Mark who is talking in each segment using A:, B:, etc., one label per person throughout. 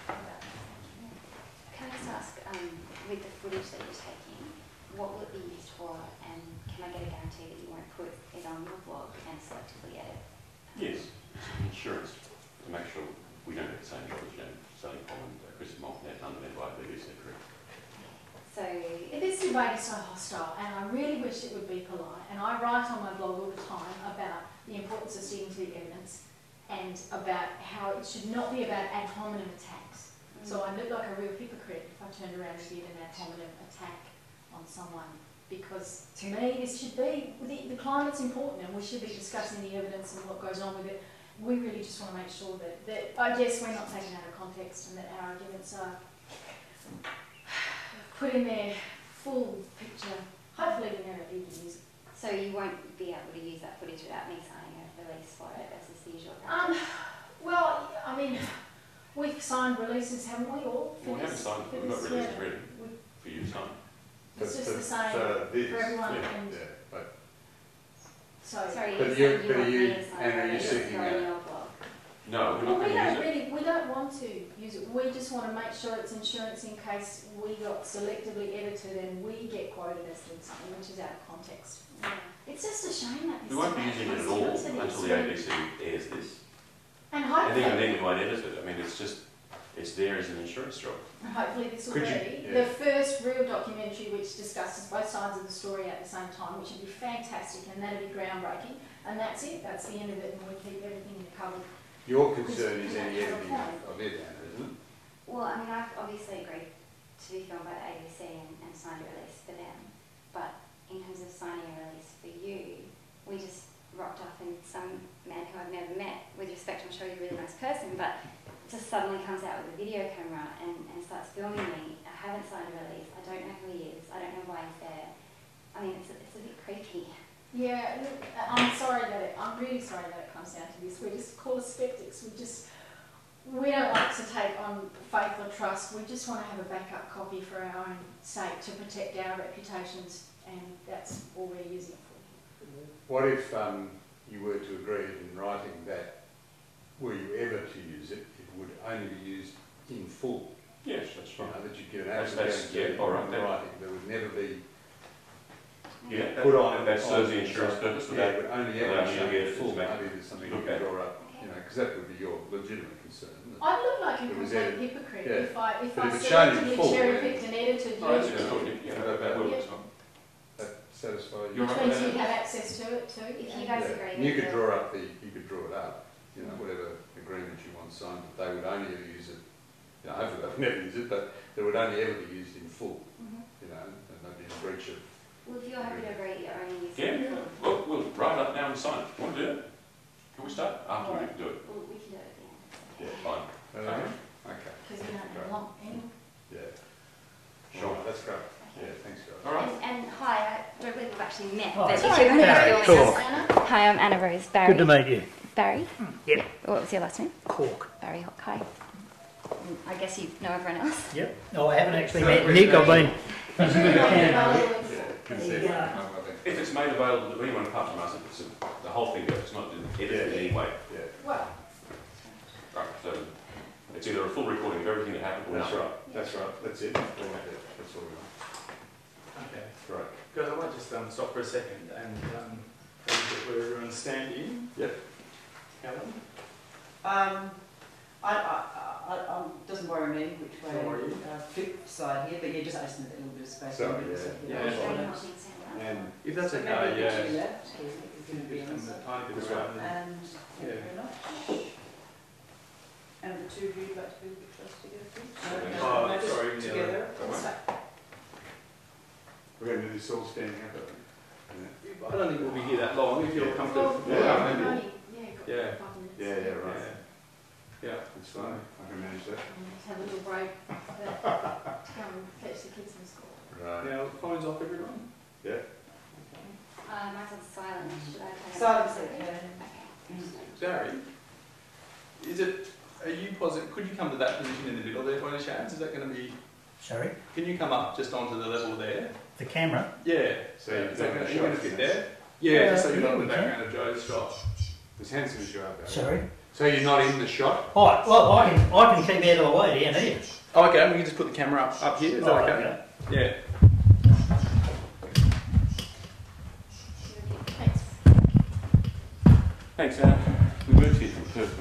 A: Can I just ask, with the footage that you're taking, what will it be used for, and can I get a guarantee that you won't put it on your blog and selectively edit?
B: Yes, it's insurance to make sure we don't get the same job as James Delingpole and Chris Maltnet underneath by BBC, correct?
A: So,
C: this debate is so hostile, and I really wish it would be polite. And I write on my blog all the time about the importance of sticking to the evidence and about how it should not be about ad hominem attacks. So I look like a real hypocrite if I turned around and did an ad hominem attack on someone, because to me this should be, the climate's important and we should be discussing the evidence and what goes on with it. We really just want to make sure that I guess we're not taken out of context and that our arguments are put in their full picture. Hopefully we never need to use it.
A: so you won't be able to use that footage without me signing a release for it versus the usual practice?
C: Well, I mean, we've signed releases, haven't we, all?
B: Well, we haven't signed, we've got releases ready for you to sign.
C: It's just the same for everyone.
D: Yeah,
C: And
D: but
A: Sorry,
D: but
A: you
D: you-
A: said
D: but
A: want
D: you-
A: me to sign
D: and are
A: a
D: you
A: release
D: seeking
A: for
D: a-
A: your blog?
B: No, we're
C: well,
B: not
C: we
B: going to
C: don't
B: use it.
C: we don't want to use it. We just want to make sure it's insurance in case we got selectively edited and we get quoted as doing something which is out of context.
A: Yeah.
C: It's just a shame that this
B: We won't be
C: debate
B: using it at
C: has
B: all
C: happened.
B: until the
C: It's-
B: ABC airs this.
C: And
B: And
C: hopefully,
B: even then we won't edit it. I mean, it's just, it's there as an insurance job.
C: hopefully this will
D: Could
C: be
D: you-
C: the first real documentary which discusses both sides of the story at the same time, which would be fantastic and that'd be groundbreaking. And that's it. That's the end of it, and we keep everything in the cupboard.
D: your concern is any editing of it, Anna, isn't it?
A: Well, I mean, I've obviously agreed to be filmed by the ABC and signed a release for them, but in terms of signing a release for you, we just rocked up and some man who I've never met, with respect, I'm sure he's a really nice person, but just suddenly comes out with a video camera and starts filming me. I haven't signed a release, I don't know who he is, I don't know why he's there. I mean, it's a bit creepy.
C: Yeah, look, I'm really sorry that it comes down to this. We just call us skeptics. We don't like to take on faith or trust. We just want to have a backup copy for our own sake to protect our reputations, and that's all we're using it for.
D: What if you were to agree in writing that, were you ever to use it, it would only be used in full?
B: Yes, that's
D: You
B: fine.
D: know, that you'd get an
B: That's-
D: absolute guarantee
B: yeah, all right,
D: in
B: then.
D: writing. There would never be
B: Yeah,
D: put on.
B: that serves the insurance purpose
D: Yeah,
B: without.
D: it would only
B: without
D: ever
B: showing
D: be in
B: it
D: full.
B: back.
D: Maybe there's something you
B: Look
D: could
B: at.
D: draw up, you know, because that would be your legitimate concern, isn't it?
C: I'd look like a
D: It was
C: complete
D: edited.
C: hypocrite
D: Yeah.
C: if I
D: But if it's shown in
C: selectively
D: full,
C: cherry-picked and edited
B: Oh, that's a
C: you,
B: good thought. Yeah, that will, it's fine.
D: That satisfy you?
B: You're
C: which
B: right
C: means
B: with
C: you'd
B: that?
C: have access to it too.
A: If you
C: and-
A: guys
D: Yeah.
A: agree
D: And you
A: with
D: could
A: the-
D: draw up you could draw it up, you know, whatever agreement you want signed, that they would only ever use it, you know, hopefully they would never use it, but it would only ever be used in full,
A: Mhm.
D: you know, and they'd be in breach of.
A: Well, if you're happy to agree, you're only using
B: Yeah,
A: it
B: yeah.
A: for-
B: We'll write it up now and sign it. Want to do it? Can we start? After we do it.
A: Well, we can do it at the end.
B: Yeah, fine.
D: Okay. Okay.
C: Because we don't have long anymore.
D: Yeah.
B: Sure.
D: Right, that's great.
A: Okay.
D: Yeah, thanks guys.
B: All right.
A: And hi, I don't believe we've actually met,
E: Oh,
A: but if
E: sorry,
A: you're going to
E: Barry
A: be filming us.
E: Corke.
C: Anna?
A: Hi, I'm Anna Rose. Barry.
E: Good to meet you.
A: Barry?
E: Yep.
A: What was your last name?
E: Cork.
A: Barry Corke. Hi. I guess you know everyone else.
E: Yep. Oh, I haven't actually met Nick. I've been busy with the camera.
D: Yeah, good to see you.
E: Yeah.
D: No, I think-
B: If it's made available to anyone apart from us, it's the whole thing goes. It's not edited in any way.
D: Yeah,
C: Well,
B: Right. So it's either a full recording of everything that happened or
D: that's
B: nothing.
D: right, that's right, that's it. That's all we want.
F: Okay.
D: Right.
F: Guys, I might just stop for a second and get where everyone's standing.
D: Yep.
F: Helen?
G: Doesn't worry me which way.
F: Don't worry you.
G: Flip side here, but yeah, just add a little bit of space.
D: Sorry,
G: on it, so,
D: yeah.
F: Yeah,
A: Very
F: fine.
A: much in Sandra.
D: And
F: If that's
G: So
F: okay,
G: maybe we
F: yeah.
G: could do that, so it's going to be
F: Just
G: on
F: come
G: the
F: a tiny bit
D: That's
F: around.
G: and thank you
F: Yeah.
G: very much. And the two of you would like to be a bit close together, please?
F: Oh,
G: No, just
F: sorry, yeah.
G: together.
F: Don't worry.
D: we're going to do this all standing up, I think.
F: I don't think we'll be here that long if you're comfortable.
C: well,
D: Yeah,
C: we've
D: maybe.
C: only got
F: Yeah.
C: 5 minutes.
D: Yeah, yeah, right.
F: Yeah.
D: That's fine, I can manage that.
C: And let's have a little break to go and fetch the kids from school.
D: Right.
F: Now, phones off, everyone?
D: Yeah.
A: Mine's on silent. Should I turn it
G: Silence,
A: on?
G: okay.
A: Okay.
F: Barry, are you positive, could you come to that position in the middle there by any chance? Is that going to be,
E: Sorry.
F: can you come up just onto the level there?
E: The camera.
F: Yeah.
D: So
F: Is that
D: you're
F: going to fit there?
E: Yeah,
F: Yeah, just so you're
E: yeah,
F: not in
E: we
F: the
E: can.
F: background of Joe's shot.
D: As handsome as you are, Barry.
E: Sorry.
D: So you're not in the shot?
E: Right, well, I can keep out of the way down here.
F: Oh, okay, we can just put the camera up here, is that
E: Right,
F: okay? Yeah.
C: Thanks.
B: Thanks, Anna. We moved here from Perth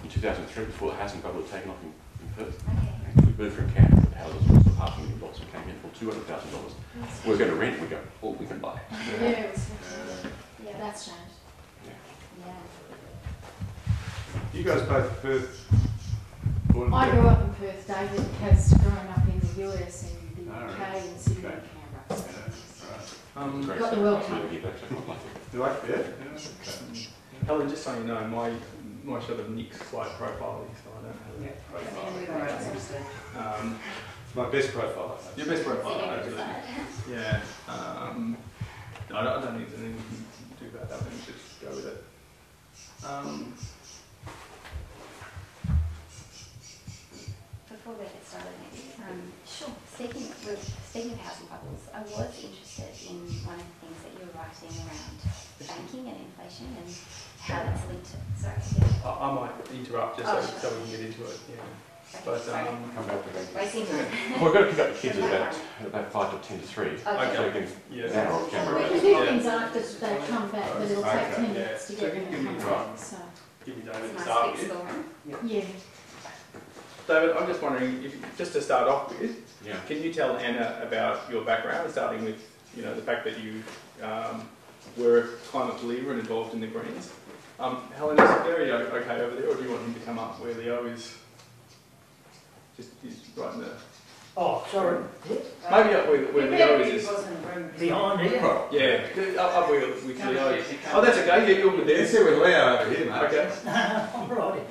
B: in 2003 before the housing bubble had taken off in Perth.
A: Okay.
B: And we moved from Canberra to houses worth $500,000 and came here for $200,000. We were going to rent, we go, oh, we can buy.
C: Yeah, it was, yeah, that's changed.
A: Yeah.
D: You guys both Perth? Born
C: I
D: and
C: grew up in Perth. David has grown up in the US and the
D: Oh,
C: UK
D: right.
C: and Sydney
D: Okay.
C: and Canberra.
D: Right.
B: Great
C: Got the
B: stuff.
C: world
B: It's
C: covered.
B: really good, actually, I like it.
D: You like it? Yeah.
F: Helen, just so you know, my shot of Nick's slight profile, so I don't
G: Yeah.
F: have
G: And we're going to obviously.
F: a
D: My best profile.
F: your best profile,
A: Sitting
F: absolutely.
A: inside.
F: Yeah. No, I don't think there's anything we can do about that. We can just go with it.
A: Before we get started, maybe.
C: Sure.
A: Speaking of housing bubbles, I was interested in one of the things that you were writing around banking and inflation and how that's linked to. Sorry. Yeah.
F: I might interrupt just
A: Oh,
F: so
A: sure.
F: we can get into it. Yeah.
A: Okay,
F: But
A: sorry.
B: Come back to that.
A: Wasting time.
B: Well, we've got to pick up the kids at about 5 to 10 to 3.
A: Okay.
B: So we can
F: Yeah.
B: now off camera.
C: We can do things after they come back, but it'll take 10
F: Yeah.
C: minutes to
F: So
C: get
F: you
C: them
F: can
C: to
F: be
C: come
F: right.
C: back. So,
F: Give me
A: It's
F: David
A: a
F: to
A: nice
F: start
A: big
F: with.
A: schoolroom.
C: yeah.
F: David, I'm just wondering, just to start off with,
B: Yeah.
F: can you tell Anna about your background, starting with the fact that you were a climate believer and involved in the Greens? Helen, is Barry okay over there, or do you want him to come up where Leo is? He's right in the...
E: Oh, sorry.
F: Maybe up where Leo is.
E: Behind here.
F: Yeah, up where with Leo. Oh, that's okay, yeah, you're good
D: You
F: there.
D: see with Leo over here, mate.
F: Okay.
E: All righty.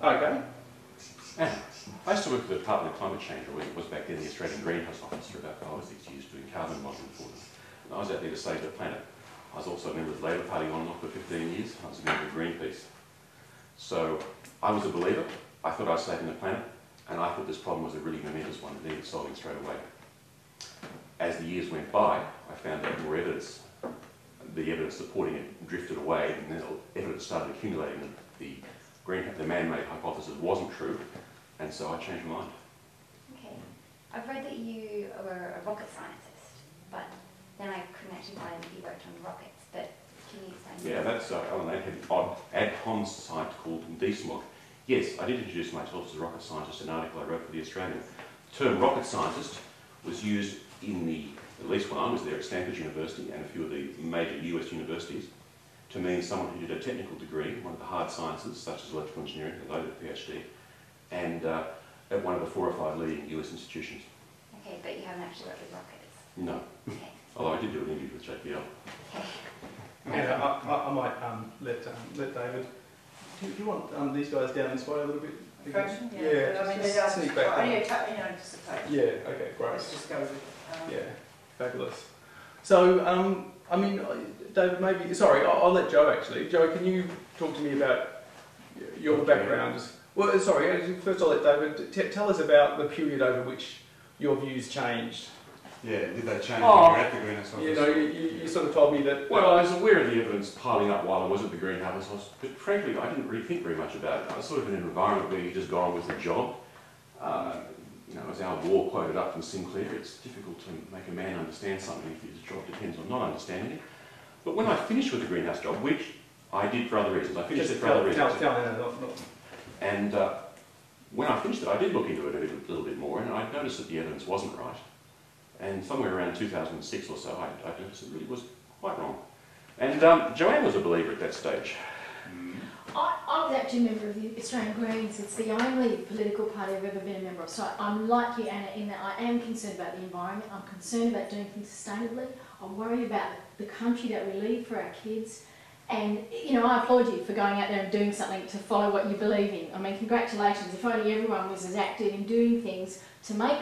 F: Okay.
B: And I used to work for the Department of Climate Change, or it was back then the Australian Greenhouse Office, for about 5 or 6 years doing carbon modelling for them. And I was out there to save the planet. I was also a member of the Labor Party on and off for 15 years. I was a member of Greenpeace. So I was a believer. I thought I was saving the planet, and I thought this problem was a really momentous one that needed solving straight away. As the years went by, I found out more evidence. The evidence supporting it drifted away, and then evidence started accumulating that the man-made hypothesis wasn't true, and so I changed my mind.
A: Okay. I've read that you were a rocket scientist, but then I couldn't actually find that you worked on rockets. But can you explain?
B: Yeah, that's Alan had an odd ad com site called DSMOC. Yes, I did introduce myself as a rocket scientist in an article I wrote for The Australian. The term rocket scientist was used at least when I was there at Stanford University and a few of the major US universities, to mean someone who did a technical degree, one of the hard sciences, such as electrical engineering, although did a PhD, and at one of the 4 or 5 leading US institutions.
A: Okay, but you haven't actually worked with rockets.
B: No.
A: Okay.
B: Although I did do an interview with JPL.
A: Okay.
F: And I might let David. Do you want these guys down this way a little bit?
G: Fraction?
F: Yeah,
G: But I mean,
F: just
G: there's
F: sneak back
G: only
F: down.
G: a couple, just a couple.
F: Yeah, okay, great.
G: Let's just go with,
F: Yeah, fabulous. So, I mean, David, maybe, sorry, I'll let Joe actually. Joe, can you talk to me about your background? Well, sorry, first I'll let David tell us about the period over which your views changed.
D: Yeah, did they change
B: Oh.
D: when you were at the Greenhouse Office?
F: You know, you sort of told me that...
B: Well, I was aware of the evidence piling up while I was at the Greenhouse Office, but frankly, I didn't really think very much about it. I was sort of in an environment where you just got on with the job. As Al Gore quoted up from Sinclair, it's difficult to make a man understand something if his job depends on not understanding it. But when I finished with the Greenhouse job, which I did for other reasons, I finished it for other reasons.
F: Tell Anna, not...
B: And when I finished it, I did look into it a little bit more, and I noticed that the evidence wasn't right. And somewhere around 2006 or so, I noticed it really was quite wrong. And Joanne was a believer at that stage.
C: I was actually a member of the Australian Greens. It's the only political party I've ever been a member of. So I'm like you, Anna, in that I am concerned about the environment. I'm concerned about doing things sustainably. I'm worried about the country that we leave for our kids. And, I applaud you for going out there and doing something to follow what you believe in. I mean, congratulations. If only everyone was as active in doing things to make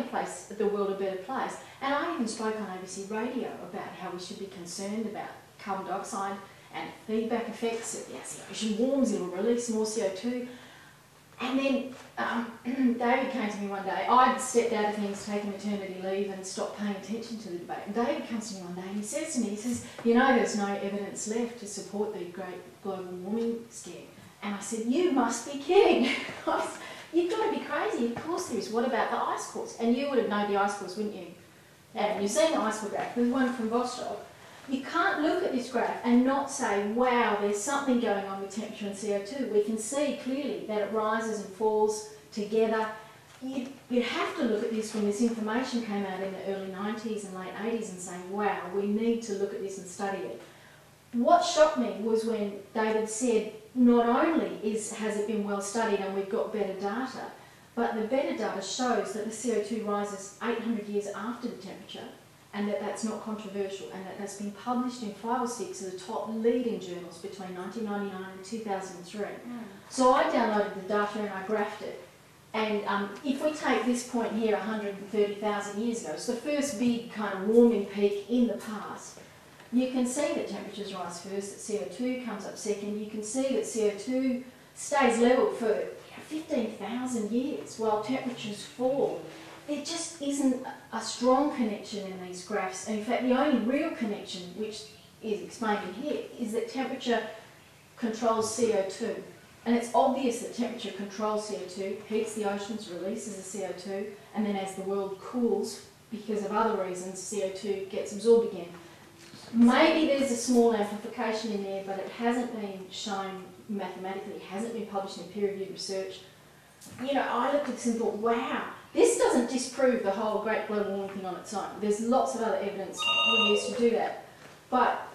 C: the world a better place. And I even spoke on ABC Radio about how we should be concerned about carbon dioxide and feedback effects. As the ocean warms, it will release more CO2. And then David came to me one day. I'd stepped out of things, taken maternity leave and stopped paying attention to the debate. And David comes to me one day and he says to me, he says, you know, there's no evidence left to support the great global warming scare. And I said, you must be kidding. You've got to be crazy. Of course there is. What about the ice cores? And you would have known the ice cores, wouldn't you? And you've seen the ice core graph. There's one from Vostok. You can't look at this graph and not say, wow, there's something going on with temperature and CO2. We can see clearly that it rises and falls together. You'd have to look at this when this information came out in the early 90s and late 80s and say, wow, we need to look at this and study it. What shocked me was when David said, not only has it been well studied and we've got better data, but the better data shows that the CO2 rises 800 years after the temperature, and that's not controversial, and that's been published in 5 or 6 of the top leading journals between 1999 and 2003. So I downloaded the data and I graphed it. And if we take this point here 130,000 years ago, it's the first big kind of warming peak in the past, you can see that temperatures rise first, that CO2 comes up second. You can see that CO2 stays level for 15,000 years while temperatures fall. There just isn't a strong connection in these graphs. And in fact, the only real connection, which is explained in here, is that temperature controls CO2. And it's obvious that temperature controls CO2, heats the oceans, releases the CO2, and then as the world cools, because of other reasons, CO2 gets absorbed again. Maybe there's a small amplification in there, but it hasn't been shown mathematically, it hasn't been published in peer-reviewed research. You know, I looked at this and thought, wow, this doesn't disprove the whole great global warming thing on its own. There's lots of other evidence we use to do that. But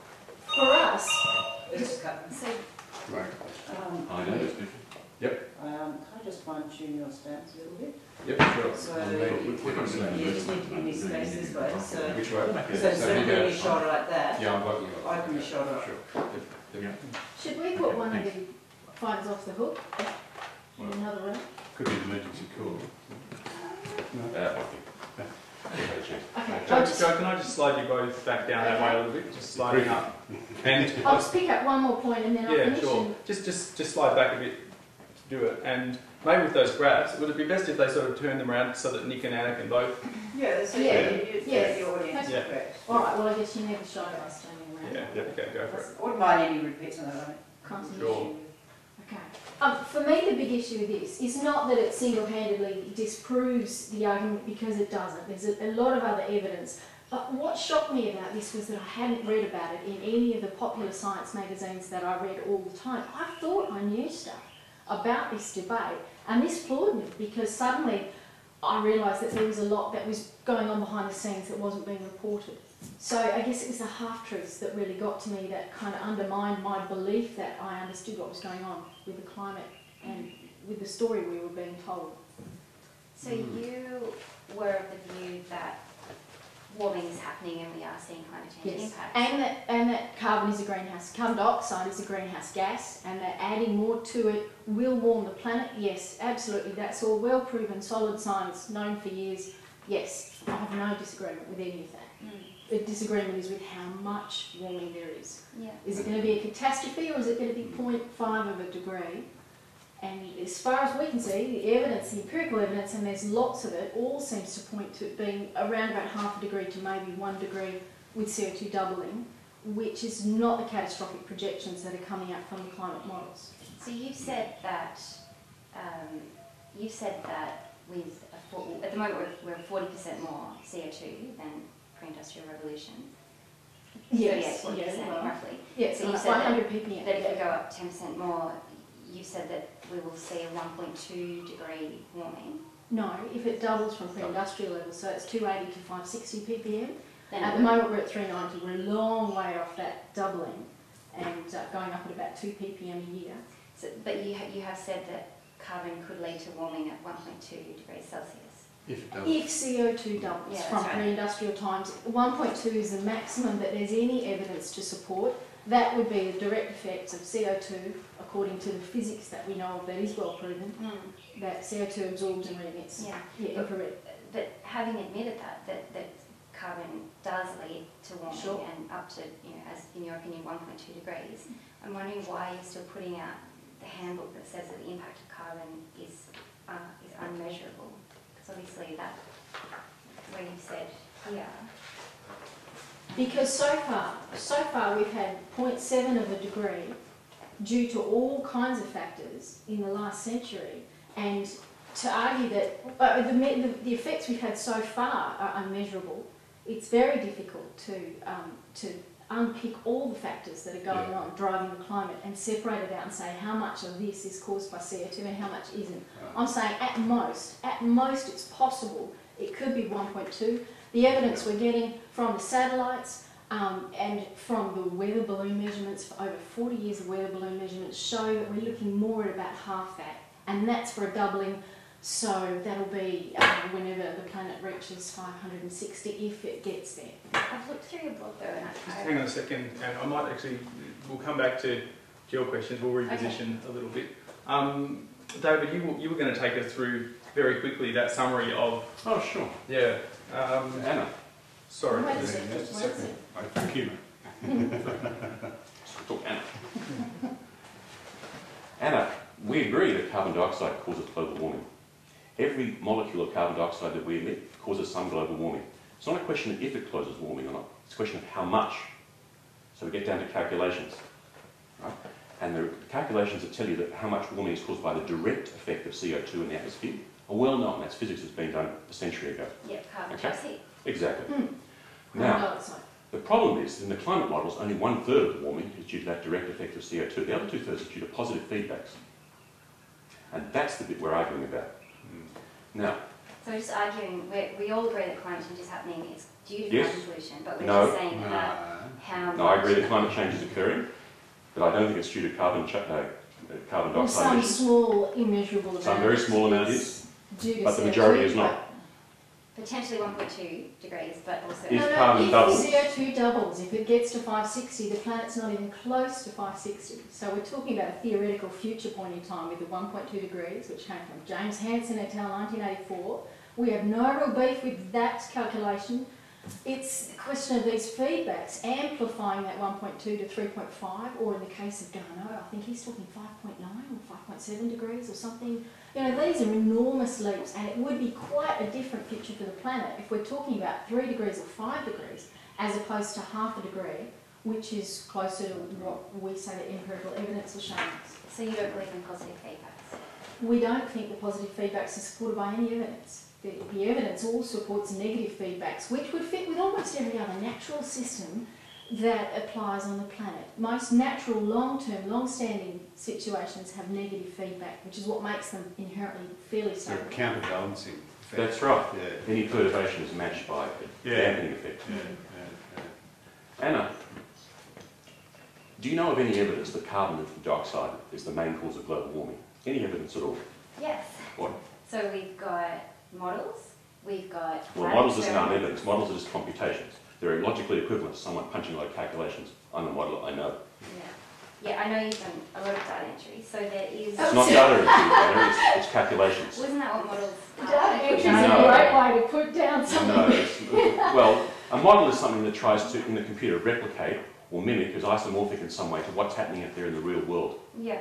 C: for us...
D: Right.
B: I know this.
G: Can I just fine-tune your stance a little bit?
D: Yep, sure.
G: So you just need to give me space this way. So,
D: Which way?
G: so instead of being shoulder like that,
D: Yeah, I'm blocking you.
G: I can be shoulder up.
D: Sure. Yep.
C: Should we put one of the fighters off the hook in another room?
D: Could be an emergency call.
C: Okay,
F: Joe, can I just slide you both back down that way a little bit? Just sliding up. And
C: I'll just pick up one more point and then I'll
F: yeah,
C: finish.
F: sure. Just slide back a bit to do it. And maybe with those graphs, would it be best if they sort of turn them around so that Nick and Anna can both?
G: Yeah, so
C: Yeah.
G: your audience.
F: Yeah.
G: Correct.
C: Alright, well I guess you never showed us turning around.
F: Yeah, okay, go for it.
G: Wouldn't mind any repeats on that one.
C: Continuation. Okay. For me, the big issue with this is not that it single-handedly disproves the argument, because it doesn't. There's a lot of other evidence. But what shocked me about this was that I hadn't read about it in any of the popular science magazines that I read all the time. I thought I knew stuff about this debate, and this floored me, because suddenly I realised that there was a lot that was going on behind the scenes that wasn't being reported. So I guess it was the half-truths that really got to me, that kind of undermined my belief that I understood what was going on with the climate and with the story we were being told.
A: So you were of the view that warming is happening and we are seeing climate change impacts.
C: And that carbon is a greenhouse, carbon dioxide is a greenhouse gas, and that adding more to it will warm the planet. Yes, absolutely, that's all well proven, solid science, known for years. Yes, I have no disagreement with any of that. The disagreement is with how much warming there is.
A: Yeah.
C: Is it going to be a catastrophe, or is it going to be 0.5 of a degree? And as far as we can see, the evidence, the empirical evidence, and there's lots of it, all seems to point to it being around about half a degree to maybe 1 degree with CO2 doubling, which is not the catastrophic projections that are coming out from the climate models.
A: So you said that with at the moment we're 40% more CO2 than pre-industrial revolution.
C: Yes,
A: 40%
C: yes, well,
A: roughly.
C: yes,
A: So you
C: like
A: said
C: 100 ppm.
A: that if we go up 10% more, you said that we will see a 1.2 degree warming.
C: No, if it doubles from pre-industrial levels, so it's 280 to 560 ppm.
A: Then
C: At the moment we're at 390, we're a long way off that doubling and going up at about 2 ppm a year.
A: So, but you have said that carbon could lead to warming at 1.2 degrees Celsius.
D: If it does.
C: If CO2 doubles
A: Yeah,
C: from
A: that's right.
C: pre-industrial times, 1.2 is the maximum that there's any evidence to support. That would be the direct effects of CO2, according to the physics that we know of that is well proven, that CO2 absorbs and re-emits.
A: Yeah.
C: Infrared.
A: But having admitted that carbon does lead to warming
C: Sure.
A: and up to, as in your opinion, 1.2 degrees, I'm wondering why you're still putting out the handbook that says that the impact of carbon is obviously that, where you've said here.
C: Because so far we've had 0.7 of a degree due to all kinds of factors in the last century, and to argue that the effects we've had so far are unmeasurable, it's very difficult to unpick all the factors that are going on driving the climate and separate it out and say how much of this is caused by CO2 and how much isn't. I'm saying at most it's possible it could be 1.2. The evidence we're getting from the satellites and from the weather balloon measurements, for over 40 years of weather balloon measurements, show that we're looking more at about half that, and that's for a doubling. So that'll be whenever the planet reaches 560, if it gets there.
A: I've looked through your blog though, and
F: Just hang on a second, and I might actually, we'll come back to your questions, we'll reposition a little bit. David, you were going to take us through very quickly that summary of...
B: Oh, sure.
F: Yeah.
B: Anna.
F: Sorry.
C: Wait a second.
H: Thank you.
B: Talk Anna. Anna, we agree that carbon dioxide causes global warming. Every molecule of carbon dioxide that we emit causes some global warming. It's not a question of if it causes warming or not, it's a question of how much. So we get down to calculations. Right? And the calculations that tell you that how much warming is caused by the direct effect of CO2 in the atmosphere are well known. That's physics that's been done a century ago.
A: Yep, carbon
B: Okay.
A: dioxide.
B: Exactly. Now, the problem is, in the climate models, only 1/3 of the warming is due to that direct effect of CO2. The other 2/3 is due to positive feedbacks. And that's the bit we're arguing about. Now,
A: So we're just arguing, we all agree that climate change is happening, it's due to
B: Yes.
A: carbon pollution, but we're
B: No.
A: just saying about how much.
B: no, I agree that climate change is occurring, but I don't think it's due to carbon
C: Well,
B: dioxide
C: some
B: emissions.
C: small, immeasurable amount.
B: Some very small amount is,
C: due to
B: but the
C: CO2,
B: majority is not.
A: Potentially 1.2 degrees, but also...
B: If carbon doubles.
C: If CO2 doubles, if it gets to 560, the planet's not even close to 560. So we're talking about a theoretical future point in time with the 1.2 degrees, which came from James Hansen et al. 1984. We have no real beef with that calculation. It's a question of these feedbacks amplifying that 1.2 to 3.5, or in the case of Garneau, I think he's talking 5.9 or 5.7 degrees or something. You know, these are enormous leaps, and it would be quite a different future for the planet if we're talking about 3 degrees or 5 degrees, as opposed to half a degree, which is closer to what we say that empirical evidence will show us.
A: So you don't believe in positive feedbacks?
C: We don't think the positive feedbacks are supported by any evidence. The evidence all supports negative feedbacks, which would fit with almost every other natural system that applies on the planet. Most natural, long-term, long-standing situations have negative feedback, which is what makes them inherently fairly
H: So
C: stable.
H: counterbalancing effect.
B: That's right.
H: Yeah.
B: Any perturbation is matched by a dampening effect. Anna, do you know of any evidence that carbon dioxide is the main cause of global warming? Any evidence at all?
A: Yes.
B: What?
A: So we've got models, we've got...
B: Well, models isn't our evidence. Models are just computations. They're logically equivalent to someone punching a lot of calculations. I'm a modeler, I know.
A: Yeah, I know you've done a lot of data entry, so there is...
B: It's not data entry, it's calculations.
A: Wasn't that what models are?
C: Data entry is a
B: No.
C: great way to put down something.
B: No, well, a model is something that tries to, in the computer, replicate or mimic, is isomorphic in some way to what's happening out there in the real world.
A: Yeah.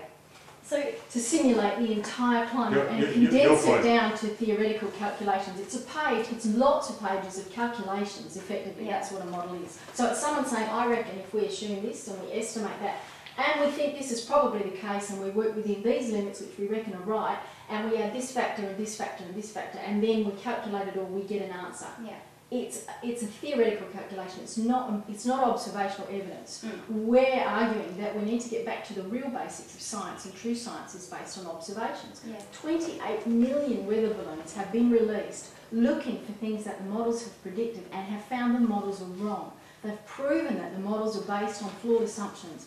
C: So to simulate the entire climate
H: Your
C: and condense
H: point.
C: it down to theoretical calculations. It's a page, it's lots of pages of calculations, effectively.
A: Yeah.
C: That's what a model is. So it's someone saying, I reckon if we assume this and we estimate that, and we think this is probably the case, and we work within these limits, which we reckon are right, and we add this factor and this factor and this factor, and then we calculate it all, we get an answer.
A: Yeah.
C: It's a theoretical calculation. It's not observational evidence.
A: Mm.
C: We're arguing that we need to get back to the real basics of science, and true science is based on observations.
A: Yeah.
C: 28 million weather balloons have been released looking for things that the models have predicted and have found the models are wrong. They've proven that the models are based on flawed assumptions.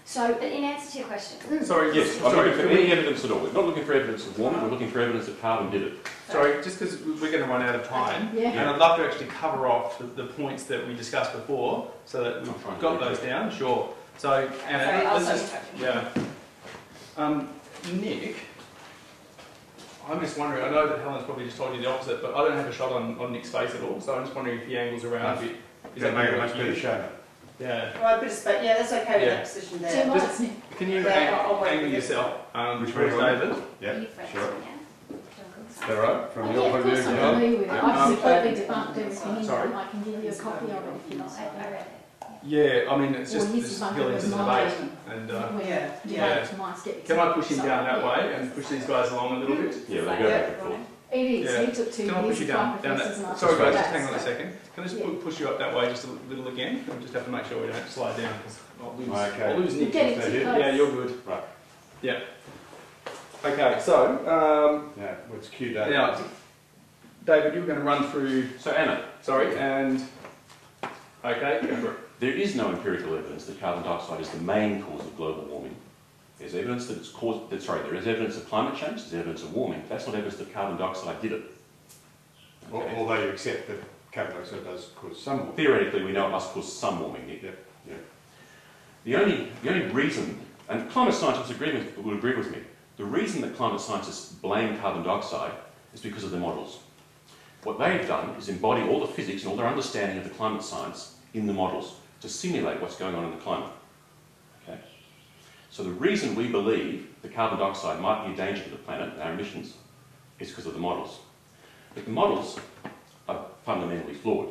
C: So,
A: But in answer to your question...
F: Sorry,
B: Yes, I'm
F: sorry,
B: looking for any evidence at all. We're not looking for evidence of warming, we're looking for evidence that carbon did it.
F: sorry, just because we're going to run out of time,
C: yeah.
F: and I'd love to actually cover off the points that we discussed before, so that
B: I'm
F: we've
B: trying to
F: got
B: do
F: those
B: that.
F: down. Sure. So, Anna,
A: Sorry, I'll
F: let's
A: stop
F: just,
A: you.
F: yeah. Nick, I'm just wondering, I know that Helen's probably just told you the opposite, but I don't have a shot on Nick's face at all, so I'm just wondering if he angles around a bit. Is
H: That make
F: gonna
H: a
F: work
H: much
F: for you?
H: better shadow.
F: Yeah.
G: Right, bit of space. Yeah, that's okay with
F: Yeah.
G: that position
C: 2
G: there.
C: minutes, Nick.
F: Can you
G: Yeah, I'll wait
F: angle
G: for
F: yourself?
H: Which
F: Where's
H: way you want?
F: David?
H: Yeah,
A: You first,
H: sure.
A: yeah?
D: Is that right? From
C: Oh,
D: your
C: yeah, of
D: point of
C: course
D: view?
C: I'm
D: yeah?
C: familiar with it.
D: Yeah.
C: I've completely debunked everything in
F: Sorry.
C: there. I can give you a copy of it if you like.
A: I read it.
F: Yeah, I mean, it's
C: Well,
F: just
C: his
F: this
C: debunking
F: hill
C: was
F: into the
C: mine.
F: debate. And
C: When
G: Yeah,
C: debate to my skepticism.
F: can I push him down that
C: So,
F: way and push these guys along a little bit?
B: Yeah, they go back and forth.
C: It is.
F: Yeah.
C: He took 2
F: Can I push
C: years
F: you
C: to
F: down,
C: find
F: down
C: professors and I
F: that? Sorry
C: took
F: guys,
C: that,
F: just hang on a
C: so-
F: second. Can I just push you up that way just a little again? And just have to make sure we don't slide down because
D: Okay.
F: I'll lose Nick.
C: You're getting
F: if
C: too
F: they're here.
C: close.
F: Yeah, you're good.
B: Right.
F: Yeah. Okay, so
D: Yeah, well, it's Q David.
F: now, David, you were going to run through.
B: So Anna,
F: Sorry, and okay, go for it.
B: there is no empirical evidence that carbon dioxide is the main cause of global warming. There's evidence that it's caused, there is evidence of climate change, there's evidence of warming. That's not evidence that carbon dioxide did it. Okay.
D: Although you accept that carbon dioxide does cause some warming.
B: Theoretically, we know it must cause some warming, Nick.
D: Yep.
B: Yeah. The only reason, and climate scientists will agree with me, the reason that climate scientists blame carbon dioxide is because of their models. What they've done is embody all the physics and all their understanding of the climate science in the models to simulate what's going on in the climate. Okay? So the reason we believe that carbon dioxide might be a danger to the planet and our emissions is because of the models. But the models are fundamentally flawed.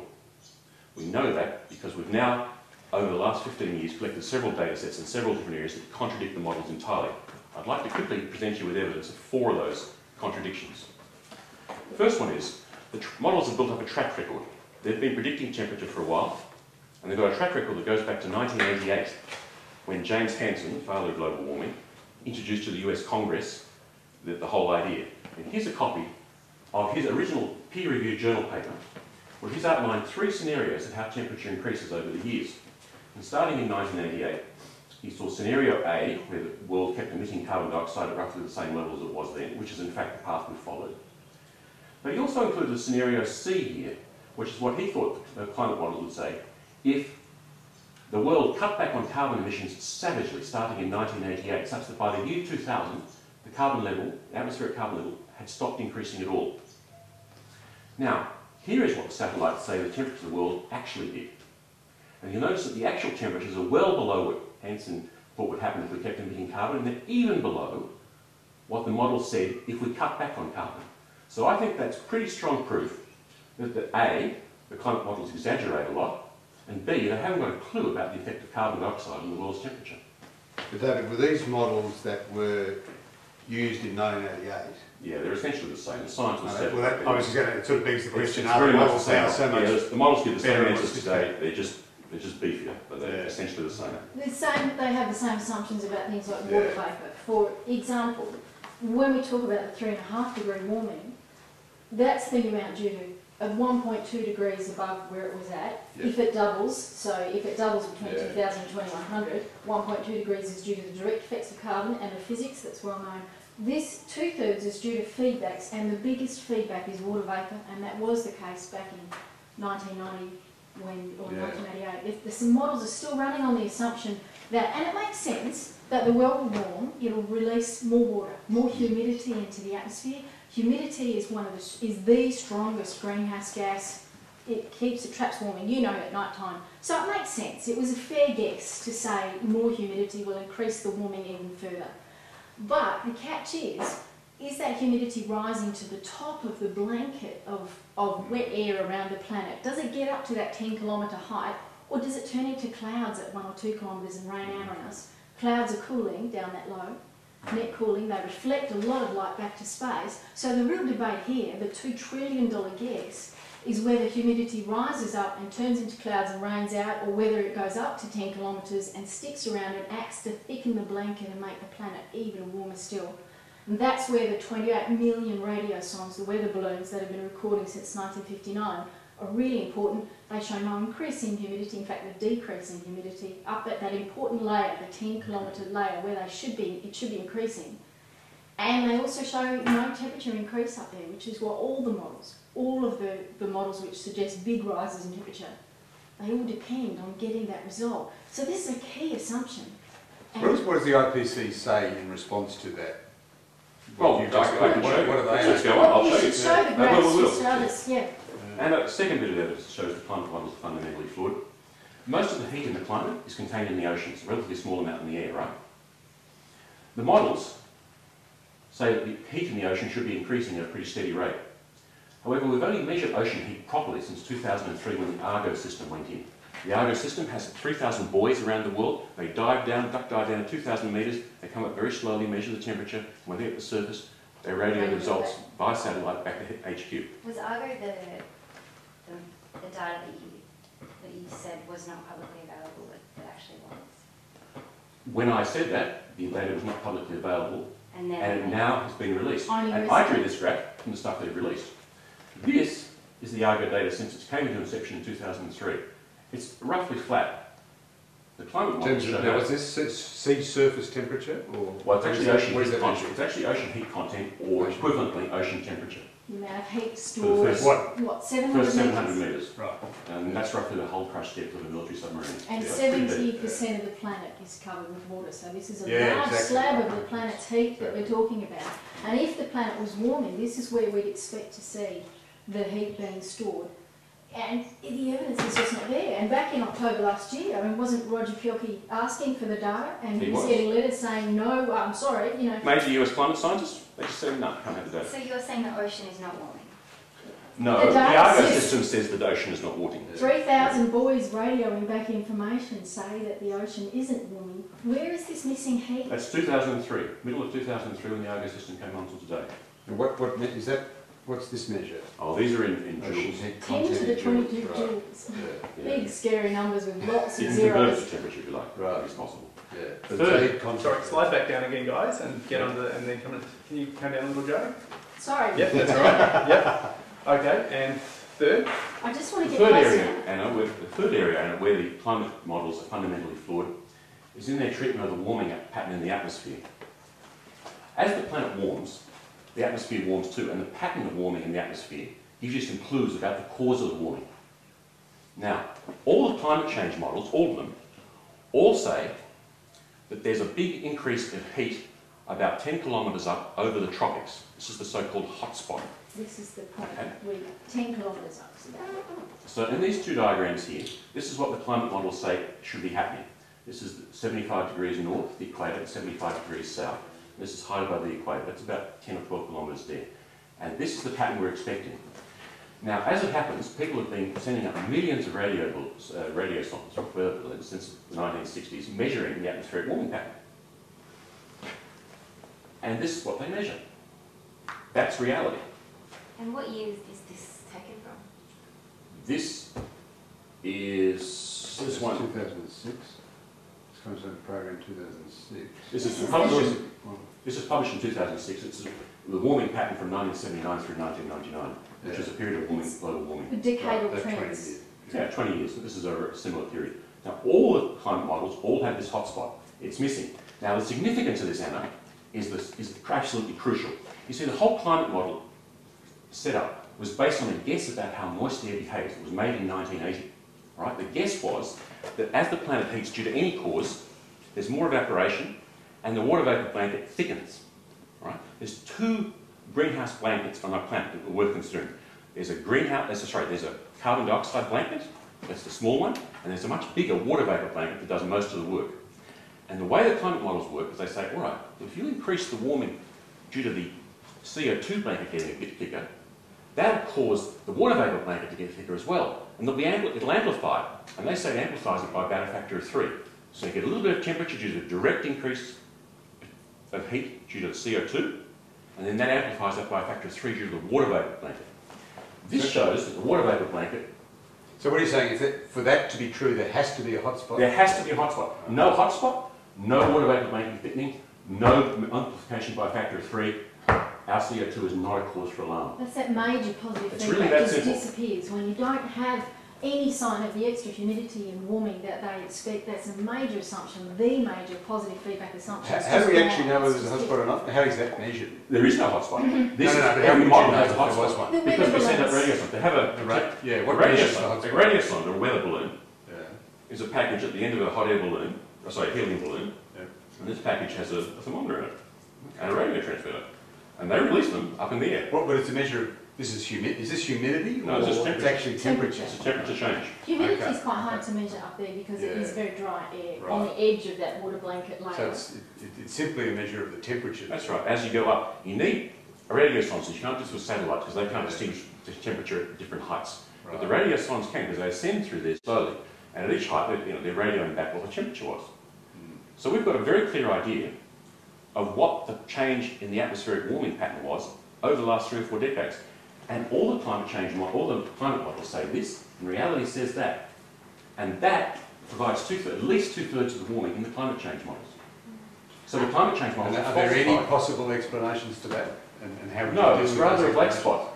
B: We know that because we've now, over the last 15 years, collected several data sets in several different areas that contradict the models entirely. I'd like to quickly present you with evidence of 4 of those contradictions. The first one is the models have built up a track record. They've been predicting temperature for a while, and they've got a track record that goes back to 1988, when James Hansen, the father of global warming, introduced to the US Congress the whole idea. And here's a copy of his original peer-reviewed journal paper, where he's outlined 3 scenarios of how temperature increases over the years. And starting in 1988, he saw scenario A, where the world kept emitting carbon dioxide at roughly the same level as it was then, which is in fact the path we followed. But he also included a scenario C here, which is what he thought the climate model would say if the world cut back on carbon emissions savagely starting in 1988, such that by the year 2000, the carbon level, the atmospheric carbon level, had stopped increasing at all. Now, here is what the satellites say the temperature of the world actually did. And you'll notice that the actual temperatures are well below what Hansen thought would happen if we kept emitting carbon, and they're even below what the model said if we cut back on carbon. So I think that's pretty strong proof that A, the climate models exaggerate a lot, and B, they haven't got a clue about the effect of carbon dioxide on the world's temperature.
D: But David, were these models that were used in 1988?
B: Yeah, they're essentially the same. The science was
D: No,
B: set.
D: well, that, I was just going to, it sort of begs the question,
B: It's
D: are
B: very
D: the
B: much the
D: models
B: same.
D: now so much
B: Yeah, the models give the same
D: better and
B: answers
D: more
B: today. They're just beefier, but they're
D: Yeah.
B: essentially the same.
C: They have the same assumptions about things like water
D: Yeah.
C: vapour. For example, when we talk about the 3.5 degree warming, that's the amount due to 1.2 degrees above where it was at.
D: Yeah.
C: If it doubles, so if it doubles between
D: Yeah.
C: 2000 and 2100, 1.2 degrees is due to the direct effects of carbon and the physics that's well known. This 2/3 is due to feedbacks, and the biggest feedback is water vapour, and that was the case back in 1990 or
D: Yeah.
C: 1988. The models are still running on the assumption that, and it makes sense, that the world will warm, it'll release more water, more humidity into the atmosphere. Humidity is is the strongest greenhouse gas. It traps warming, at night time. So it makes sense. It was a fair guess to say more humidity will increase the warming even further. But the catch is that humidity rising to the top of the blanket of wet air around the planet? Does it get up to that 10-kilometre height, or does it turn into clouds at 1 or 2 kilometres and rain out on us? Clouds are cooling down that low, net cooling, they reflect a lot of light back to space. So the real debate here, the $2 trillion guess, is whether humidity rises up and turns into clouds and rains out, or whether it goes up to 10 kilometres and sticks around and acts to thicken the blanket and make the planet even warmer still. And that's where the 28 million radio sondes, the weather balloons that have been recording since 1959, are really important. They show no increase in humidity, in fact they're decreasing humidity up at that important layer, the 10-kilometre layer where it should be increasing. And they also show temperature increase up there, which is what all of the models which suggest big rises in temperature, they all depend on getting that result. So this is a key assumption.
D: What does the IPC say in response to that?
B: Well,
D: You just-
B: I can show you.
D: what are they?
B: Let's go on, I'll
C: You
B: show
C: should
B: you.
C: show the
B: No,
C: graphs,
B: we will.
C: just show us, yeah.
B: And a second bit of evidence shows the climate models are fundamentally flawed. Most of the heat in the climate is contained in the oceans, a relatively small amount in the air, right? The models say that the heat in the ocean should be increasing at a pretty steady rate. However, we've only measured ocean heat properly since 2003 when the Argo system went in. The Argo system has 3,000 buoys around the world. They dive down, duck dive down 2,000 metres. They come up very slowly, measure the temperature. When they're at the surface, they radio the results by satellite back to HQ.
A: Was Argo the data that you said was not publicly available that actually was?
B: When I said that, the data was not publicly available,
A: And
B: it now has been released.
C: On
B: And
C: your
B: I drew this graph from the stuff they've released. This is the Argo data since it came into inception in 2003. It's roughly flat. The climate model shows
H: Now, is this sea surface temperature, or
B: well, it's actually ocean
H: what is
B: heat
H: that
B: content.
H: measured?
B: It's actually ocean heat content, or equivalently ocean temperature.
C: The amount of heat
B: For
C: stored,
B: the first,
C: what, 700
B: first 700
C: metres?
B: metres.
H: Right.
B: And that's roughly the whole crush depth of a military submarine.
C: And
B: Yeah, it's pretty deep.
C: 70% of the planet is covered with water, so this is a
H: Yeah,
C: large
H: exactly.
C: slab of the planet's heat that we're talking about. And if the planet was warming, this is where we'd expect to see the heat being stored. And the evidence is just not there. And back in October last year, I mean, wasn't Roger Pielke asking for the data? And
B: He
C: he was
B: was.
C: getting letters saying, no, I'm sorry, you know.
B: Major US climate scientists, they just said, no, can't have the data.
A: So you're saying the ocean is not warming?
B: No,
C: The
B: the
C: data
B: Argo
C: says-
B: system says the ocean is not warming.
C: 3,000 buoys radioing back information say that the ocean isn't warming. Where is this missing heat?
B: That's 2003, middle of 2003 when the Argo system came on until today.
H: And what is that? What's this measure?
B: Oh, these are in
H: Ocean
B: joules.
H: heat
C: 10 to the
H: content in
C: 22
H: joules, right.
C: joules.
H: Yeah.
C: Big scary numbers with lots
B: You
C: of
B: can convert it
C: zeros.
B: to temperature if you like,
D: Right.
B: if it's possible.
D: Yeah.
H: But
B: Third.
H: it's heat content.
F: Sorry, slide back down again, guys, and get on the, and then come in. Can you come down a little, Joe?
C: Sorry,
F: Yep, that's all right. Yep. Okay, and third.
C: I just want to
B: The
C: get
B: third
C: closer.
B: area, Anna, where the climate models are fundamentally flawed, is in their treatment of the warming pattern in the atmosphere. As the planet warms, the atmosphere warms too, and the pattern of warming in the atmosphere gives you some clues about the cause of the warming. Now, all the climate change models, all of them, all say that there's a big increase of heat about 10 kilometres up over the tropics. This is the so-called hotspot.
C: This is the point,
B: Okay.
C: we're 10 kilometres up.
B: So in these two diagrams here, this is what the climate models say should be happening. This is 75 degrees north, the equator, and 75 degrees south. This is high above the equator. That's about 10 or 12 kilometres there. And this is the pattern we're expecting. Now, as it happens, people have been sending up millions of radio sondes since the 1960s, measuring the atmospheric warming pattern. And this is what they measure. That's reality.
A: And what year is this taken from?
B: This is
H: This
B: one.
H: 2006. This comes from the program 2006.
B: This is
C: This is
B: published. This is published in 2006. It's the warming pattern from 1979 through 1999, which is a period of warming, global warming.
C: The decadal
H: That's 20
C: trends.
H: years.
B: Yeah, 20 years. This is over a similar period. Now, all the climate models all have this hotspot. It's missing. Now, the significance of this, Anna, is absolutely crucial. You see, the whole climate model setup was based on a guess about how moist air behaves. It was made in 1980. Right? The guess was that as the planet heats due to any cause, there's more evaporation, and the water vapor blanket thickens. Right? There's two greenhouse blankets on our planet that we're considering. There's a carbon dioxide blanket, that's the small one, and there's a much bigger water vapor blanket that does most of the work. And the way the climate models work is they say, all right, if you increase the warming due to the CO2 blanket getting a bit thicker, that'll cause the water vapor blanket to get thicker as well. And it'll amplify it. And they say it amplifies it by about a factor of 3. So you get a little bit of temperature due to the direct increase of heat due to the CO2, and then that amplifies that by a factor of 3 due to the water vapor blanket. This shows that the water vapor blanket,
H: So what are you saying? Is that for that to be true, there has to be a hotspot?
B: there has to be a hotspot. No hotspot, no water vapor blanket thickening, no amplification by a factor of 3. Our CO2 is not a cause for alarm.
C: That's that major positive
B: It's
C: feedback
B: really that
C: just
B: simple.
C: disappears. When you don't have any sign of the extra humidity and warming that they expect, that's a major assumption, the major positive feedback assumption.
H: How do we actually know whether there's a hotspot or not? How is that measured?
B: There is no hotspot. This
H: No,
B: is
H: but how
B: every
H: would
B: model
H: you know
B: has a
H: if there was
B: hotspot.
H: one?
C: The
B: Because
C: weather
B: we send up
C: balloons.
B: radio sondes. They have
H: Yeah,
B: a
H: what
B: radio
H: measures the
B: sonde. A
H: hotspot?
B: radio sonde, or a weather balloon,
H: Yeah.
B: is a package at the end of a hot air balloon, helium balloon,
H: Yeah.
B: and this package has a thermometer in it, and a radio transmitter. And they release them up in the air.
H: What, but it's a measure of, is this humidity
B: No,
H: or
B: it's just
H: it's
B: temperature.
H: actually temperature?
B: It's a temperature change.
C: Humidity
H: Okay.
C: is quite hard to measure up there because it is
H: Yeah.
C: very dry air
H: Right.
C: on the edge of that water blanket layer.
H: So it's simply a measure of the temperature.
B: That's right. As you go up, you need a radio science. You can't just do a satellite because they can't distinguish the temperature at different heights. But the radio science can because they ascend through there slowly. And at each height, they're radioing back what the temperature was. So we've got a very clear idea of what the change in the atmospheric warming pattern was over the last 3 or 4 decades. And all the climate climate models say this, and reality says that. And that provides at least 2/3 of the warming in the climate change models. So the climate change models
H: Are there any possible explanations to that? And how would you
B: No,
H: deal
B: it's
H: with
B: rather
H: those
B: a black
H: explanations?
B: spot.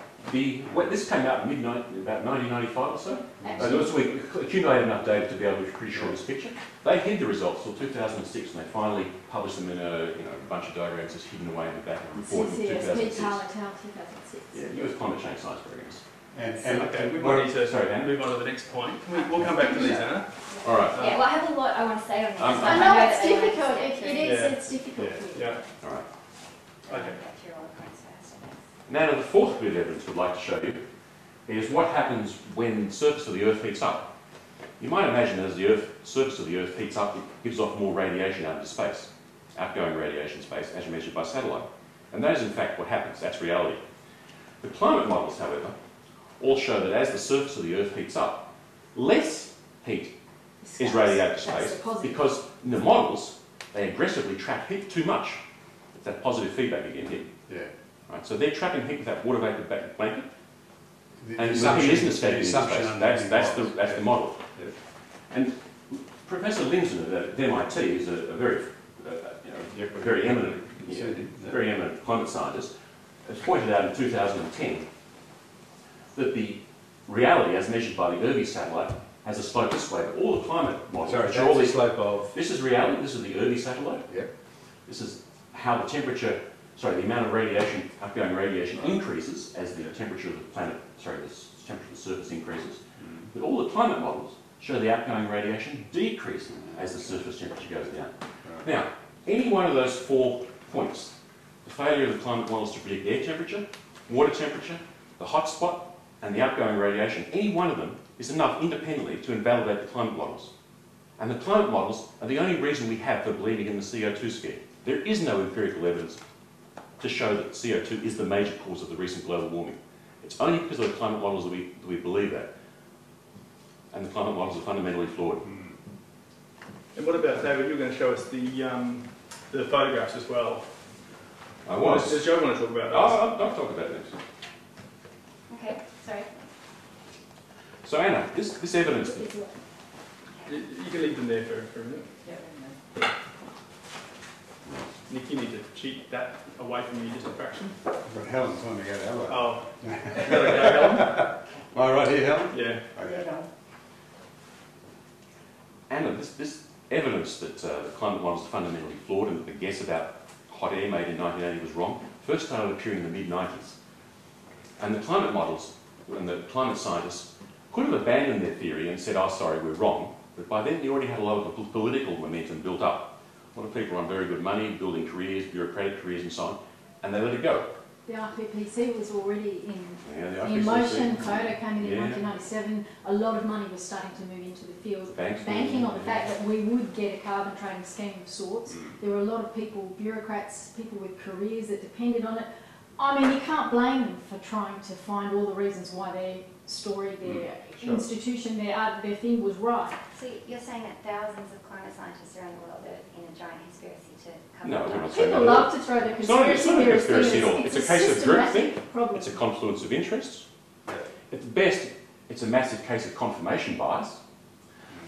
B: This came out in about 1995 or so.
C: Actually,
B: We accumulated enough data to be able to be pretty sure of this picture. They hid the results till 2006, and they finally published them in a bunch of diagrams just hidden away in the back of the report in
C: CCSP
B: 2006.
C: Carl 2006.
B: Yeah, US climate change science programs.
H: And
F: Okay, we
H: what-
F: might need to
B: Sorry, Anna.
F: move on to the next point. We'll come back to these, Anna.
B: All right.
A: Yeah, well, I have a lot I want to say on this.
B: I
C: I
A: know
C: know it's
A: that they want to
C: difficult,
A: step
C: it
A: through.
C: is,
F: Yeah.
C: it's difficult.
F: Yeah.
B: All right.
F: Okay.
A: Get through all the points first, I guess.
B: Now, the fourth bit of evidence we'd like to show you is what happens when the surface of the Earth heats up. You might imagine as the surface of the Earth heats up, it gives off more radiation out into space, outgoing radiation space, as measured by satellite. And that is in fact what happens, that's reality. The climate models, however, all show that as the surface of the Earth heats up, less heat is radiated to
C: That's the
B: space
C: positive.
B: because in the models, they aggressively trap heat too much. It's that positive feedback again here.
H: Yeah.
B: Right, so they're trapping heat with that water vapor blanket,
H: The
B: and the
H: assumption-
B: heat isn't escaping
H: the
B: into
H: assumption
B: space.
H: underneath
B: That's
H: was,
B: the model.
H: Yeah.
B: And Professor Linson at MIT is a very very eminent, very eminent climate scientist, has pointed out in 2010 that the reality, as measured by the Irby satellite, has a slope this way. But all the climate models,
H: Sorry,
B: which
H: that's
B: are all
H: the
B: these,
H: slope of...
B: this is reality. This is the Irby satellite.
H: Yep.
B: This is how the temperature, the amount of radiation, outgoing radiation increases as the temperature of the planet, the temperature of the surface increases. But all the climate models show the outgoing radiation decreasing as the surface temperature goes down. Now, any one of those 4 points, the failure of the climate models to predict air temperature, water temperature, the hot spot, and the outgoing radiation, any one of them is enough independently to invalidate the climate models. And the climate models are the only reason we have for believing in the CO2 scare. There is no empirical evidence to show that CO2 is the major cause of the recent global warming. It's only because of the climate models that we believe that. And the climate models are fundamentally flawed.
F: And what about, David, you're going to show us the photographs as well.
B: I was.
F: Does Joe want to talk about those?
B: I'll talk about it next.
A: Okay, sorry.
B: So Anna, this evidence,
F: You can leave them there for a minute. Nick, you need to cheat that away from you just a fraction.
H: I've got Helen trying to go to Helen.
F: Oh, is that okay, Helen?
H: Am I right here, Helen?
F: Yeah.
H: Okay.
B: Anna, this evidence that the climate models are fundamentally flawed and that the guess about hot air made in 1980 was wrong, first started appearing in the mid-90s. And the climate models and the climate scientists could have abandoned their theory and said, oh, sorry, we're wrong. But by then, you already had a lot of political momentum built up. A lot of people on very good money, building careers, bureaucratic careers and so on, and they let it go.
C: The RPPC was already
B: Yeah,
C: in
B: RPCC.
C: motion. Kyoto came in
B: Yeah.
C: 1997. A lot of money was starting to move into the field,
B: Banks
C: banking on the
B: yeah.
C: fact that we would get a carbon trading scheme of sorts. There were a lot of people, bureaucrats, people with careers that depended on it. I mean, you can't blame them for trying to find all the reasons why their story, their institution, their thing was right.
A: So you're saying that thousands of climate scientists around the world are in a giant conspiracy to cover
B: No,
A: it
B: we're
A: up?
B: not saying
C: People
B: that.
C: love to throw the
B: It's not a
C: conspiracy
B: conspiracy at all.
C: theorists.
B: It's a case of groupthink.
C: systematic problem.
B: It's a confluence of interests. At best, it's a massive case of confirmation bias.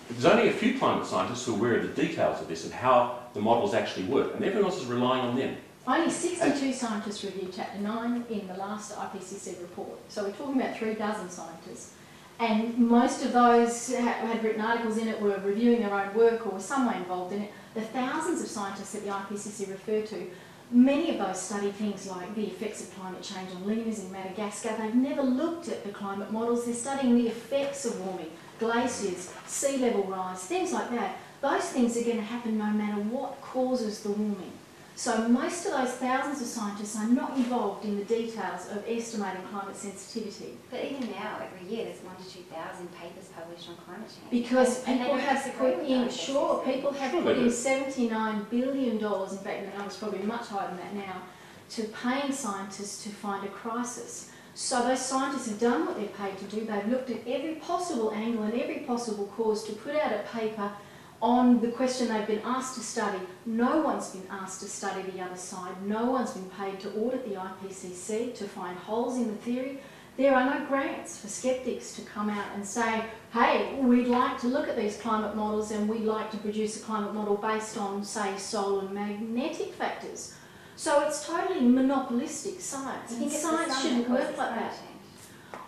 B: There's only a few climate scientists who are aware of the details of this and how the models actually work, and everyone else is relying on them.
C: Only 62 scientists reviewed Chapter 9 in the last IPCC report. So we're talking about 36 scientists. And most of those had written articles in it, were reviewing their own work or were somewhere involved in it. The thousands of scientists that the IPCC refer to, many of those study things like the effects of climate change on lemurs in Madagascar. They've never looked at the climate models. They're studying the effects of warming, glaciers, sea level rise, things like that. Those things are going to happen no matter what causes the warming. So most of those thousands of scientists are not involved in the details of estimating climate sensitivity.
A: But even now, every year, there's 1,000 to 2,000 papers published on climate change.
C: Because
A: And they
C: people
A: don't
C: have
A: disagree
C: put
A: with
C: in,
A: those
C: sure,
A: statistics.
C: people have
B: Sure
C: put
B: they
C: in
B: do.
C: $79 billion, in fact the number's probably much higher than that now, to paying scientists to find a crisis. So those scientists have done what they're paid to do. They've looked at every possible angle and every possible cause to put out a paper on the question they've been asked to study. No one's been asked to study the other side. No one's been paid to audit the IPCC, to find holes in the theory. There are no grants for skeptics to come out and say, hey, we'd like to look at these climate models and we'd like to produce a climate model based on, say, solar and magnetic factors. So it's totally monopolistic science, and science shouldn't work like that.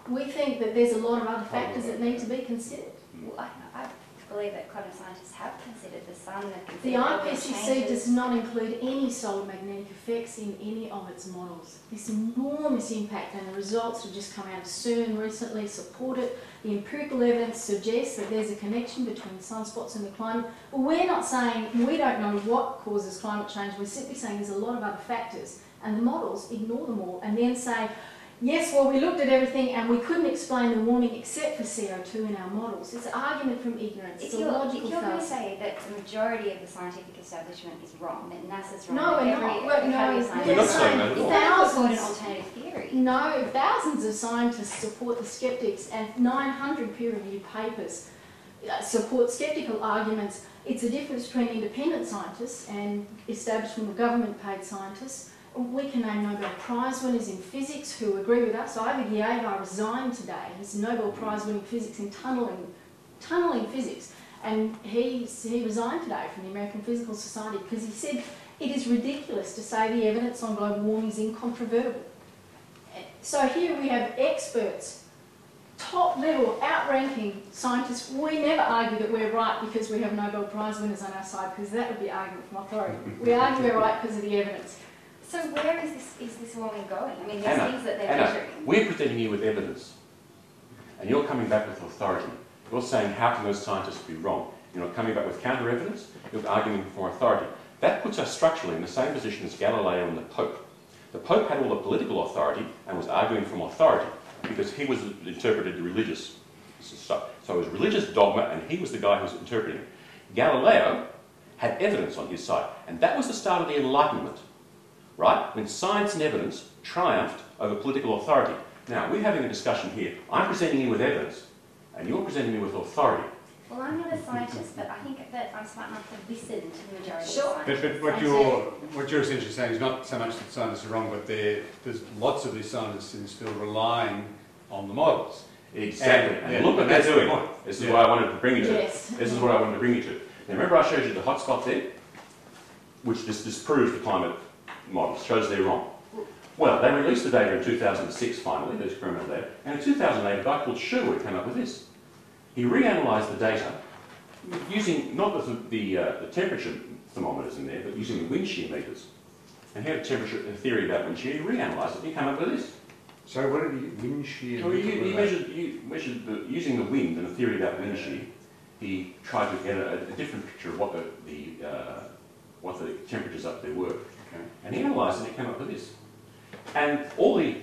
C: We think that there's a lot of other factors that need to be considered.
A: Well, I believe that climate scientists have considered the sun.
C: The IPCC does not include any solar magnetic effects in any of its models. This enormous impact, and the results have just come out of CERN recently, support it. The empirical evidence suggests that there's a connection between sunspots and the climate. But we're not saying we don't know what causes climate change. We're simply saying there's a lot of other factors, and the models ignore them all and then say, yes, well, we looked at everything and we couldn't explain the warming except for CO2 in our models. It's an argument from ignorance. It's a logical
A: If you're going to
C: fallacy.
A: say that the majority of the scientific establishment is wrong, that NASA's wrong,
C: No,
A: that
C: we're
A: every
C: not. We're
B: We're not saying that at all.
A: Support an
C: Thousands.
A: alternative theory.
C: No, thousands of scientists support the skeptics, and 900 peer-reviewed papers support skeptical arguments. It's a difference between independent scientists and establishment or government-paid scientists. We can name Nobel Prize winners in physics who agree with us. Ivor Giaever resigned today. He's a Nobel Prize winning physics in tunnelling physics, and he resigned today from the American Physical Society because he said it is ridiculous to say the evidence on global warming is incontrovertible. So here we have experts, top-level, outranking scientists. We never argue that we're right because we have Nobel Prize winners on our side, because that would be argument from authority. We argue we're right because of the evidence.
A: So where is this warming going? I mean, there's
B: Anna,
A: things that they're
B: Anna,
A: measuring.
B: we're presenting you with evidence, and you're coming back with authority. You're saying, how can those scientists be wrong? You're not coming back with counter-evidence, you're arguing for authority. That puts us structurally in the same position as Galileo and the Pope. The Pope had all the political authority and was arguing from authority because he was interpreted the religious stuff. So it was religious dogma, and he was the guy who was interpreting it. Galileo had evidence on his side, and that was the start of the Enlightenment. Right? When science and evidence triumphed over political authority. Now, we're having a discussion here. I'm presenting you with evidence, and you're presenting me with authority.
A: Well, I'm not a scientist, but I think that I'm smart enough to listen to the majority
C: Sure.
A: of scientists.
D: But what you're essentially saying is not so much that scientists are wrong, but there's lots of these scientists in this field relying on the models.
B: Exactly. And look what they're doing. This is what I wanted to bring you to.
C: Yes.
B: This is what I wanted to bring you to. Now, remember I showed you the hotspot there, which just disproves the climate models, shows they're wrong. Well, they released the data in 2006 finally, there's experimental data, and in 2008 a guy called Sherwood came up with this. He reanalysed the data using not the temperature thermometers in there, but using the wind shear meters. And he had a theory about wind shear, he reanalysed it, and he came up with this.
D: So what did he, wind shear?
B: So he measured using the wind and a theory about wind shear, he tried to get a different picture of what the temperatures up there were. And he analysed it and he came up with this. And all the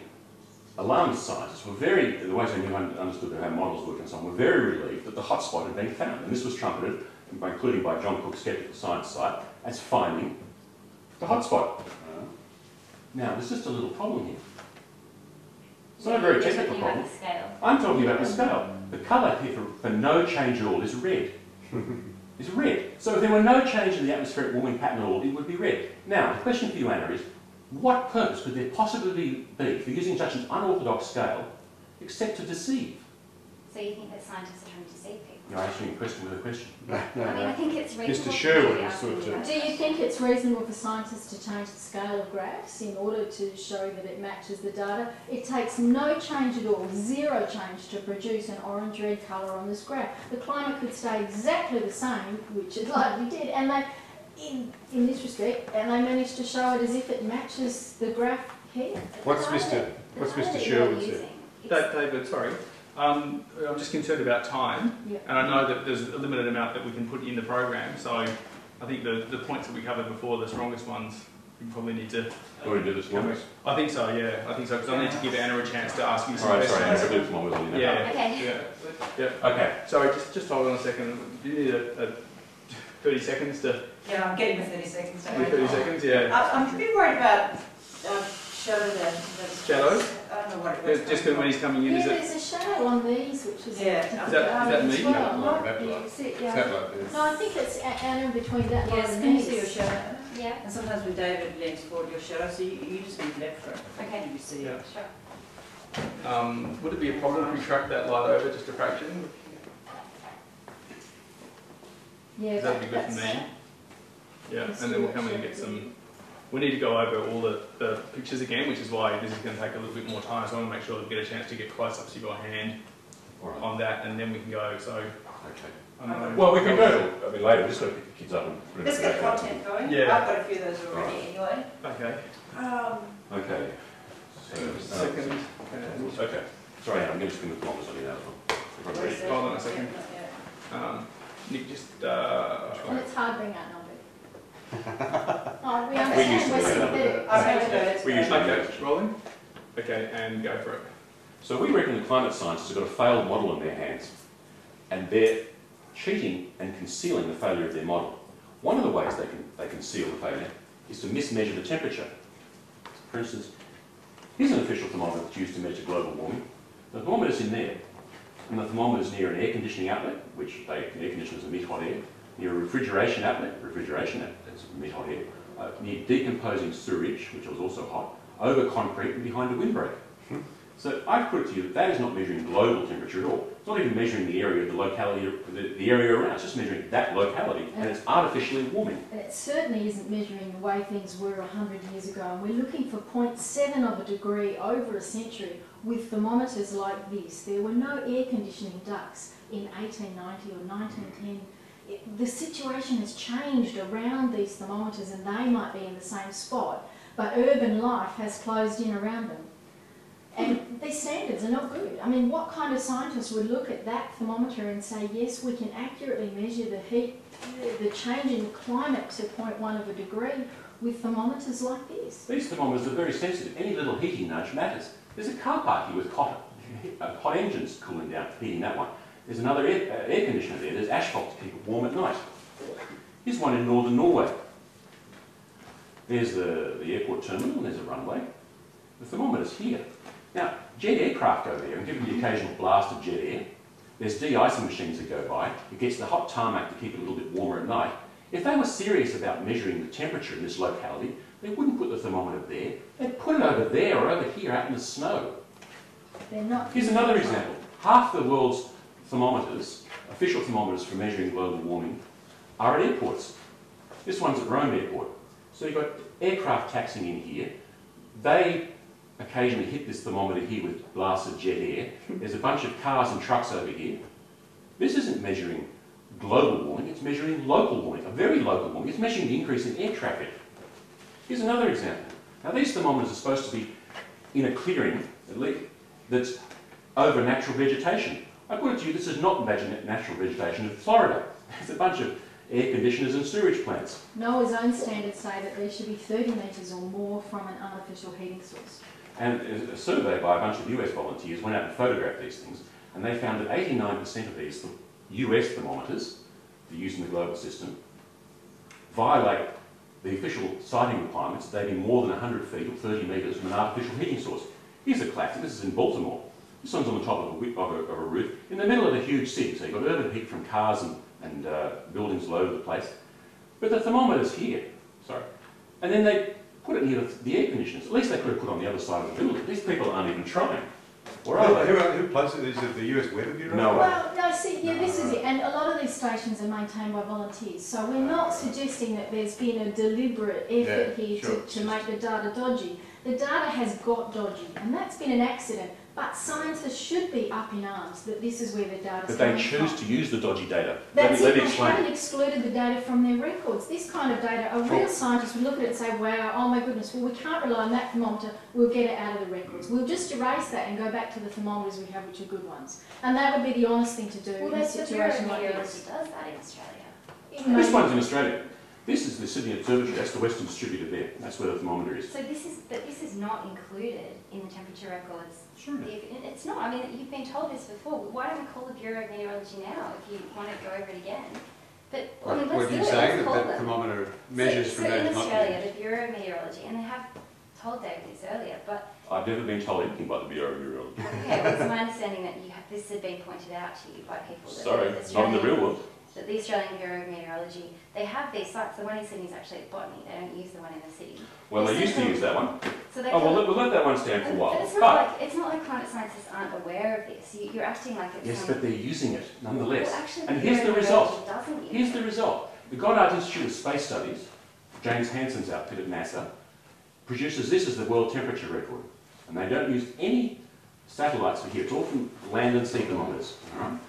B: alarmist scientists were the ways they knew understood how models work and so on, were very relieved that the hotspot had been found. And this was trumpeted, including by John Cook's Skeptical Science site, as finding the hotspot. Now, there's just a little problem here. It's not a very technical problem. I'm talking about the scale. The colour here for no change at all is red. Is red. So if there were no change in the atmospheric warming pattern at all, it would be red. Now, the question for you, Anna, is what purpose could there possibly be for using such an unorthodox scale except to deceive?
A: So you think that scientists are trying to deceive people?
B: You're answering a question with a question.
D: No,
A: I mean, I think it's reasonable.
D: Mr. Sherwood
A: to
D: is sort of-
A: ask
C: Do you think it's reasonable for scientists to change the scale of graphs in order to show that it matches the data? It takes no change at all, zero change, to produce an orange-red colour on this graph. The climate could stay exactly the same, which it likely did, and they, in this respect, and they managed to show it as if it matches the graph here.
D: What's
A: The
D: Mr.
A: data that
D: Sherwood
A: you're
D: said?
A: using,
F: David, sorry. I'm just concerned about time,
C: Yeah.
F: and I know that there's a limited amount that we can put in the program, so I think the points that we covered before, the strongest ones, you probably need to.
B: You want to do the thermometers?
F: I think so, yeah. I think so, because I need to give Anna a chance to ask you some
B: Alright, sorry, Anna,
F: questions.
B: we'll do the thermometers on you now.
F: Yeah.
A: Okay.
F: Yeah.
B: Okay.
F: Sorry, just hold on a second. Do you need a 30 seconds to...
G: Yeah, I'm getting the 30 seconds. Don't
F: 30
G: worry.
F: seconds, yeah.
G: I'm a bit worried about shadow there.
F: Shadow?
G: I don't know what it was.
F: Just because when he's coming in,
C: Yeah,
F: is it...
C: there's a shadow on these, which is
G: Yeah.
F: Is that me?
C: as well.
D: Like that,
C: Yeah,
D: like-
C: it's it,
D: Is
C: yeah.
D: that like this?
C: No, I think it's Anna between that line
G: Yes,
C: and
G: can you see your
C: these.
G: shadow?
A: Yeah.
G: And sometimes with David leans forward your shadow, so you just need left for it.
A: Okay.
G: You see
F: Yeah.
G: it.
A: Sure.
F: Would it be a problem if we track that light over just a fraction?
C: Yeah,
F: That'd be good for
C: that's-
F: me. Yeah,
C: Let's
F: and
C: do
F: then we'll
C: it,
F: come in and
C: sure.
F: get some... We need to go over all the pictures again, which is why this is going to take a little bit more time, so I want to make sure that we get a chance to get close-ups of your hand
B: Alright.
F: on that, and then we can go, so...
B: Okay.
F: I don't know.
B: Well, we can go, I mean, later, we've just got to pick the kids up and put
G: Let's
B: it
G: get
B: back.
G: content going.
F: Yeah.
G: I've got a few of those already anyway.
F: Okay.
B: Okay. So,
F: Second.
B: okay. Sorry, Anna, I'm going to spin the thermometers on you now as well. If I'm ready.
F: Hold on a second. Nick, just...
C: And it's hard being outnumbered. Oh, we
B: We
C: understand,
B: used to
C: we're
B: do that.
C: sympathetic.
G: Okay,
C: so-
B: We usually do
F: Okay,
B: that.
F: rolling? Okay, and go for it.
B: So we reckon the climate scientists have got a failed model in their hands, and they're cheating and concealing the failure of their model. One of the ways they conceal the failure is to mismeasure the temperature. For instance, here's an official thermometer that's used to measure global warming. The thermometer's in there, and the thermometer's near an air conditioning outlet, which air conditioners emit hot air, near a refrigeration outlet, that's emit hot air, near decomposing sewage, which was also hot, over concrete and behind a windbreak. So I've put it to you that that is not measuring global temperature at all. It's not even measuring the area of the locality, the area around. It's just measuring that locality, and it's artificially warming.
C: And it certainly isn't measuring the way things were 100 years ago. And we're looking for 0.7 of a degree over a century with thermometers like this. There were no air conditioning ducts in 1890 or 1910. The situation has changed around these thermometers, and they might be in the same spot, but urban life has closed in around them. And these standards are not good. I mean, what kind of scientist would look at that thermometer and say, yes, we can accurately measure the heat, the change in climate to 0.1 of a degree with thermometers like this?
B: These thermometers are very sensitive. Any little heating nudge matters. There's a car park here with hot engines cooling down, heating that one. There's another air conditioner there. There's asphalt to keep it warm at night. Here's one in northern Norway. There's the airport terminal, and there's a runway. The thermometer's here. Now, jet aircraft go there and give them the occasional blast of jet air. There's de-icing machines that go by. It gets the hot tarmac to keep it a little bit warmer at night. If they were serious about measuring the temperature in this locality, they wouldn't put the thermometer there. They'd put it over there or over here out in the snow.
C: They're not.
B: Here's another example. Half the world's thermometers, official thermometers for measuring global warming, are at airports. This one's at Rome Airport. So you've got aircraft taxiing in here. They occasionally hit this thermometer here with blasts of jet air. There's a bunch of cars and trucks over here. This isn't measuring global warming, it's measuring local warming, a very local warming. It's measuring the increase in air traffic. Here's another example. Now these thermometers are supposed to be in a clearing, at least, that's over natural vegetation. I put it to you, this is not natural vegetation of Florida. It's a bunch of air conditioners and sewage plants.
C: NOAA's own standards say that there should be 30 metres or more from an unofficial heating source.
B: And a survey by a bunch of US volunteers went out and photographed these things, and they found that 89% of these US thermometers that are used in the global system violate the official siting requirements. They be more than 100 feet or 30 metres from an artificial heating source. Here's a classic. This is in Baltimore. This one's on the top of a roof, in the middle of a huge city. So you've got urban heat from cars and buildings all over the place. But the thermometer's here, sorry. And then they put it near the air conditioners. At least they could have put it on the other side of the building. These people aren't even trying. Or are they?
D: Who places these at the US Weather Bureau?
B: No.
C: Well, no, see, yeah, this is it. And a lot of these stations are maintained by volunteers. So we're not suggesting that there's been a deliberate effort
D: Yeah,
C: here
D: sure.
C: to make the data dodgy. The data has got dodgy, and that's been an accident. But scientists should be up in arms that this is where the data's
B: But they
C: coming
B: choose
C: from.
B: to use the dodgy data.
C: That's
B: let
C: it,
B: me
C: they
B: explain.
C: haven't excluded the data from their records. This kind of data, a real scientist would look at it and say, wow, oh my goodness, well we can't rely on that thermometer, we'll get it out of the records. We'll just erase that and go back to the thermometers we have, which are good ones. And that would be the honest thing to do
A: Well,
C: in a
A: there's the Bureau of
C: situation like
A: Meteorology
C: this.
A: does that in Australia.
C: It may-
B: This one's in Australia. This is the Sydney Observatory, that's the Western distributor there. That's where the thermometer is.
A: So this is not included in the temperature records.
B: Sure.
A: It's not. I mean, you've been told this before. Why don't we call the Bureau of Meteorology now if you want to go over it again? But I mean,
D: What
A: let's
D: are you
A: do it.
D: saying,
A: Let's call
D: that
A: them.
D: thermometer measures
A: so
D: from that
A: in
D: is not
A: Australia, the Bureau of Meteorology, and they have told David this earlier, but
B: I've never been told anything by the Bureau of Meteorology.
A: okay, well, it's my understanding that this had been pointed out to you by people. That
B: Sorry,
A: the
B: not in the
A: Australian-
B: real world.
A: That the Australian Bureau of Meteorology, they have these sites. The one in Sydney is actually at Botany. They don't use the one in the city.
B: Well, they used to use that one.
A: So they
B: Oh, well, we'll let that one stand for a while.
A: But it's not like climate scientists aren't aware of this. You're acting like it's
B: Yes, but they're using it nonetheless.
A: Well, actually,
B: And
A: the
B: here's
A: Bureau
B: the
A: of
B: result.
A: Meteorology doesn't use
B: Here's
A: it.
B: the result. The Goddard Institute of Space Studies, James Hansen's outfit at NASA, produces this as the world temperature record. And they don't use any satellites for here. It's all from land and sea thermometers. All right?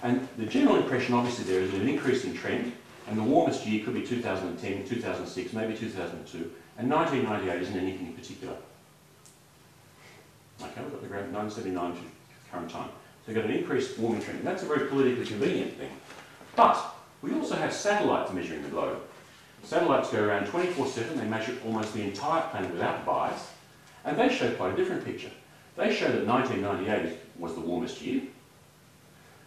B: And the general impression, obviously, there is an increasing trend. And the warmest year could be 2010, 2006, maybe 2002. And 1998 isn't anything in particular. Okay, we've got the graph 1979 to current time. So you've got an increased warming trend. And that's a very politically convenient thing. But we also have satellites measuring the globe. Satellites go around 24/7. They measure almost the entire planet without bias. And they show quite a different picture. They show that 1998 was the warmest year.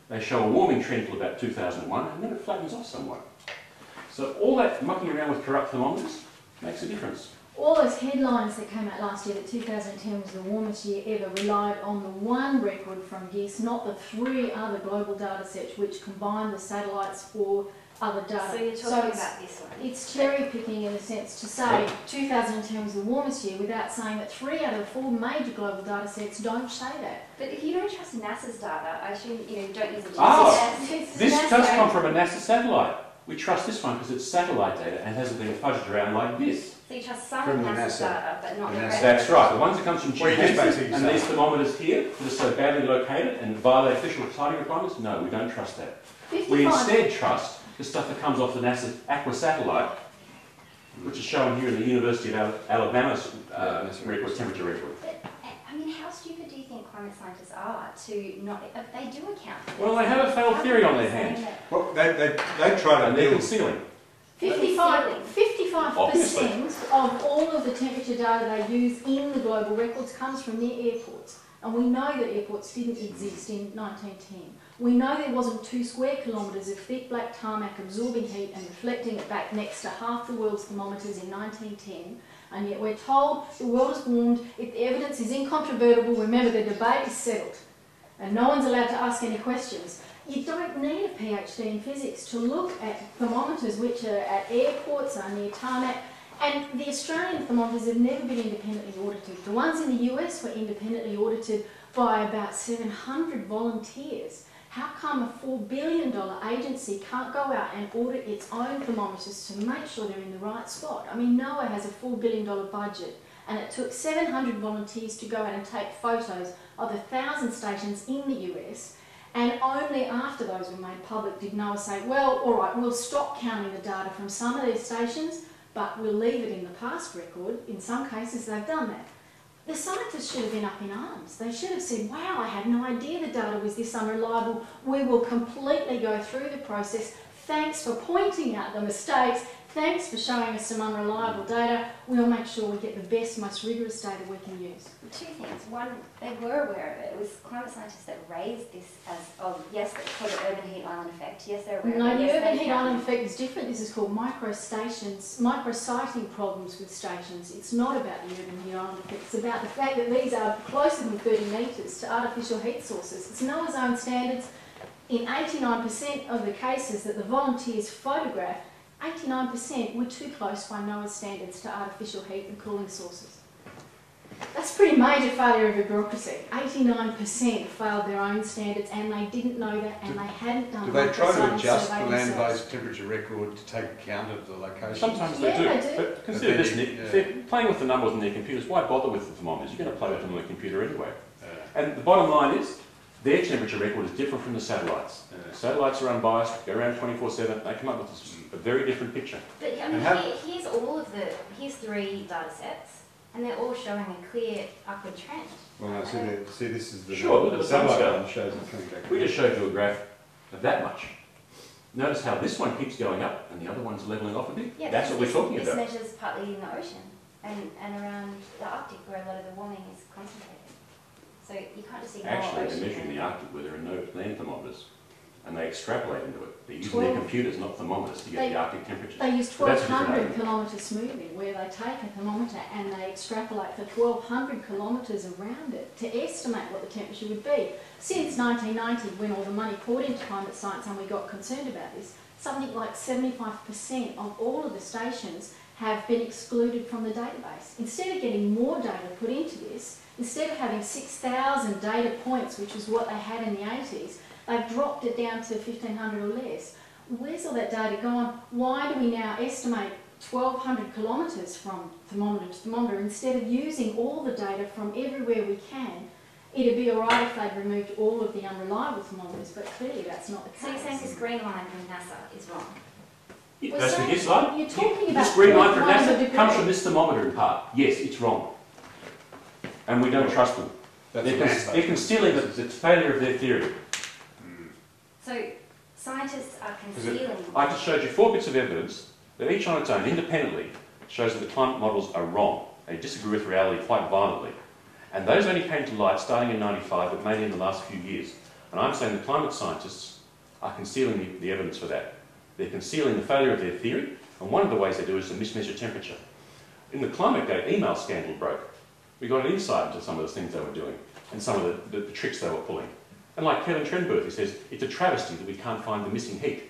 B: They show a warming trend till about 2001, and then it flattens off somewhat. So all that mucking around with corrupt thermometers makes a difference.
C: All those headlines that came out last year that 2010 was the warmest year ever relied on the one record from GIS, not the 3 other global data sets which combine the satellites for other data.
A: So you're talking about this one.
C: It's cherry picking in a sense to say 2010 was the warmest year without saying that 3 out of the 4 major global data sets don't say that.
A: But if you don't trust NASA's data, I assume you don't use the
B: Ah, this does come from a NASA satellite. We trust this one because it's satellite data and hasn't been fudged around like this.
A: So you trust some
D: From
A: of
D: the
A: NASA's
D: NASA.
A: data, but not the rest.
B: That's right. The ones that comes from
D: Well, you just
B: James
D: basically
B: and
D: say-
B: these thermometers here that are so badly located and violate official sighting requirements, no, we don't trust that. We
C: 55
B: instead trust the stuff that comes off the NASA Aqua satellite, which is shown here in the University of Alabama's record, temperature record.
A: I mean, how stupid do you think climate scientists are to not... They do account for this.
B: Well, they have a failed
A: How
B: theory
A: can
B: on
A: they
B: their
A: say
B: hands.
A: that?
H: Well, they try to
B: And they're
H: build.
B: concealing.
C: 55% of all of the temperature data they use in the global records comes from their airports. And we know that airports didn't exist in 1910. We know there wasn't 2 square kilometres of thick black tarmac absorbing heat and reflecting it back next to half the world's thermometers in 1910. And yet we're told the world has warmed, if the evidence is incontrovertible, remember the debate is settled. And no one's allowed to ask any questions. You don't need a PhD in physics to look at thermometers which are at airports, are near tarmac, and the Australian thermometers have never been independently audited. The ones in the US were independently audited by about 700 volunteers. How come a $4 billion agency can't go out and audit its own thermometers to make sure they're in the right spot? I mean, NOAA has a $4 billion budget, and it took 700 volunteers to go out and take photos of 1,000 stations in the US. And only after those were made public did NOAA say, well, all right, we'll stop counting the data from some of these stations, but we'll leave it in the past record. In some cases, they've done that. The scientists should have been up in arms. They should have said, wow, I had no idea the data was this unreliable. We will completely go through the process. Thanks for pointing out the mistakes. Thanks for showing us some unreliable data. We'll make sure we get the best, most rigorous data we can use.
A: 2 things. One, they were aware of it. It was climate scientists that raised this as, oh, yes, it's called the urban heat island effect. Yes, they're aware
C: No,
A: of it.
C: the
A: Yes,
C: urban
A: they
C: heat
A: count
C: island
A: it.
C: effect is different. This is called micro-sighting problems with stations. It's not about the urban heat island effect. It's about the fact that these are closer than 30 metres to artificial heat sources. It's NOAA's own standards. In 89% of the cases that the volunteers photographed, 89% were too close by NOAA's standards to artificial heat and cooling sources. That's a pretty major failure of a bureaucracy. 89% failed their own standards and they didn't know that and they hadn't done
D: Do they try to
C: microscience
D: adjust the
C: survey themselves.
D: land-based temperature record to take account of the location?
B: Sometimes
C: Yeah,
B: they do.
C: they do.
B: But consider
D: But then
B: this, Nick.
D: you-
B: If they're playing with the numbers on their computers, why bother with the thermometers? You're going to play with them on the computer anyway. And the bottom line is, their temperature record is different from the satellites. Satellites are unbiased, go around 24/7, they come up with a very different picture.
A: But I mean,
D: And how-
A: here's all of the, here's 3 data sets, and they're all showing a clear upward trend.
D: Well, no, see, this is the,
B: Sure, look at
D: the
B: the sun
D: satellite
B: scale.
D: one shows it coming back.
B: We just showed you a graph of that much. Notice how this one keeps going up and the other one's levelling off a bit?
A: Yeah,
B: That's what we're talking
A: this
B: about.
A: measures partly in the ocean and around the Arctic where a lot of the warming is concentrated. So you can't just ignore
B: Actually,
A: ocean.
B: they're measuring the Arctic where there are no land thermometers. And they extrapolate into it. They're using their computers, not thermometers, to get the Arctic temperatures.
C: They use
B: But that's a different
C: 1,200
B: argument.
C: kilometre smoothing, where they take a thermometer and they extrapolate for 1,200 kilometres around it to estimate what the temperature would be. Since 1990, when all the money poured into climate science and we got concerned about this, something like 75% of all of the stations have been excluded from the database. Instead of getting more data put into this, instead of having 6,000 data points, which was what they had in the 80s, they've dropped it down to 1,500 or less. Where's all that data gone? Why do we now estimate 1,200 kilometres from thermometer to thermometer instead of using all the data from everywhere we can? It'd be all right if they'd removed all of the unreliable thermometers, but clearly that's not the case.
A: So you're saying this green line from NASA is wrong?
B: Yeah,
C: We're
B: that's the
C: saying-
B: yes line.
C: you're talking
B: This
C: about
B: green line from
C: 0.1 of a
B: NASA
C: degree.
B: comes from this thermometer in part. Yes, it's wrong. And we don't trust them.
D: That's
B: They're concealing the failure of their theory.
A: So scientists are concealing.
B: I just showed you 4 bits of evidence that each on its own, independently, shows that the climate models are wrong. They disagree with reality quite violently. And those only came to light starting in '95, but mainly in the last few years. And I'm saying the climate scientists are concealing the evidence for that. They're concealing the failure of their theory, and one of the ways they do is to mismeasure temperature. In the ClimateGate email scandal broke, we got an insight into some of the things they were doing and some of the tricks they were pulling. And like Kevin Trenberth, he says, it's a travesty that we can't find the missing heat.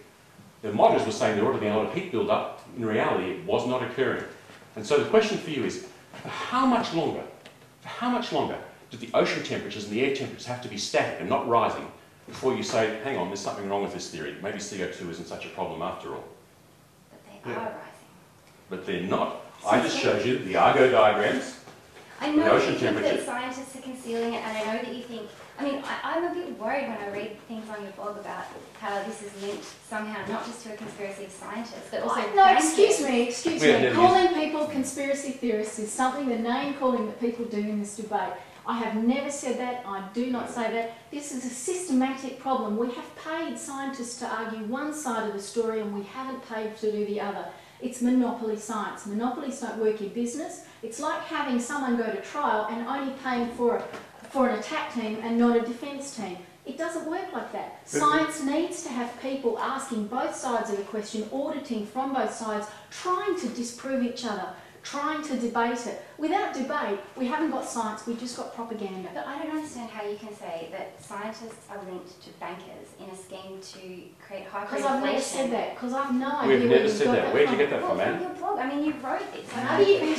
B: The models were saying there ought to be a lot of heat build-up. In reality, it was not occurring. And so the question for you is, for how much longer do the ocean temperatures and the air temperatures have to be static and not rising before you say, hang on, there's something wrong with this theory. Maybe CO2 isn't such a problem after all.
A: But they are rising.
B: But they're not. I just showed you the Argo diagrams.
A: I
B: The
A: know that
B: ocean
A: you think
B: temperature.
A: that scientists are concealing it, and I know that you think, I mean, I'm a bit worried when I read things on your blog about how this is linked somehow not just to a conspiracy of scientists, but also
C: No,
A: bankers.
C: excuse
B: We have
C: me.
B: never
C: Calling people conspiracy theorists is something, the name calling that people do in this debate. I have never said that, I do not say that. This is a systematic problem. We have paid scientists to argue one side of the story and we haven't paid to do the other. It's monopoly science. Monopolies don't work in business. It's like having someone go to trial and only paying for an attack team and not a defence team. It doesn't work like that. Science needs to have people asking both sides of the question, auditing from both sides, trying to disprove each other, trying to debate it. Without debate, we haven't got science, we've just got propaganda.
A: But I don't understand how you can say that scientists are linked to bankers in a scheme to create hyperinflation.
C: Because I've never said that, because I've no idea
B: We've
C: where
B: never
C: you've
B: said
C: got
B: that. Where'd you get that
A: Well,
B: from,
A: from
B: Anne?
A: your blog. I mean, you wrote this.
C: How do you read
A: This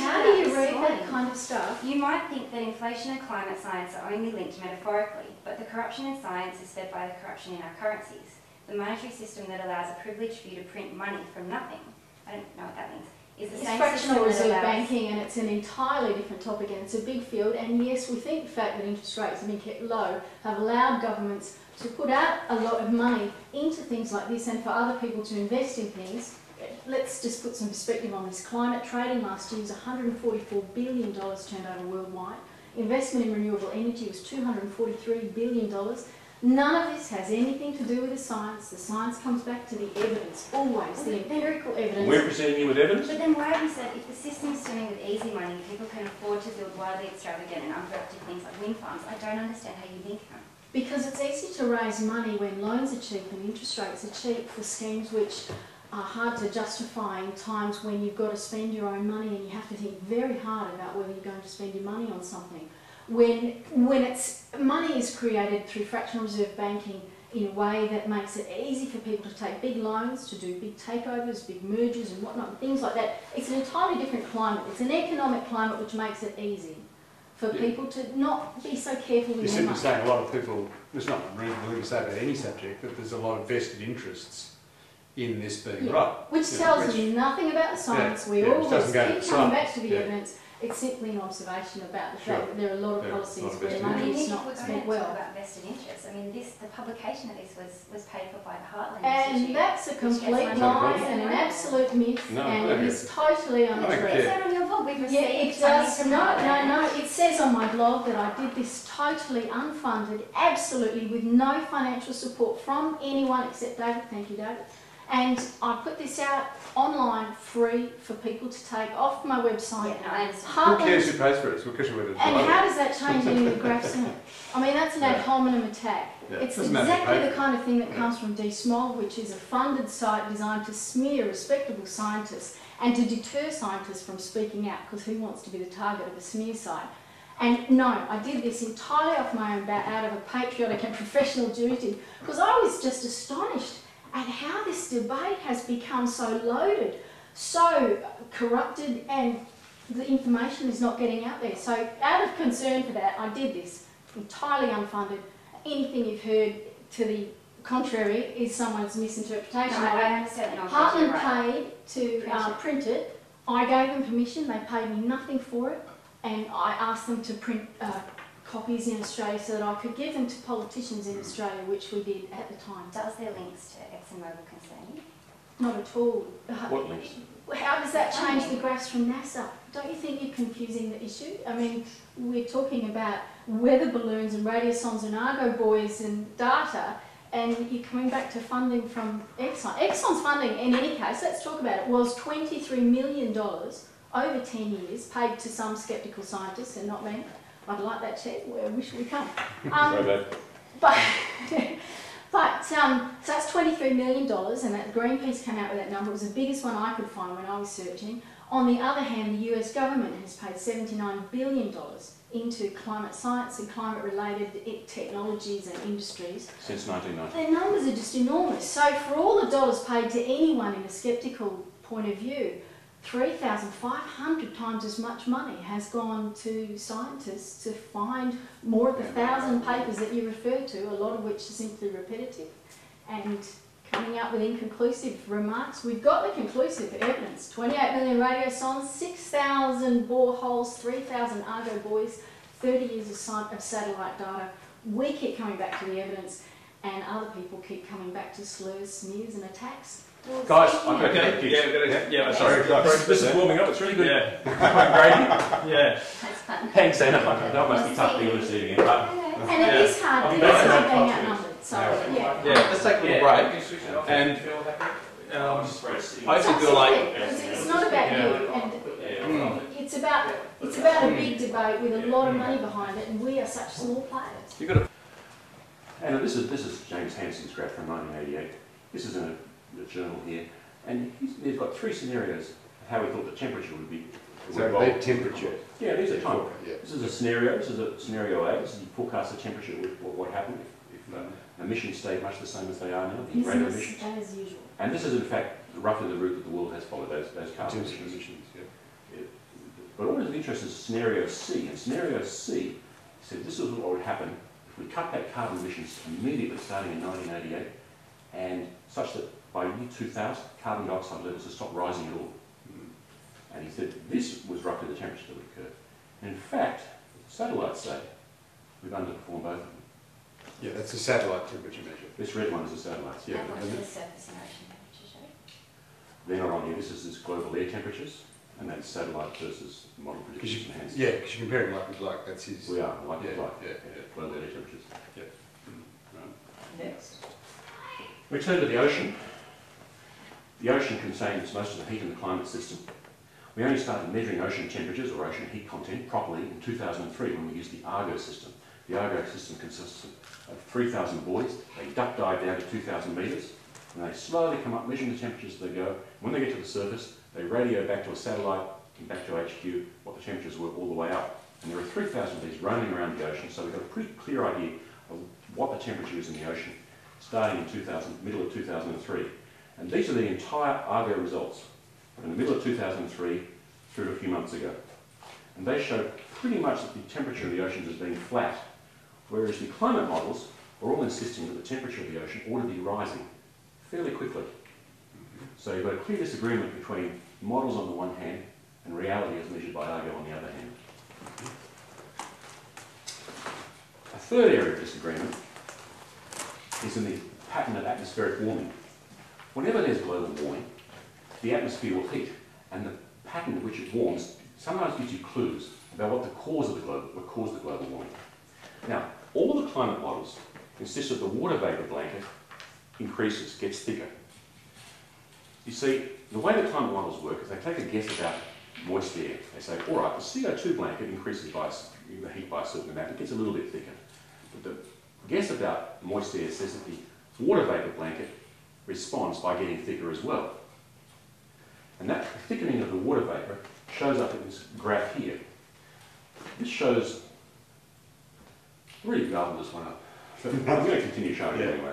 A: morning.
C: that kind of stuff?
A: You might think that inflation and climate science are only linked metaphorically, but the corruption in science is fed by the corruption in our currencies. The monetary system that allows a privileged few to print money from nothing, I don't know what that means, is the
C: It's
A: same
C: fractional
A: system that
C: reserve
A: allows...
C: banking, and it's an entirely different topic, and it's a big field. And yes, we think the fact that interest rates have been kept low have allowed governments to put out a lot of money into things like this, and for other people to invest in things. Let's just put some perspective on this. Climate trading last year was $144 billion turned over worldwide. Investment in renewable energy was $243 billion. None of this has anything to do with the science. The science comes back to the evidence, always, the empirical evidence.
B: We're presenting you with evidence.
A: But then why have you said if the system's swimming with easy money, people can afford to build wildly extravagant and unproductive things like wind farms? I don't understand how you link them.
C: Because it's easy to raise money when loans are cheap and interest rates are cheap for schemes which are hard to justify in times when you've got to spend your own money and you have to think very hard about whether you're going to spend your money on something. When money is created through fractional reserve banking in a way that makes it easy for people to take big loans, to do big takeovers, big mergers and whatnot, things like that, it's an entirely different climate. It's an economic climate which makes it easy for people to not be so careful with
H: You're
C: their
H: simply
C: money.
H: saying a lot of people, there's not really to say about any subject, but there's a lot of vested interests in this being
C: Yeah.
H: right.
C: Which tells you nothing about the science. We
H: which
C: always
H: doesn't go to
C: keep
H: the
C: coming
H: science.
C: back to the
H: Yeah.
C: evidence. It's simply an observation about the
H: Sure.
C: fact that there are a lot of
H: There are a
C: policies
H: lot of
C: where
H: vested
C: money
A: Nick,
C: is
A: if
C: not
A: we're going
C: spent
A: to
C: well.
A: talk about vested interests, I mean, the publication of this was paid for by the Heartland
C: And
A: Institute.
C: that's a
A: which gets
C: complete
A: money
C: lie
A: from
C: and an
A: the
C: absolute myth,
B: No,
C: and
B: no,
C: it is totally
D: don't
C: untrue.
D: care.
A: Is that on your blog? We've received
C: Yeah, it
A: money
C: does.
A: from
C: No,
A: Heartland.
C: it says on my blog that I did this totally unfunded, absolutely with no financial support from anyone except David. Thank you, David. And I put this out online free for people to take off my website.
A: Yeah, no, I understand.
D: Who cares who pays for it? It's because you went to
C: And how does that change any of the graphs in it? I mean, that's an ad hominem attack.
D: Yeah,
C: It's
D: doesn't matter
C: exactly
D: who
C: the
D: pays
C: kind of thing that comes from DSMOG, which is a funded site designed to smear respectable scientists and to deter scientists from speaking out, because who wants to be the target of a smear site? And no, I did this entirely off my own bat, out of a patriotic and professional duty, because I was just astonished at how this debate has become so loaded, so corrupted, and the information is not getting out there. So out of concern for that, I did this, entirely unfunded. Anything you've heard to the contrary is someone's misinterpretation.
A: No, I understand that.
C: Heartland
A: Right.
C: paid to print it. I gave them permission, they paid me nothing for it, and I asked them to print copies in Australia so that I could give them to politicians in Australia, which we did at the time.
A: Does their links to ExxonMobil concern you?
C: Not at all.
B: What links?
C: How does that change the graphs from NASA? Don't you think you're confusing the issue? I mean, we're talking about weather balloons and radiosondes and Argo buoys and data, and you're coming back to funding from Exxon. Exxon's funding, in any case, let's talk about it, was $23 million over 10 years, paid to some sceptical scientists and not me. I'd like that check, I wish we come. So that's $23 million, and that Greenpeace came out with that number. It was the biggest one I could find when I was searching. On the other hand, the US government has paid $79 billion into climate science and climate-related technologies and industries.
B: Since 1990.
C: Their numbers are just enormous. So for all the dollars paid to anyone in a sceptical point of view, 3,500 times as much money has gone to scientists to find more of the 1,000 papers that you refer to, a lot of which are simply repetitive, and coming up with inconclusive remarks. We've got the conclusive evidence. 28 million radiosondes, 6,000 boreholes, 3,000 Argo buoys, 30 years of satellite data. We keep coming back to the evidence, and other people keep coming back to slurs, smears and attacks. Well,
B: Guys,
C: speaking
B: I'm
C: of-
B: okay.
F: Yeah, sorry.
B: This is warming up, it's really good.
F: Yeah.
B: Great.
F: Yeah.
A: That's fun.
B: Thanks, Anna. That must be tough being this evening. But
C: And it is hard, it is hard being outnumbered, so yeah.
F: Yeah, let's take a little break. And I actually feel like
C: It's not about you, and it's about a big debate with a lot of money behind it, and we are such small players.
B: you've got to. Anna, this is James Hanson's graph from 1988. This is in a journal here, and he's got three scenarios of how he thought the temperature would be.
H: So their temperature.
B: Yeah, these are time.
H: Yeah.
B: This is a scenario. This is a scenario A. This is forecast the temperature what happened if emissions stayed much the same as they are now. The rate of emissions.
C: Business as usual.
B: And this is in fact roughly the route that the world has followed. Those carbon emissions.
H: Yeah.
B: But what is of interest is scenario C. And scenario C said this is what would happen if we cut back carbon emissions immediately, starting in 1988, and such that by year 2000, carbon dioxide levels have stopped rising at all. And he said this was roughly the temperature that would occur. And in fact, satellites say we've underperformed both of them.
H: Yeah, that's a satellite temperature measure.
B: This red one is a satellite.
H: Yeah.
A: And what's the surface and ocean temperature show?
B: They're not on here. This is global air temperatures, and that's satellite versus model predictions and hence.
H: Yeah, because you're comparing like with like, that's his.
B: We are, like
H: Yeah,
B: with like.
H: yeah.
B: Global air temperatures.
H: Yeah.
G: Next.
B: We turn to the ocean. The ocean contains most of the heat in the climate system. We only started measuring ocean temperatures or ocean heat content properly in 2003 when we used the Argo system. The Argo system consists of 3,000 buoys. They duck dive down to 2,000 metres, and they slowly come up, measuring the temperatures as they go. When they get to the surface, they radio back to a satellite and back to HQ what the temperatures were all the way up. And there are 3,000 of these roaming around the ocean, so we've got a pretty clear idea of what the temperature is in the ocean, starting in middle of 2003. And these are the entire Argo results from the middle of 2003 through to a few months ago. And they show pretty much that the temperature of the oceans has been flat, whereas the climate models are all insisting that the temperature of the ocean ought to be rising fairly quickly. So you've got a clear disagreement between models on the one hand and reality as measured by Argo on the other hand. A third area of disagreement is in the pattern of atmospheric warming. Whenever there's global warming, the atmosphere will heat, and the pattern in which it warms sometimes gives you clues about what caused the global warming. Now, all the climate models insist that the water vapour blanket increases, gets thicker. You see, the way the climate models work is they take a guess about moist air. They say, all right, the CO2 blanket increases by the heat by a certain amount, it gets a little bit thicker. But the guess about moist air says that the water vapour blanket responds by getting thicker as well. And that thickening of the water vapour shows up in this graph here. This shows, I've really garbled this one up, but I'm going to continue showing it anyway.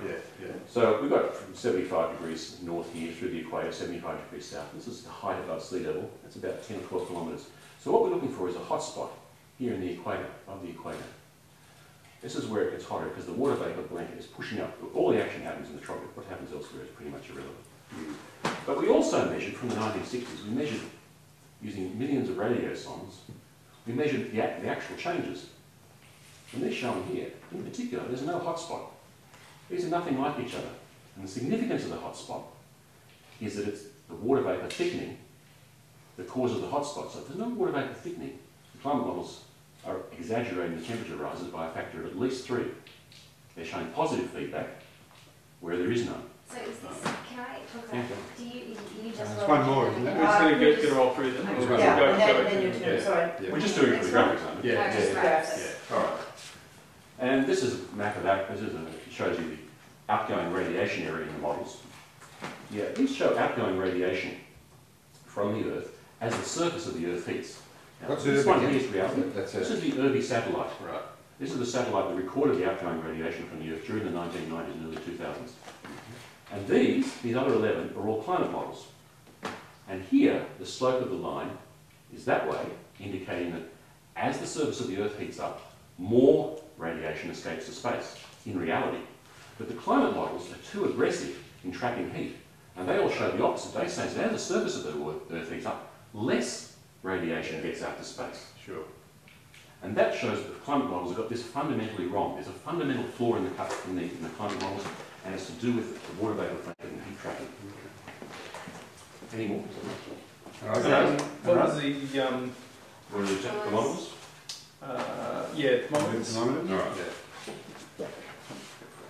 B: So we've got from 75 degrees north here through the equator, 75 degrees south. This is the height above sea level. It's about 10 or 12 kilometres. So what we're looking for is a hot spot here in the equator, above the equator. This is where it gets hotter because the water vapour blanket is pushing up. All the action happens in the tropic. What happens elsewhere is pretty much irrelevant. But we also measured from the 1960s, we measured using millions of radio sondes, we measured the actual changes. And they're shown here. In particular, there's no hot spot. These are nothing like each other. And the significance of the hot spot is that it's the water vapour thickening that causes the hot spot. So if there's no water vapour thickening, the climate models are exaggerating the temperature rises by a factor of at least 3. They're showing positive feedback where there is none.
A: So is this, can I talk about, do you just...
H: There's one more, isn't
F: We're
H: there?
F: just going to get her all through them.
G: Then you're doing, sorry.
B: We're just doing it for the graphics, aren't we?
A: No, just graphs.
B: All right. And this is a map of that. This is it shows you the outgoing radiation area in the models. Yeah, these show outgoing radiation from the Earth as the surface of the Earth heats. Now,
D: What's
B: this
D: Irby
B: one
D: again?
B: here is reality.
D: That's
B: This is
D: it.
B: the Irby satellite.
D: Right.
B: This is the satellite that recorded the outgoing radiation from the Earth during the 1990s and early 2000s. And these other 11, are all climate models. And here, the slope of the line is that way, indicating that as the surface of the Earth heats up, more radiation escapes to space, in reality. But the climate models are too aggressive in trapping heat. And they all show the opposite. They say that as the surface of the Earth heats up, less radiation gets out to space.
D: Sure.
B: And that shows that the climate models have got this fundamentally wrong. There's a fundamental flaw in the climate models, and it's to do with the water vapour blanket and heat trapping. Any more?
F: What was the,
B: What are the models?
F: yeah, thermometers?
H: Thermometers?
B: All right.
D: Yeah.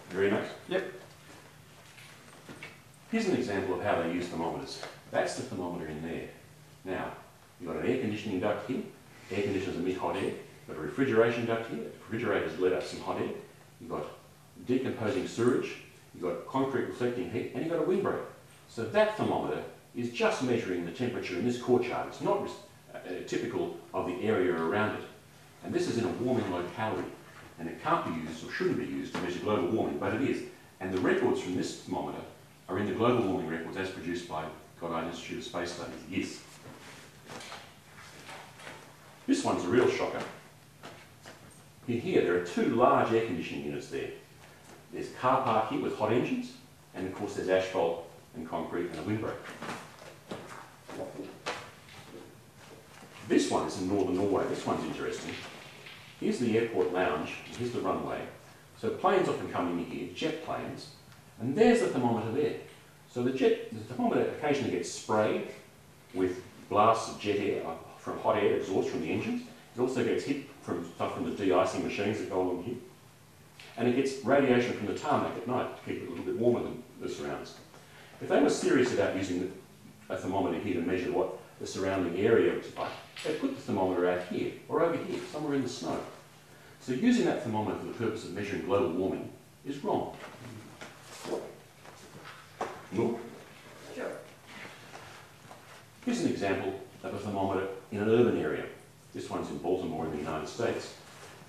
B: Very nice.
F: Yep.
B: Here's an example of how they use thermometers. That's the thermometer in there. Now, you've got an air conditioning duct here. Air conditioners emit hot air. You've got a refrigeration duct here. The refrigerators let out some hot air. You've got decomposing sewage. You've got concrete reflecting heat. And you've got a windbreak. So that thermometer is just measuring the temperature in this courtyard. It's not typical of the area around it. And this is in a warming locality. And it can't be used or shouldn't be used to measure global warming, but it is. And the records from this thermometer are in the global warming records as produced by Goddard Institute of Space Studies. Yes. This one's a real shocker. In here, there are 2 large air conditioning units there. There's a car park here with hot engines, and of course there's asphalt and concrete and a windbreak. This one is in northern Norway. This one's interesting. Here's the airport lounge, and here's the runway. So planes often come in here, jet planes, and there's the thermometer there. So the thermometer occasionally gets sprayed with blasts of jet air, from hot air exhaust from the engines. It also gets hit from stuff from the de-icing machines that go along here. And it gets radiation from the tarmac at night to keep it a little bit warmer than the surroundings. If they were serious about using a thermometer here to measure what the surrounding area was like, they'd put the thermometer out here, or over here, somewhere in the snow. So using that thermometer for the purpose of measuring global warming is wrong. Look.
G: Sure.
B: Here's an example of a thermometer in an urban area. This one's in Baltimore in the United States.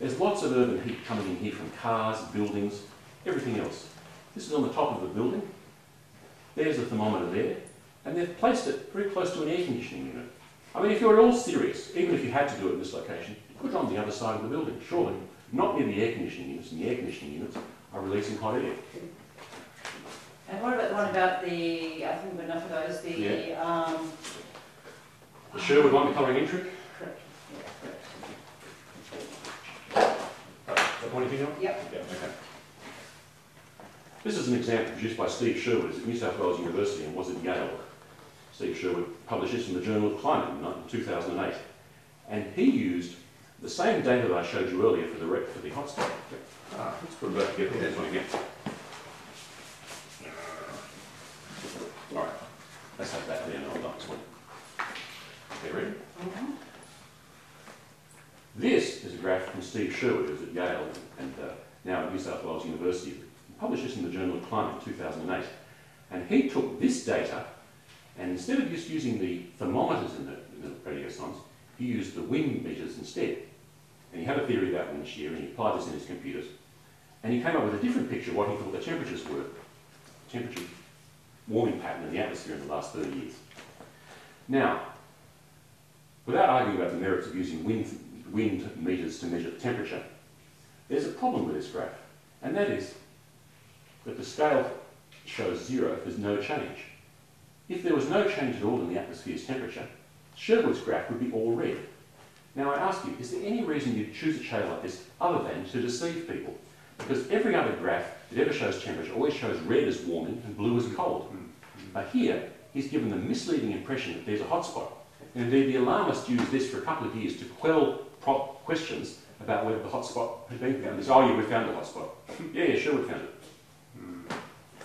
B: There's lots of urban heat coming in here from cars, buildings, everything else. This is on the top of the building. There's the thermometer there. And they've placed it very close to an air conditioning unit. I mean, if you're at all serious, even if you had to do it in this location, put it on the other side of the building, surely. Not near the air conditioning units, and the air conditioning units are releasing hot air.
G: And what about the one about the, I think we've got enough of those, the,
B: The Sherwood one, the colouring in trick.
G: correct, yeah, correct.
B: Is that one you think of?
G: Yep.
B: Yeah, okay. This is an example produced by Steve Sherwood at New South Wales University and was at Yale. Steve Sherwood published this in the Journal of Climate in 2008. And he used the same data that I showed you earlier for the hotspot. Let's put it back together. This one again. All right, that's Steve Sherwood, who's at Yale and now at New South Wales University. He published this in the Journal of Climate in 2008. And he took this data, and instead of just using the thermometers in the radio science, he used the wind meters instead. And he had a theory about wind shear, and he applied this in his computers. And he came up with a different picture of what he thought the temperatures were. Temperature warming pattern in the atmosphere in the last 30 years. Now, without arguing about the merits of using wind meters to measure the temperature, there's a problem with this graph, and that is that the scale shows 0 if there's no change. If there was no change at all in the atmosphere's temperature, Sherwood's graph would be all red. Now I ask you, is there any reason you'd choose a shade like this other than to deceive people? Because every other graph that ever shows temperature always shows red as warming and blue as cold. But here, he's given the misleading impression that there's a hotspot. And indeed, the alarmists used this for a couple of years to quell questions about whether the hotspot had been found. They say, oh yeah, we found the hotspot. Yeah, sure, we found it.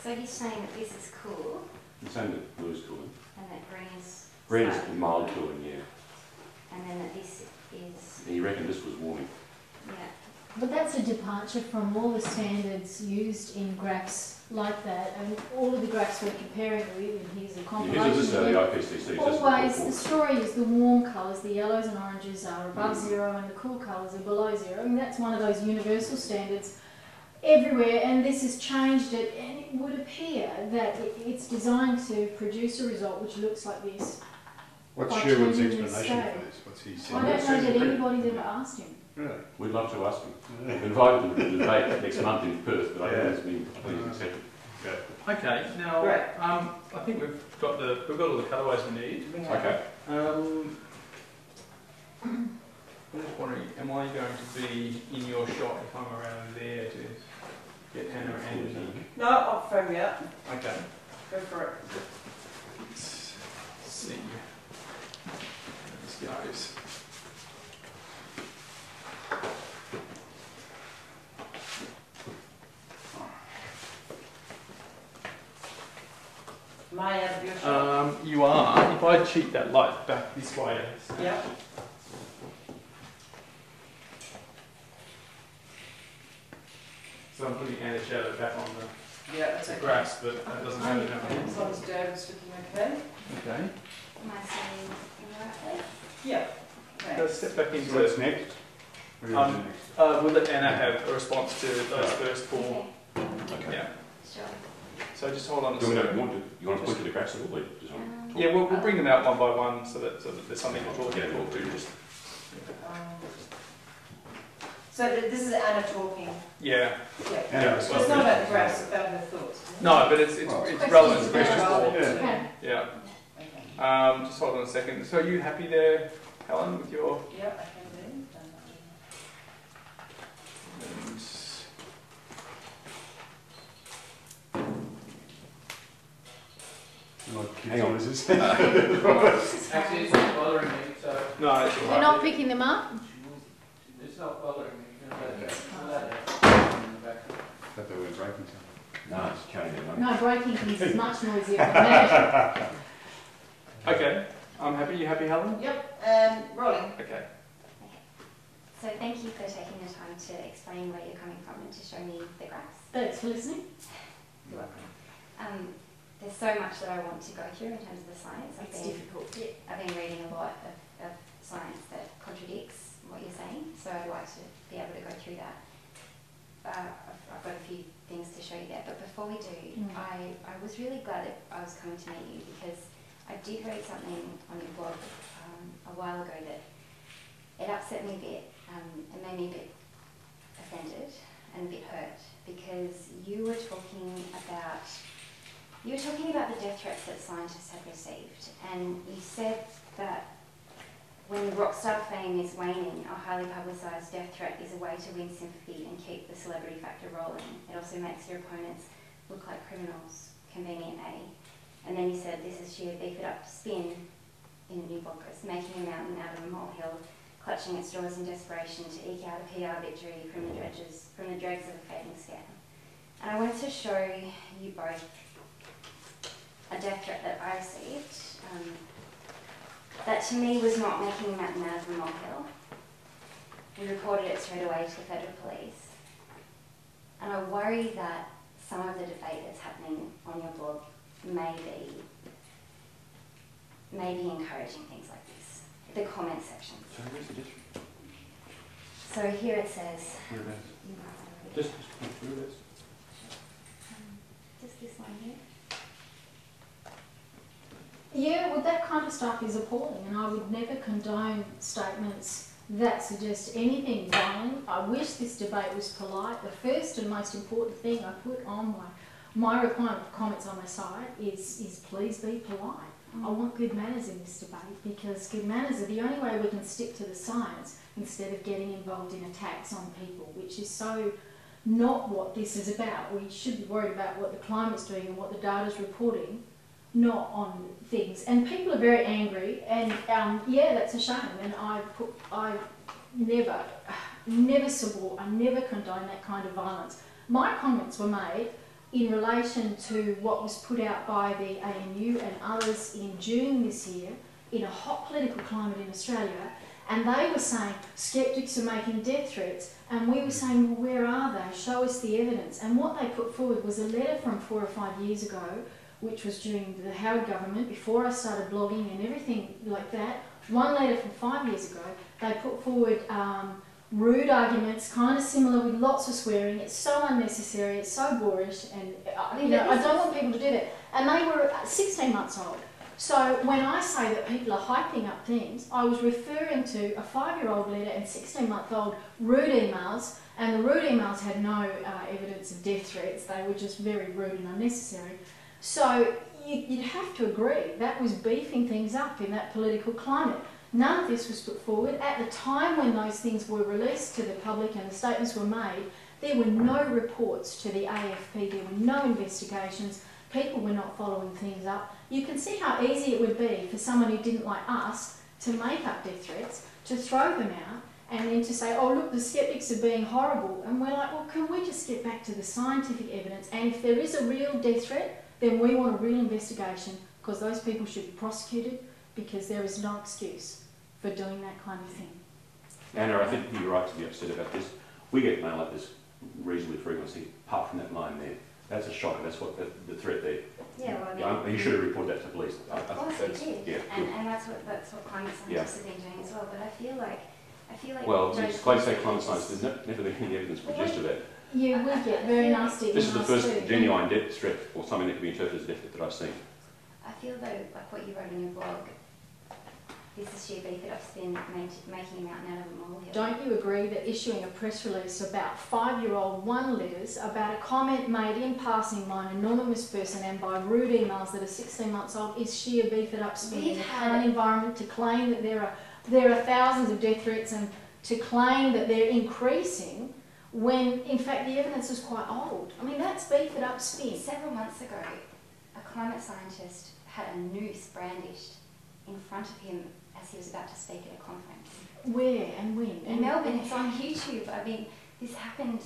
A: So you're saying that this is cool,
B: He's saying that blue is cooling.
A: and that green is
B: Red is
A: slightly
B: mild
A: cooler,
B: cooling, yeah.
A: and then that this is,
B: And he reckoned this was warming.
A: yeah.
C: But that's a departure from all the standards used in graphs like that, and all of the graphs we're comparing with, and here's a compilation.
B: This is the
C: of them.
B: IPCC.
C: Always, the story is the warm colours, the yellows and oranges are above 0 and the cool colours are below 0. I mean, that's one of those universal standards everywhere, and this has changed it, and it would appear that it's designed to produce a result which looks like this.
H: What's
C: By
H: Sherwood's
C: changing the
H: explanation
C: scale.
H: for this? What's he
C: I
H: saying?
C: don't know that anybody's ever asked him.
H: Really?
B: We'd love to ask him. We've invited him to the debate next month in Perth, but I think it's been accepted.
F: Okay, now
G: Right.
F: I think we've got all the cutaways we need.
B: Okay.
F: I'm just wondering, am I going to be in your shot if I'm around there to get Anna and Nick?
G: No, I'll phone you up.
F: Okay.
G: Go for it.
F: Let's see how this goes.
G: Am I out of your shot?
F: You are. If I cheat that light back this way,
G: Yeah.
F: so I'm putting Anna's shadow back on the
G: Yeah, that's okay.
F: grass, but that doesn't matter now.
G: As long as David's looking okay.
F: Okay.
A: Am I saying in the right place?
G: Yeah.
F: Let's
G: Okay.
F: step back into
H: So what's next? What do you do next?
F: We'll let Anna have a response to those first four.
A: Okay,
B: Okay.
F: Yeah.
A: sure.
F: So just hold on a
B: Do you
F: second.
B: want to point to the graphs at all? Or you just want to talk?
F: Yeah, we'll bring them out one by one so that there's something to talk
B: Yeah,
F: about.
B: we'll do just.
G: So this is Anna talking.
F: Yeah.
G: Yeah.
H: Yeah,
G: So it's not about the graphs, it's about her thoughts. isn't it?
F: No, but it's
C: Questions
F: relevant to
C: about
F: question
C: it.
F: four.
C: Okay.
F: Yeah.
G: Okay.
F: Just hold on a second. So are you happy there, Helen, with your...
G: Yeah, I can do.
F: And
B: Hang on, is this?
I: Actually, it's not bothering me, so
F: no, it's all
C: You're
F: right.
C: not picking them up?
I: it's not bothering me. You can let it in the back.
H: Thought they were breaking something.
B: No, it's counting it.
C: No, breaking things is much noisier than that.
F: Okay. I'm happy. You happy, Helen?
G: Yep, rolling.
F: Okay.
A: So thank you for taking the time to explain where you're coming from and to show me the graphs.
C: Thanks for listening.
A: You're welcome. There's so much that I want to go through in terms of the science.
C: It's difficult.
A: I've been reading a lot of science that contradicts what you're saying, so I'd like to be able to go through that. I've got a few things to show you there, but before we do, I was really glad that I was coming to meet you because I did read something on your blog a while ago that it upset me a bit. It made me a bit offended and a bit hurt because you were talking about the death threats that scientists have received, and you said that when rock star fame is waning, a highly publicised death threat is a way to win sympathy and keep the celebrity factor rolling. It also makes your opponents look like criminals. Convenient A. And then you said this is sheer beef it up spin in a new blog post, making a mountain out of a molehill, clutching at straws in desperation to eke out a PR victory from the dregs of a fading scam. And I wanted to show you both a death threat that I received that to me was not making a mountain out of a molehill. we reported it straight away to the federal police. And I worry that some of the debate that's happening on your blog may be encouraging things like this. The comment sections.
B: So where's the district?
A: So here it says,
B: Whereabouts?
A: you might have already-
B: Just whereabouts?
A: just this one here.
C: Yeah, well, that kind of stuff is appalling, and I would never condone statements that suggest anything violent. I wish this debate was polite. The first and most important thing I put on my requirement for comments on my site is please be polite. I want good manners in this debate, because good manners are the only way we can stick to the science instead of getting involved in attacks on people, which is so not what this is about. We should be worried about what the climate's doing and what the data's reporting, not on things. And people are very angry, and yeah, that's a shame. And I never support, I never condone that kind of violence. My comments were made in relation to what was put out by the ANU and others in June this year in a hot political climate in Australia, and they were saying skeptics are making death threats, and we were saying, well, where are they? Show us the evidence. And what they put forward was a letter from 4 or 5 years ago, which was during the Howard government, before I started blogging and everything like that. One letter from 5 years ago, they put forward rude arguments, kind of similar, with lots of swearing. It's so unnecessary, it's so boorish, and I don't want people to do that. And they were 16 months old. So when I say that people are hyping up things, I was referring to a 5-year-old letter and 16-month-old rude emails, and the rude emails had no evidence of death threats. They were just very rude and unnecessary. So you'd have to agree that was beefing things up in that political climate. None of this was put forward. At the time when those things were released to the public and the statements were made, there were no reports to the AFP, there were no investigations, people were not following things up. You can see how easy it would be for someone who didn't like us to make up death threats, to throw them out, and then to say, oh look, the skeptics are being horrible. And we're like, well, can we just get back to the scientific evidence? And if there is a real death threat, then we want a real investigation, because those people should be prosecuted, because there is no excuse for doing that kind of thing.
B: Anna, I think you're right to be upset about this. We get mail like this reasonably frequently, apart from that line there. That's a shocker. That's what the threat there.
A: Yeah, well, I mean,
B: you should have reported that to police.
A: of course we did,
B: Yeah,
A: and that's what climate scientists have been doing as well. But I feel like
B: well, it's quite say climate science. There's never been any evidence produced of that.
C: Yeah, we get very nasty.
B: This is the first genuine death threat, or something that can be interpreted as death threat, that I've seen.
A: I feel though, like what you wrote in your blog, this is sheer beef it up spin, making a mountain out of a molehill.
C: Don't you agree that issuing a press release about 5-year-old letters about a comment made in passing by an anonymous person and by rude emails that are 16 months old is sheer beef it up spin in the current environment, to claim that there are thousands of death threats and to claim that they're increasing when in fact the evidence is quite old? I mean, that's beef it up spin.
A: Several months ago, a climate scientist had a noose brandished in front of him as he was about to speak at a conference.
C: Where and when?
A: In Melbourne. It's on YouTube. I mean, this happened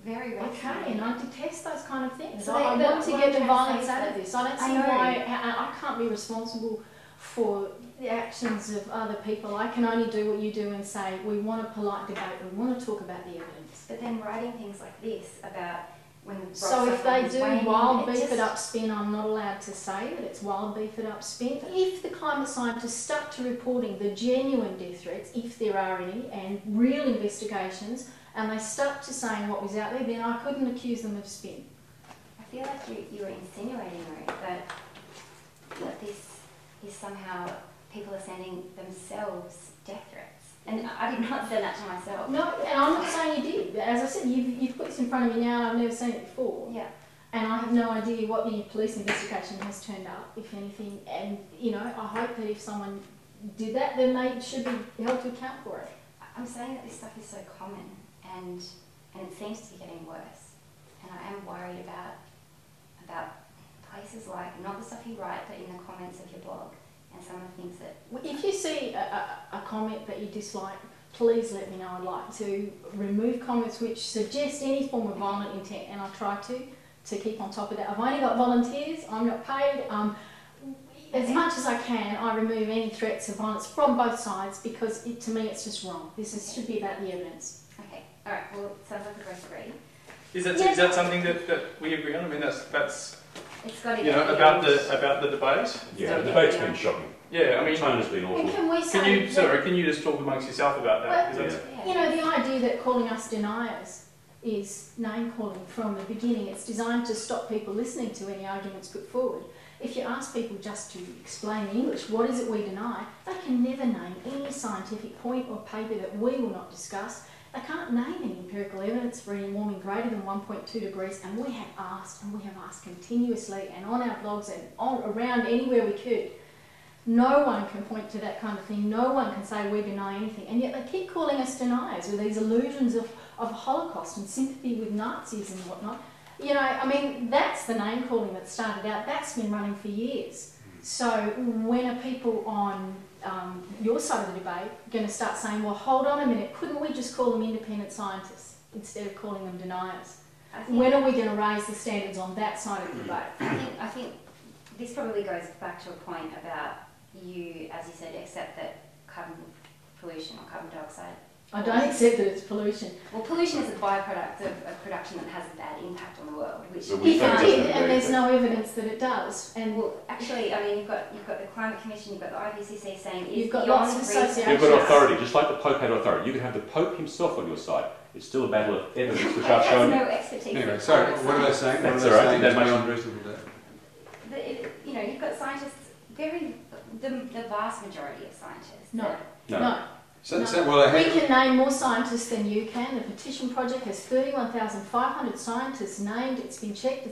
A: very recently.
C: Okay, and I detest those kind of things.
A: So
C: I want to get the violence out of
A: this.
C: this. I don't see why I can't be responsible for the actions of other people. I can only do what you do and say, we want a polite debate, we want to talk about the evidence.
A: But then writing things like this about when the
C: so if they do wild beef it up spin, I'm not allowed to say that it's wild beef it up spin. If the climate scientists stuck to reporting the genuine death threats, if there are any, and real investigations, and they stuck to saying what was out there, then I couldn't accuse them of spin.
A: I feel like you were insinuating, Ruth, that this is somehow people are sending themselves death threats. And I did not say that to myself.
C: No, and I'm not saying you did. As I said, you've put this in front of me now and I've never seen it before.
A: Yeah.
C: And I have no idea what the police investigation has turned up, if anything. And, you know, I hope that if someone did that, then they should be held to account for it.
A: I'm saying that this stuff is so common and it seems to be getting worse. And I am worried about places like, not the stuff you write, but in the comments of your blog. And some of the things that...
C: If you see a comment that you dislike, please let me know. I'd like to remove comments which suggest any form of violent intent, and I'll try to keep on top of that. I've only got volunteers, I'm not paid. as much as I can, I remove any threats of violence from both sides because to me it's just wrong. Should be about the evidence.
A: Okay, alright, well, it sounds like we both agree.
F: Is that something that we agree on? I mean, that's
A: It's got to
F: you know, about the debate.
B: Yeah, the debate's been shocking.
F: Yeah, I mean,
B: China's been awful.
C: And can we say
F: can you just talk amongst yourself about that?
C: Well,
F: 'Cause that's-
C: you know, the idea that calling us deniers is name calling from the beginning. It's designed to stop people listening to any arguments put forward. If you ask people just to explain in English, what is it we deny, they can never name any scientific point or paper that we will not discuss. They can't name any empirical evidence for any warming greater than 1.2 degrees, and we have asked continuously and on our blogs and around anywhere we could. No one can point to that kind of thing. No one can say we deny anything, and yet they keep calling us deniers with these illusions of Holocaust and sympathy with Nazis and whatnot. You know, I mean, that's the name calling that started out. That's been running for years. So when are people on your side of the debate going to start saying, well, hold on a minute, couldn't we just call them independent scientists instead of calling them deniers? When are we going to raise the standards on that side of the debate?
A: I think this probably goes back to a point about you, as you said, accept that carbon pollution or carbon dioxide.
C: I don't accept that it's pollution.
A: Well, pollution is a byproduct of a production that has a bad impact on the world, which
B: But
C: If it did, and there's no evidence that it does, and
A: well, actually, I mean, you've got the Climate Commission, you've got the IPCC saying it's
C: you've got
A: beyond
C: lots of
A: reason.
C: associations.
B: You've got authority, just like the Pope had authority. You can have the Pope himself on your side. It's still a battle of evidence, which I've shown
A: no
B: you.
A: expertise.
D: Anyway, sorry, what are they saying?
B: That's
D: What
B: all
D: are
B: right,
D: they
B: that
D: saying
B: makes-
D: beyond reasonable doubt?
A: You know, you've got scientists, the vast majority of scientists.
C: No.
B: No.
C: No.
D: So,
C: No.
D: well,
C: We can name more scientists than you can. The petition project has 31,500 scientists named. It's been checked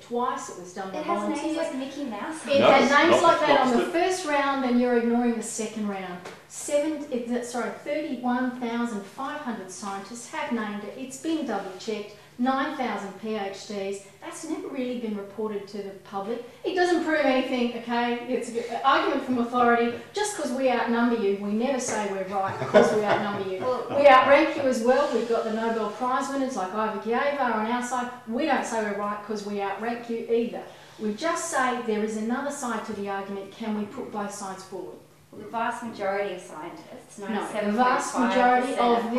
C: twice. It was done by
A: It has names
C: volunteers.
A: like Mickey Mouse.
C: It
B: No,
C: had
B: it's
C: names
B: not
C: like that on the
B: Oxford.
C: first round, and you're ignoring the second round. 31,500 scientists have named it. It's been double checked. 9,000 PhDs. That's never really been reported to the public. It doesn't prove anything, okay? It's an argument from authority. Just because we outnumber you, we never say we're right because we outnumber you. We outrank you as well. We've got the Nobel Prize winners like Ivor Giava on our side. We don't say we're right because we outrank you either. We just say there is another side to the argument. Can we put both sides forward?
A: The vast majority of scientists,
C: No, the vast majority of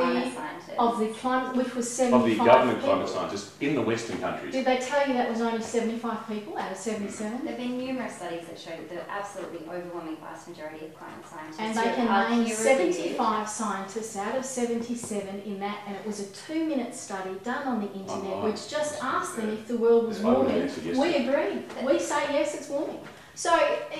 C: the climate, which was 75
B: Of the government
C: people.
B: climate scientists in the Western countries.
C: Did they tell you that was only 75 people out of 77?
A: There have been numerous studies that show that the absolutely overwhelming vast majority of climate scientists
C: And they can name 75 scientists out of 77 in that, and it was a 2-minute study done on the internet,
B: Online.
C: which just asked them if the world was
B: I would
C: warming.
B: answer yes
C: We
B: to
C: agree. We say yes, it's warming. So,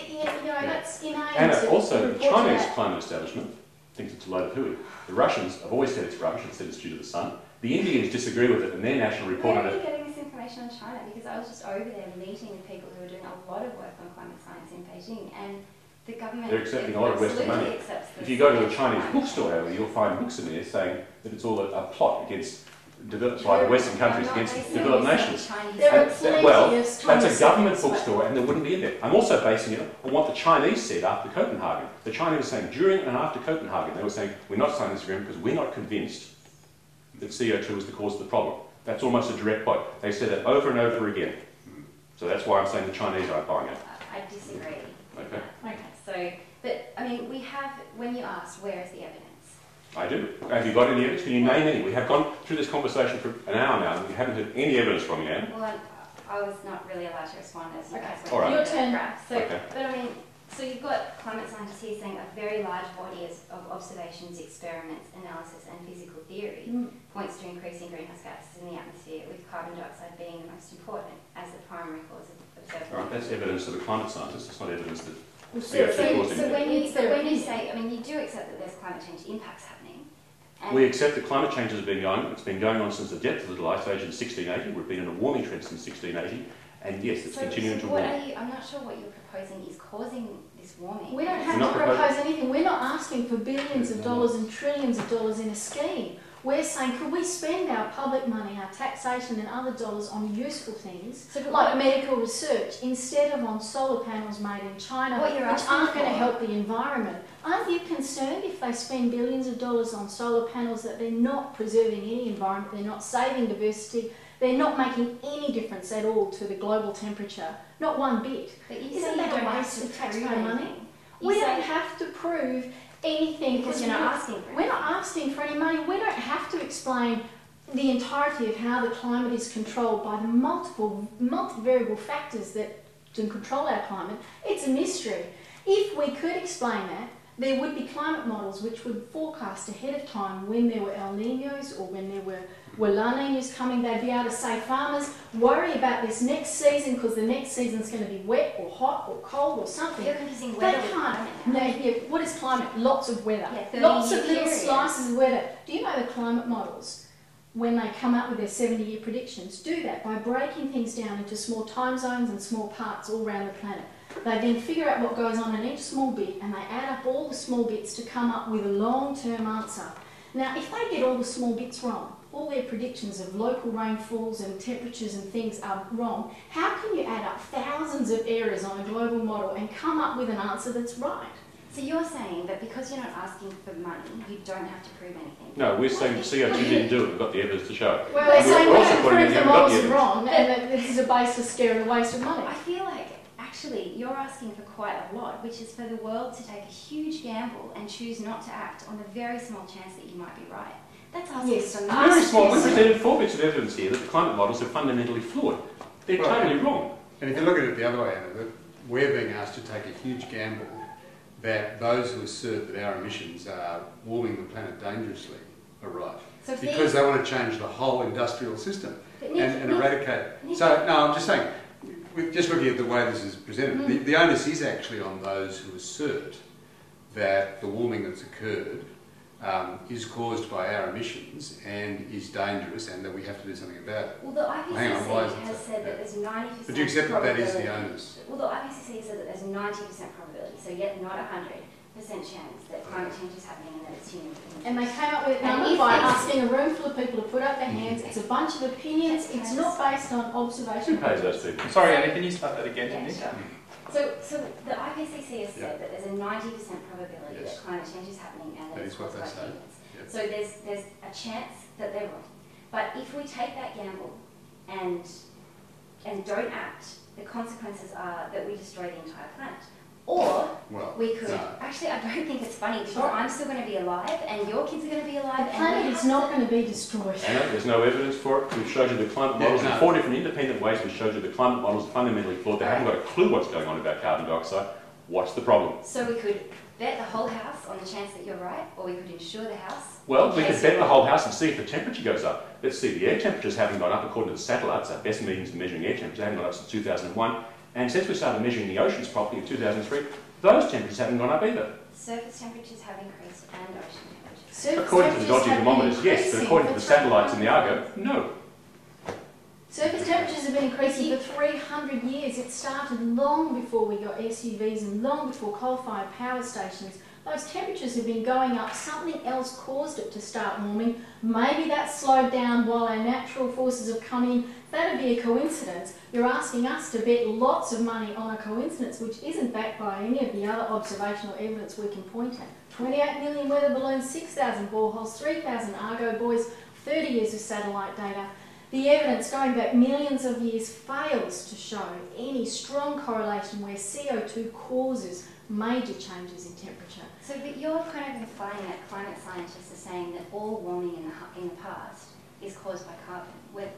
C: you know, that's inane.
B: And
C: to
B: also, the
C: report
B: Chinese
C: that.
B: climate establishment thinks it's a load of hooey. The Russians have always said it's rubbish and said it's due to the sun. The Indians disagree with it, and their national report
A: Where
B: on
A: are you
B: it.
A: getting this information on China? Because I was just over there meeting with people who are doing a lot of work on climate science in Beijing, and the government
B: They're accepting a lot of Western
A: absolutely
B: money.
A: accepts
B: If you go to a
A: this
B: Chinese
A: climate
B: bookstore, however, you'll find books in there saying that it's all a plot against developed by the Western countries against developed nations.
C: There are
B: And
C: plenty
B: well,
C: of
B: that's
C: Chinese
B: a government
C: scientists,
B: bookstore, and there wouldn't be in there. I'm also basing it on what the Chinese said after Copenhagen. The Chinese were saying during and after Copenhagen, they were saying we're not signing this agreement because we're not convinced that CO2 is the cause of the problem. That's almost a direct quote. They said that over and over again. So that's why I'm saying the Chinese aren't buying it.
A: I disagree.
B: Okay.
A: Okay. So, but I mean, we have, when you asked where is the evidence,
B: I do. Have you got any evidence? Can you name any? We have gone through this conversation for an hour now and we haven't heard any evidence from you, Anne.
A: well, I was not really allowed to respond as you guys
B: All
A: went
B: right.
A: through
C: Your
A: the
C: turn.
A: graph. So,
B: Okay.
A: but I mean, so you've got climate scientists here saying a very large body of observations, experiments, analysis and physical theory points to increasing greenhouse gases in the atmosphere, with carbon dioxide being the most important as the primary cause of observed
B: All right, that's evidence of a climate scientist. It's not evidence that
A: So
B: CO2 caused
A: when
B: anything.
A: you say, I mean, you do accept that there's climate change impacts happening. And
B: We accept that climate change has been going on. It's been going on since the depth of the Little Ice Age in 1680. We've been in a warming trend since 1680. And yes, it's continuing to
A: what
B: warm.
A: are you, I'm not sure what you're proposing is causing this warming.
C: We don't have
B: We're not
C: to propose anything. We're not asking for billions of dollars and trillions of dollars in a scheme. We're saying, could we spend our public money, our taxation and other dollars on useful things, like medical research, instead of on solar panels made in China,
A: What you're
C: which
A: asking
C: aren't going to
A: for-
C: help the environment? Aren't you concerned if they spend billions of dollars on solar panels that they're not preserving any environment, they're not saving diversity, they're not making any difference at all to the global temperature, not one bit.
A: But you
C: Isn't
A: say
C: that
A: you don't
C: a
A: have
C: waste
A: to
C: of
A: prove
C: taxpayer money?
A: anything.
C: We
A: You
C: don't
A: say
C: have to prove anything
A: because you're not asking for it.
C: We're not asking for any money. We don't have to explain the entirety of how the climate is controlled by the multivariable factors that can control our climate. It's a mystery. If we could explain that, there would be climate models which would forecast ahead of time when there were El Niños or when there were La Niñas coming. They'd be able to say, farmers, worry about this next season because the next season's going to be wet or hot or cold or something.
A: You're confusing
C: They
A: weather with
C: can't.
A: climate
C: No,
A: now.
C: yeah, what is climate? Lots of weather.
A: Yeah,
C: Lots of
A: 30-year
C: little
A: periods.
C: slices of weather. Do you know the climate models, when they come up with their 70-year predictions, do that by breaking things down into small time zones and small parts all around the planet. They then figure out what goes on in each small bit and they add up all the small bits to come up with a long-term answer. Now, if they get all the small bits wrong, all their predictions of local rainfalls and temperatures and things are wrong, how can you add up thousands of errors on a global model and come up with an answer that's right?
A: So you're saying that because you're not asking for money, you don't have to prove anything.
B: No, we're saying CO2 didn't do it. We've got the evidence to show it.
C: Well, they're saying we
B: We're also
C: don't
B: putting in
C: prove the
B: here, we've got
C: models
B: the
C: are
B: evidence.
C: wrong and that this is a baseless, scare and a waste of money.
A: I feel like actually you're asking for quite a lot, which is for the world to take a huge gamble and choose not to act on the very small chance that you might be right. That's asking
C: Yes.
A: for
B: Very
A: much.
B: small. We presented 4 bits of evidence here that the climate models are fundamentally flawed. They're
H: Right.
B: totally wrong.
H: And if you look at it the other way, Anna, that we're being asked to take a huge gamble that those who assert that our emissions are warming the planet dangerously are right.
A: So
H: Because they want to change the whole industrial system
A: But Nick,
H: and eradicate.
A: Nick-
H: So, no, I'm just saying, with just looking at the way this is presented, the onus is actually on those who assert that the warming that's occurred is caused by our emissions and is dangerous and that we have to do something about it.
A: Well, the
H: Hang on, why is
A: IPCC
H: it
A: has
H: so?
A: said that there's 90%
H: But do you accept that that is the
A: probability.
H: onus?
A: Well, the IPCC has said that there's 90% probability, so yet not 100% chance that climate change is happening and that it's human.
C: And they came up with a
A: And
C: number
A: if
C: by
A: it's-
C: asking a room full of people to put up their hands. It's a bunch of opinions. It's not based on
B: Who
C: observation.
B: pays those people?
F: Sorry, Anna, can you start that again,
A: Yeah,
F: Nick?
A: sure. So the IPCC has said that there's a 90% probability
H: Yes.
A: that climate change is happening and that
H: That
A: it's
H: is what
A: caused
H: they
A: by
H: say.
A: humans.
H: Yep.
A: So there's a chance that they're wrong. But if we take that gamble and don't act, the consequences are that we destroy the entire planet. Or
H: Well,
A: we could,
H: no.
A: actually I don't think it's funny because I'm still going to be alive and your kids are going to be alive.
C: The
A: and
C: planet
A: we
C: is
A: have
C: not
A: to-
C: going to be destroyed.
B: Anna, there's no evidence for it. We've showed you the climate models in
H: no.
B: 4 different independent ways. We've showed you the climate models are fundamentally flawed. They haven't got a clue what's going on about carbon dioxide. What's the problem?
A: So we could bet the whole house on the chance that you're right, or we could insure the house.
B: Well,
A: in
B: we could
A: case
B: bet
A: you're
B: the
A: wrong.
B: whole house and see if the temperature goes up. Let's see, the air temperatures haven't gone up according to the satellites. Our best means for measuring air temperatures haven't gone up since 2001. And since we started measuring the oceans properly in 2003, those temperatures haven't gone up either.
A: Surface temperatures have increased and ocean temperatures.
C: Surface
B: According to the
C: temperatures
B: dodgy
C: have been
B: thermometers, yes, but
C: increasing
B: according to
C: for
B: the satellites in the
C: 300
B: Argo, no.
C: Surface temperatures have been increasing for 300 years. It started long before we got SUVs and long before coal-fired power stations. Those temperatures have been going up. Something else caused it to start warming. Maybe that slowed down while our natural forces have come in. That'd be a coincidence. You're asking us to bet lots of money on a coincidence which isn't backed by any of the other observational evidence we can point at. 28 million weather balloons, 6,000 boreholes, 3,000 Argo buoys, 30 years of satellite data. The evidence going back millions of years fails to show any strong correlation where CO2 causes major changes in temperature.
A: So, but you're kind of implying that climate scientists are saying that all warming in the past is caused by carbon.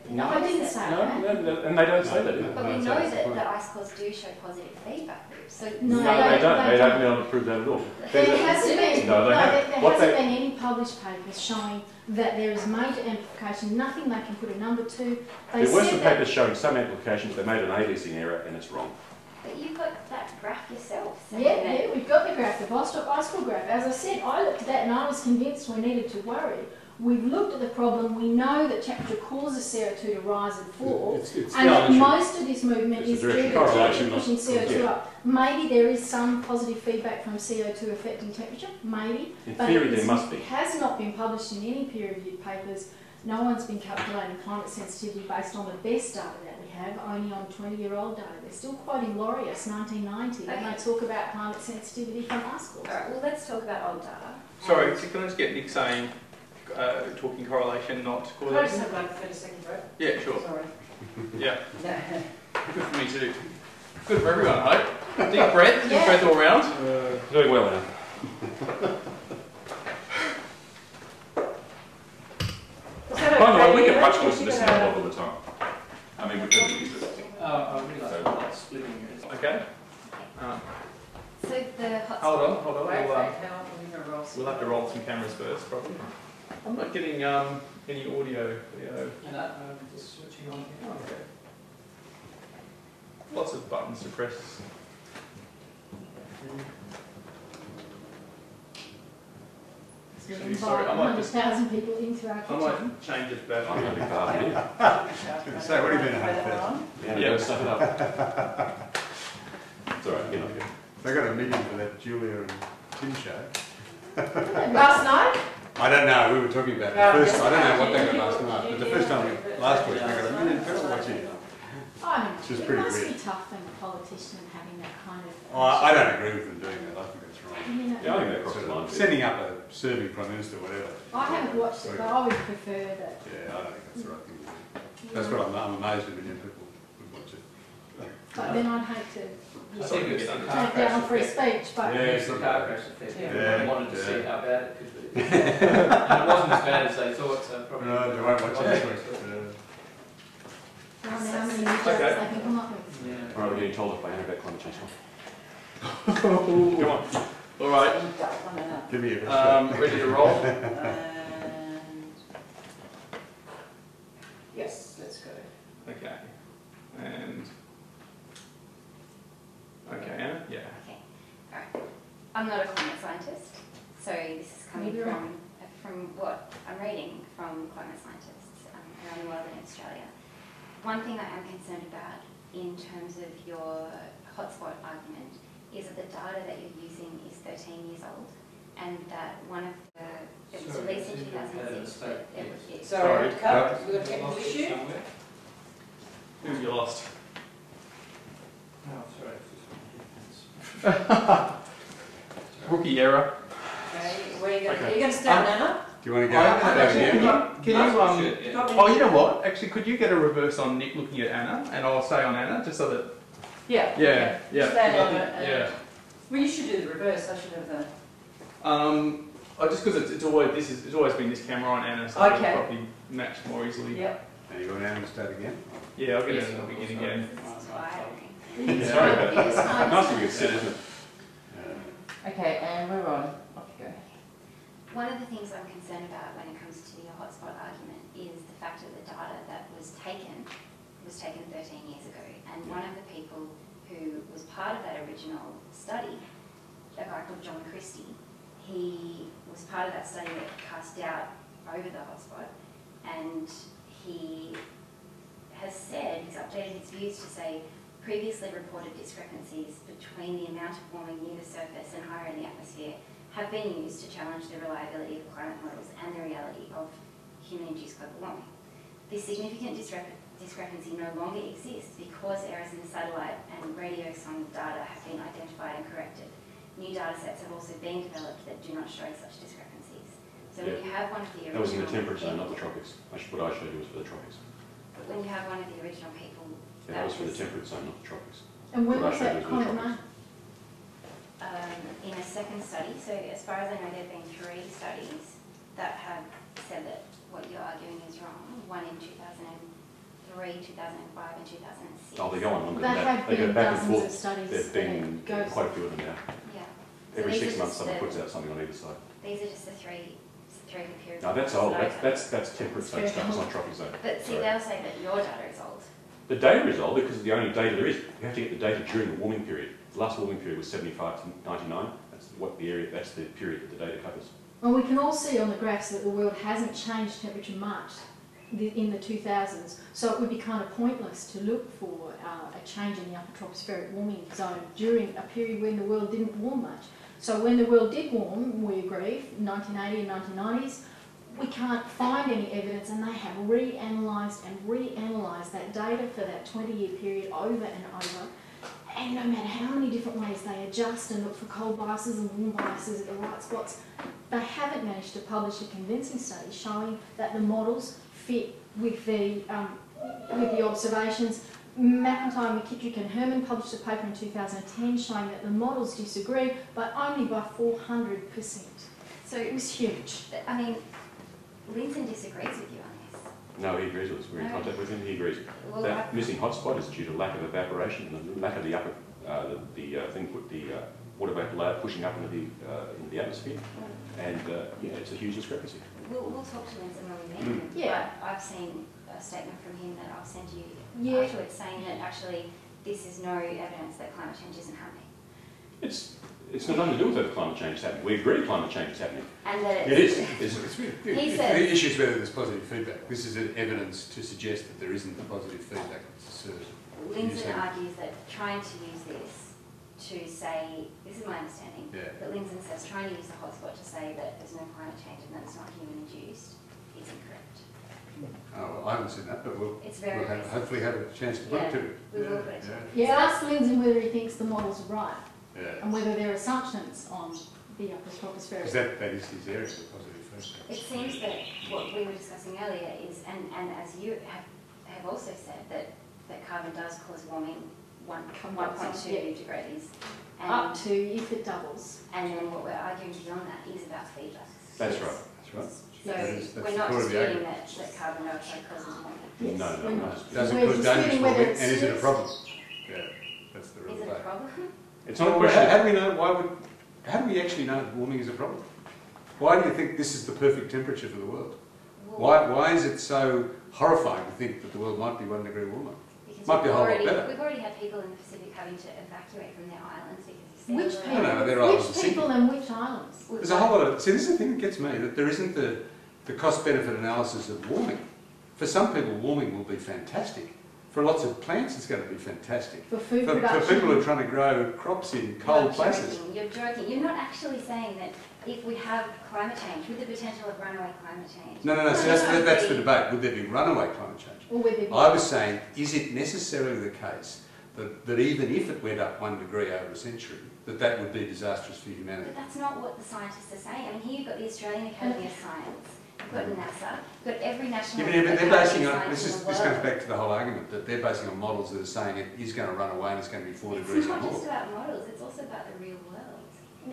C: No, I didn't say that.
B: No, and they don't say that either.
A: But we
H: No,
A: know
H: that's the
A: that
H: point.
A: the ice cores do show positive feedback loops. So
C: No,
B: No,
C: they
B: they don't.
C: don't.
B: They haven't been able to prove that at all.
C: There hasn't been,
B: No, they haven't.
C: there
B: What
C: hasn't
B: they-
C: been any published papers showing that there is major amplification, nothing they can put a number to. They
B: There were
C: said
B: some
C: that-
B: papers showing some applications. They made an aliasing error and it's wrong.
A: But you've got that graph yourself. saying
C: Yeah,
A: that-
C: yeah, we've got the graph, the Vostok ice core graph. As I said, I looked at that and I was convinced we needed to worry. We've looked at the problem, we know that temperature causes CO2 to rise and fall,
H: It's
C: and that
H: the
C: most of this movement
B: It's
C: is
B: the
C: due
B: direction
C: to
B: of
C: temperature
H: correlation,
C: pushing CO2
B: yeah.
C: up. Maybe there is some positive feedback from CO2 affecting temperature, maybe.
B: In
C: But
B: theory,
C: it's-
B: there must be.
C: It has not been published in any peer-reviewed papers. No one's been calculating climate sensitivity based on the best data that we have, only on 20-year-old data. They're still quoting Laureus, 1990, when
A: Okay.
C: they talk about climate sensitivity from ice cores.
A: All right, well, let's talk about old data.
F: Sorry,
A: And-
F: can I just get Nick saying, talking correlation, not
G: Can I just
F: causation.
G: have like 30 seconds, right?
F: Yeah, sure.
G: Sorry.
F: Yeah,
G: No.
F: good for me too. Good for everyone, I hope. Deep breath all round.
B: Doing well now.
G: Was that
B: By the way, we
G: okay?
B: get much
G: You
B: worse than this
G: can,
B: now all the time. I mean, we couldn't use it.
I: I realise I'm not splitting it.
F: Okay.
A: So the hotspot.
F: Hold on.
G: Wait,
F: We'll,
G: wait, how long are we going to roll?
F: we'll have to roll some cameras first, probably. I'm not getting any audio.
I: No, I'm just switching on here.
F: Okay. Lots of buttons to press.
C: It's
F: Sorry, I might just-
C: 100,000 people into our
F: I
C: kitchen.
F: might change it back.
B: I'm going to be far here.
H: So what do you mean,
G: Play that
H: 100,000?
G: one
B: Yeah,
F: Yeah.
B: go stuff it up. It's alright, you're not good.
H: They got a million for that Julia and Tim show.
G: on? Last night?
H: I don't know, we were talking about
G: Yeah,
H: the first, I don't know what
G: yes.
H: they got last night, but the first time, last week, they got a million people watching it. Which is
C: It
H: pretty
C: must
H: weird.
C: be tough being a politician and having that kind of...
H: Oh, I don't agree with them doing that, I think that's wrong.
C: You know,
B: Yeah, I think that crosses
H: Sort
B: the line.
H: of setting up a serving Prime Minister, whatever.
C: I haven't watched it, but I would prefer that.
H: Yeah, I don't think that's the right thing to do. That's what I'm amazed a million people would watch it.
C: But then I'd hate to
I: I think it's the car
C: take
I: crash
C: down free
I: effect.
C: speech, but...
B: Yeah,
I: It's the car crash effect.
G: Yeah.
I: Everyone wanted to
H: Yeah.
I: see how bad it could be. And it wasn't as bad as they thought, so probably...
H: No, they won't watch it this week.
C: I don't know how many jokes
F: Okay.
C: they can come up with.
I: Yeah.
B: Alright, we're getting told off by Anna about climate change.
F: Come on. All right.
H: Give me a
F: Ready to roll?
G: And... Yes, let's go.
F: Okay. And... Okay, Anna? Yeah.
A: Okay, alright. I'm not a climate scientist, so this is coming
C: Neither am
A: from what I'm reading from climate scientists around the world and in Australia. One thing that I'm concerned about in terms of your hotspot argument is that the data that you're using is 13 years old, and that one of the, it was
I: Sorry,
A: released in
I: I think we had a
A: 2006,
I: mistake,
A: but
I: yes.
G: Sorry,
F: Sorry.
G: cut. We've got a technical
I: Lost it
G: issue.
I: somewhere.
F: Who you lost?
I: Oh, sorry. It's just
F: Rookie error.
G: Okay, where are you going?
F: Okay.
G: Are you going to start, Anna?
H: Do you want to go?
F: Actually,
H: Yeah.
F: can you oh, you know what? Actually, could you get a reverse on Nick looking at Anna, and I'll stay on Anna, just so that...
G: Yeah.
F: Yeah,
G: okay.
F: yeah.
G: Stand
F: I
G: on
F: think-
G: it.
F: yeah.
G: Well, you should do the reverse. I should have the...
F: Just because it's always been this camera on Anna, so
G: Okay.
F: it'll probably match more easily.
G: Yep.
H: And you want Anna to start again?
F: Yeah, I'll get
I: Yes,
F: it in the
I: I'll
F: beginning
I: start.
F: again.
A: it's inspiring.
F: Yeah.
B: Sorry about
C: It is
B: that.
C: nice.
B: Nice that we could sit, isn't it?
G: Okay, and we're on. Off you go.
A: One of the things I'm concerned about when it comes to your hotspot argument is the fact that the data that was taken 13 years ago. And one of the people who was part of that original study, a guy called John Christie, he was part of that study that cast doubt over the hotspot, and he has said, he's updated his views to say, previously reported discrepancies between the amount of warming near the surface and higher in the atmosphere have been used to challenge the reliability of climate models and the reality of human-induced global warming. This significant discrepancy no longer exists because errors in the satellite and radio song data have been identified and corrected. New data sets have also been developed that do not show such discrepancies. So when you have one of the original...
B: That was in the temperate zone, not the tropics. What I showed you was for the tropics.
A: But when you have one of the original people...
B: Yeah, that was for the temperate zone, not the tropics.
C: And when
B: What I
C: was
B: showed
C: that
B: you was for the
C: comment
B: tropics.
C: made?
A: in a second study, so as far as I know, there have been 3 studies that have said that what you're arguing is wrong. One in 2003, 2005 and 2006.
B: Oh, they go on longer
C: There
B: than that.
C: have
B: They go
C: been
B: back and
C: dozens of
B: forth.
C: studies
B: There've
C: that
B: been
C: go...
B: quite a few of them now.
A: Yeah. So
B: Every
A: these
B: 6
A: are
B: months
A: just
B: someone
A: the-
B: puts out something on either side.
A: These are just the three periods.
B: No, that's old. That's temperate
C: It's
B: zone
C: very
B: stuff, it's
C: old.
B: not tropic zone.
A: But see,
B: Sorry.
A: they'll say that your data is old.
B: The data is old because it's the only data there is. You have to get the data during the warming period. The last warming period was 75 to 99. That's what the area. That's the period that the data covers.
C: Well, we can all see on the graphs that the world hasn't changed temperature much in the 2000s, so it would be kind of pointless to look for a change in the upper tropospheric warming zone during a period when the world didn't warm much. So when the world did warm, we agree, 1980 and 1990s, we can't find any evidence, and they have reanalysed and reanalysed that data for that 20-year period over and over. And no matter how many different ways they adjust and look for cold biases and warm biases at the right spots, they haven't managed to publish a convincing study showing that the models fit with the observations. McIntyre, McKittrick and Herman published a paper in 2010 showing that the models disagree, but only by 400%. So it was huge.
A: I mean, Minchin disagrees with you on this.
B: No, he agrees with us. We're in contact with him. He agrees.
A: Well,
B: That missing hotspot is due to lack of evaporation and the lack of the upper water vapor layer pushing up into the atmosphere. And yeah, it's a huge discrepancy.
A: We'll talk to Minchin when we meet him.
C: Yeah.
A: But I've seen a statement from him that I'll send you afterwards saying that actually this is no evidence that climate change isn't happening.
B: It's got nothing to do with whether climate change is happening. We agree climate change is happening.
A: And that
B: It is.
A: He says,
H: The issue is whether there's positive feedback. This is evidence to suggest that there isn't the positive feedback that's asserted.
A: Minchin argues that trying to use this to say, this is my understanding, that Minchin says trying to use the hotspot to say that there's no climate change and that it's not human induced is incorrect.
H: Oh, well, I haven't seen that, but we'll hopefully have a chance to put it to it.
A: We will put it to it.
C: Yeah, ask Minchin whether he thinks the models are right
H: Yeah.
C: and whether their assumptions on the upper stratospheric.
H: Because that is his area of positive feedback.
A: It seems that what we were discussing earlier is, and as you have also said, that carbon does cause warming 1.2 degrees. And
C: Up to if it doubles.
A: And then what we're arguing beyond that is about feedback.
B: That's right. That's right.
A: So
H: That's
A: we're not
H: the core of the
A: disputing
H: argument.
A: that carbon dioxide causes warming.
C: Yes,
B: No.
H: Does it
C: We're
H: cause dangerous
C: disputing whether
H: warming,
C: it's
H: and is it a
C: serious.
H: problem? Yeah, that's the real
A: Is it a
H: debate.
A: problem?
B: It's not a
H: Well,
B: question.
H: how do we know? How do we actually know that warming is a problem? Why do you think this is the perfect temperature for the world? Why is it so horrifying to think that the world might be 1 degree warmer?
A: Because
H: Might be a whole lot better.
A: we've already had people in the Pacific having to evacuate from their islands because of
C: Which
A: sea
C: people?
A: level.
H: No, they're islands
C: Which
H: are
C: people and which islands?
H: There's a whole lot of... See, this is the thing that gets me, that there isn't the cost-benefit analysis of warming. For some people, warming will be fantastic. For lots of plants, it's going to be fantastic.
C: For food
H: For
C: production.
H: people who are trying to grow crops in cold places.
A: You're joking. You're not actually saying that if we have climate change, with the potential of runaway climate change.
H: No. See, that's the debate. Would there be runaway climate change?
C: Or would there be?
H: I was saying, is it necessarily the case that even if it went up 1 degree over a century, that would be disastrous for humanity?
A: But that's not what the scientists are saying. I mean, here you've got the Australian Academy of Science, you've got NASA, you've got every national
H: Yeah, but they're
A: academy
H: basing
A: of
H: on,
A: science
H: this
A: in the
H: comes
A: world.
H: back to the whole argument, that they're basing on models that are saying it is going to run away and it's going to be 4 degrees
A: It's
H: or
A: not
H: more.
A: just about models, it's also about the real world.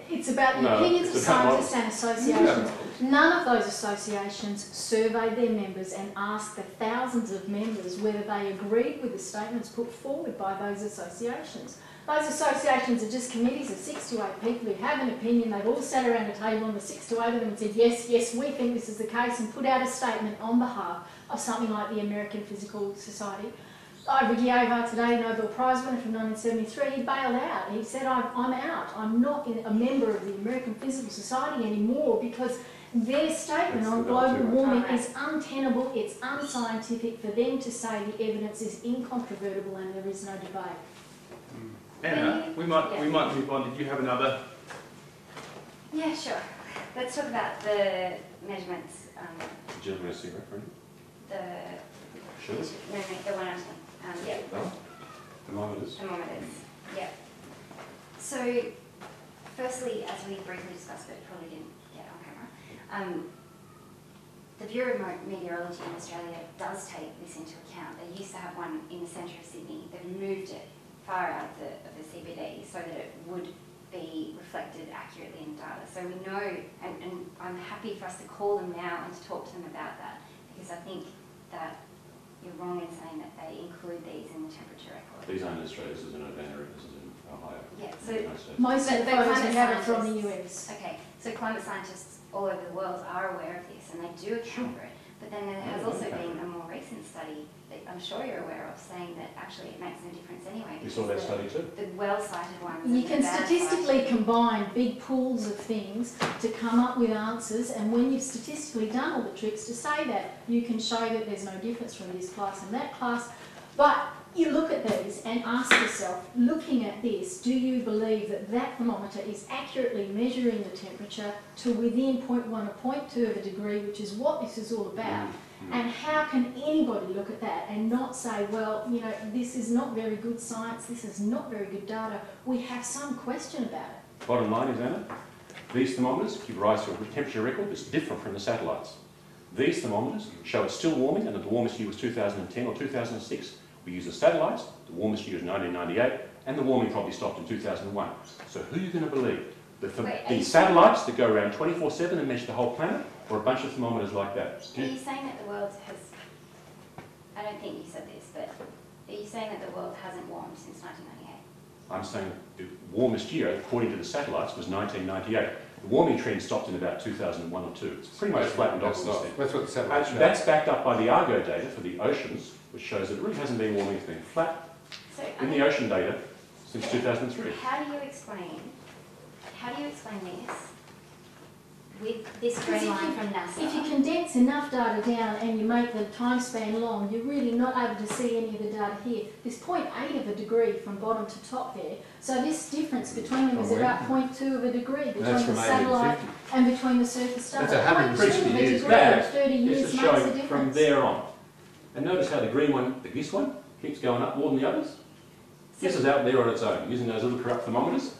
C: It's about the
B: No,
C: opinions of
B: it's about
C: scientists and associations. None of those associations surveyed their members and asked the thousands of members whether they agreed with the statements put forward by those associations. Those associations are just committees of 6 to 8 people who have an opinion. They've all sat around a table and the 6 to 8 of them and said, yes, we think this is the case, and put out a statement on behalf of something like the American Physical Society. Riggiovar today, Nobel Prize winner from 1973, he bailed out. He said, I'm out. I'm not a member of the American Physical Society anymore because their statement on global warming is untenable, it's unscientific for them to say the evidence is incontrovertible and there is no debate.
F: Anna, we might move on. Did you have another?
A: Yeah, sure. Let's talk about the measurements.
B: Did you have a cigarette for him? Sure.
A: No, the one I'm saying. Yeah.
B: No? Thermometers?
A: Thermometers. Yeah. So, firstly, as we briefly discussed, but probably didn't get on camera, the Bureau of Meteorology in Australia does take this into account. They used to have one in the centre of Sydney. They've moved it far out of the CBD so that it would be reflected accurately in data. So we know, and I'm happy for us to call them now and to talk to them about that, because I think that you're wrong in saying that they include these in the temperature record.
B: These aren't in Australia, this is in Urbana, this is in Ohio.
A: Yeah, so
B: United States.
C: Most of the
A: But
C: photos
A: climate
C: we have are from the
A: scientists-
C: US.
A: Okay, so climate scientists all over the world are aware of this and they do account for it. But then there has also been a more recent study that I'm sure you're aware of saying that actually it makes no difference anyway.
B: You saw that
A: because
B: study too?
A: the well-cited ones.
C: You
A: and
C: can
A: the bad
C: statistically
A: cited-
C: combine big pools of things to come up with answers, and when you've statistically done all the tricks to say that, you can show that there's no difference from this class and that class. But you look at these and ask yourself, looking at this, do you believe that that thermometer is accurately measuring the temperature to within 0.1 or 0.2 of a degree, which is what this is all about? And how can anybody look at that and not say, well, you know, this is not very good science, this is not very good data, we have some question about it.
B: Bottom line is, Anna, these thermometers give rise to a temperature record that's different from the satellites. These thermometers show it's still warming and that the warmest year was 2010 or 2006. We use the satellites, the warmest year is 1998, and the warming probably stopped in 2001. So who are you going to believe? The satellites that go around 24/7 and measure the whole planet, or a bunch of thermometers like that?
A: Are you saying that the world has, I don't think you said this, but are you saying that the world hasn't warmed since 1998?
B: I'm saying the warmest year, according to the satellites, was 1998. The warming trend stopped in about 2001 or 2. It's pretty much flattened off since then.
H: That's what the satellites show.
B: That's backed up by the Argo data for the oceans, which shows that it really hasn't been warming, it's been flat
A: So,
B: in the ocean data since 2003.
A: How do you explain this with this green line from NASA?
C: If you condense enough data down and you make the time span long, you're really not able to see any of the data here. There's 0.8 of a degree from bottom to top there. So this difference between them is about 0.2 of a degree between
H: That's
C: the
H: from
C: satellite
H: 1850.
C: and between the surface star.
H: That's 160
C: 0.2 of a
H: years.
C: degree of 30
B: This
C: years
B: is
C: makes a
B: showing
C: difference.
B: from there on. And notice how the green one, this one, keeps going up more than the others. This is out there on its own, using those little corrupt thermometers,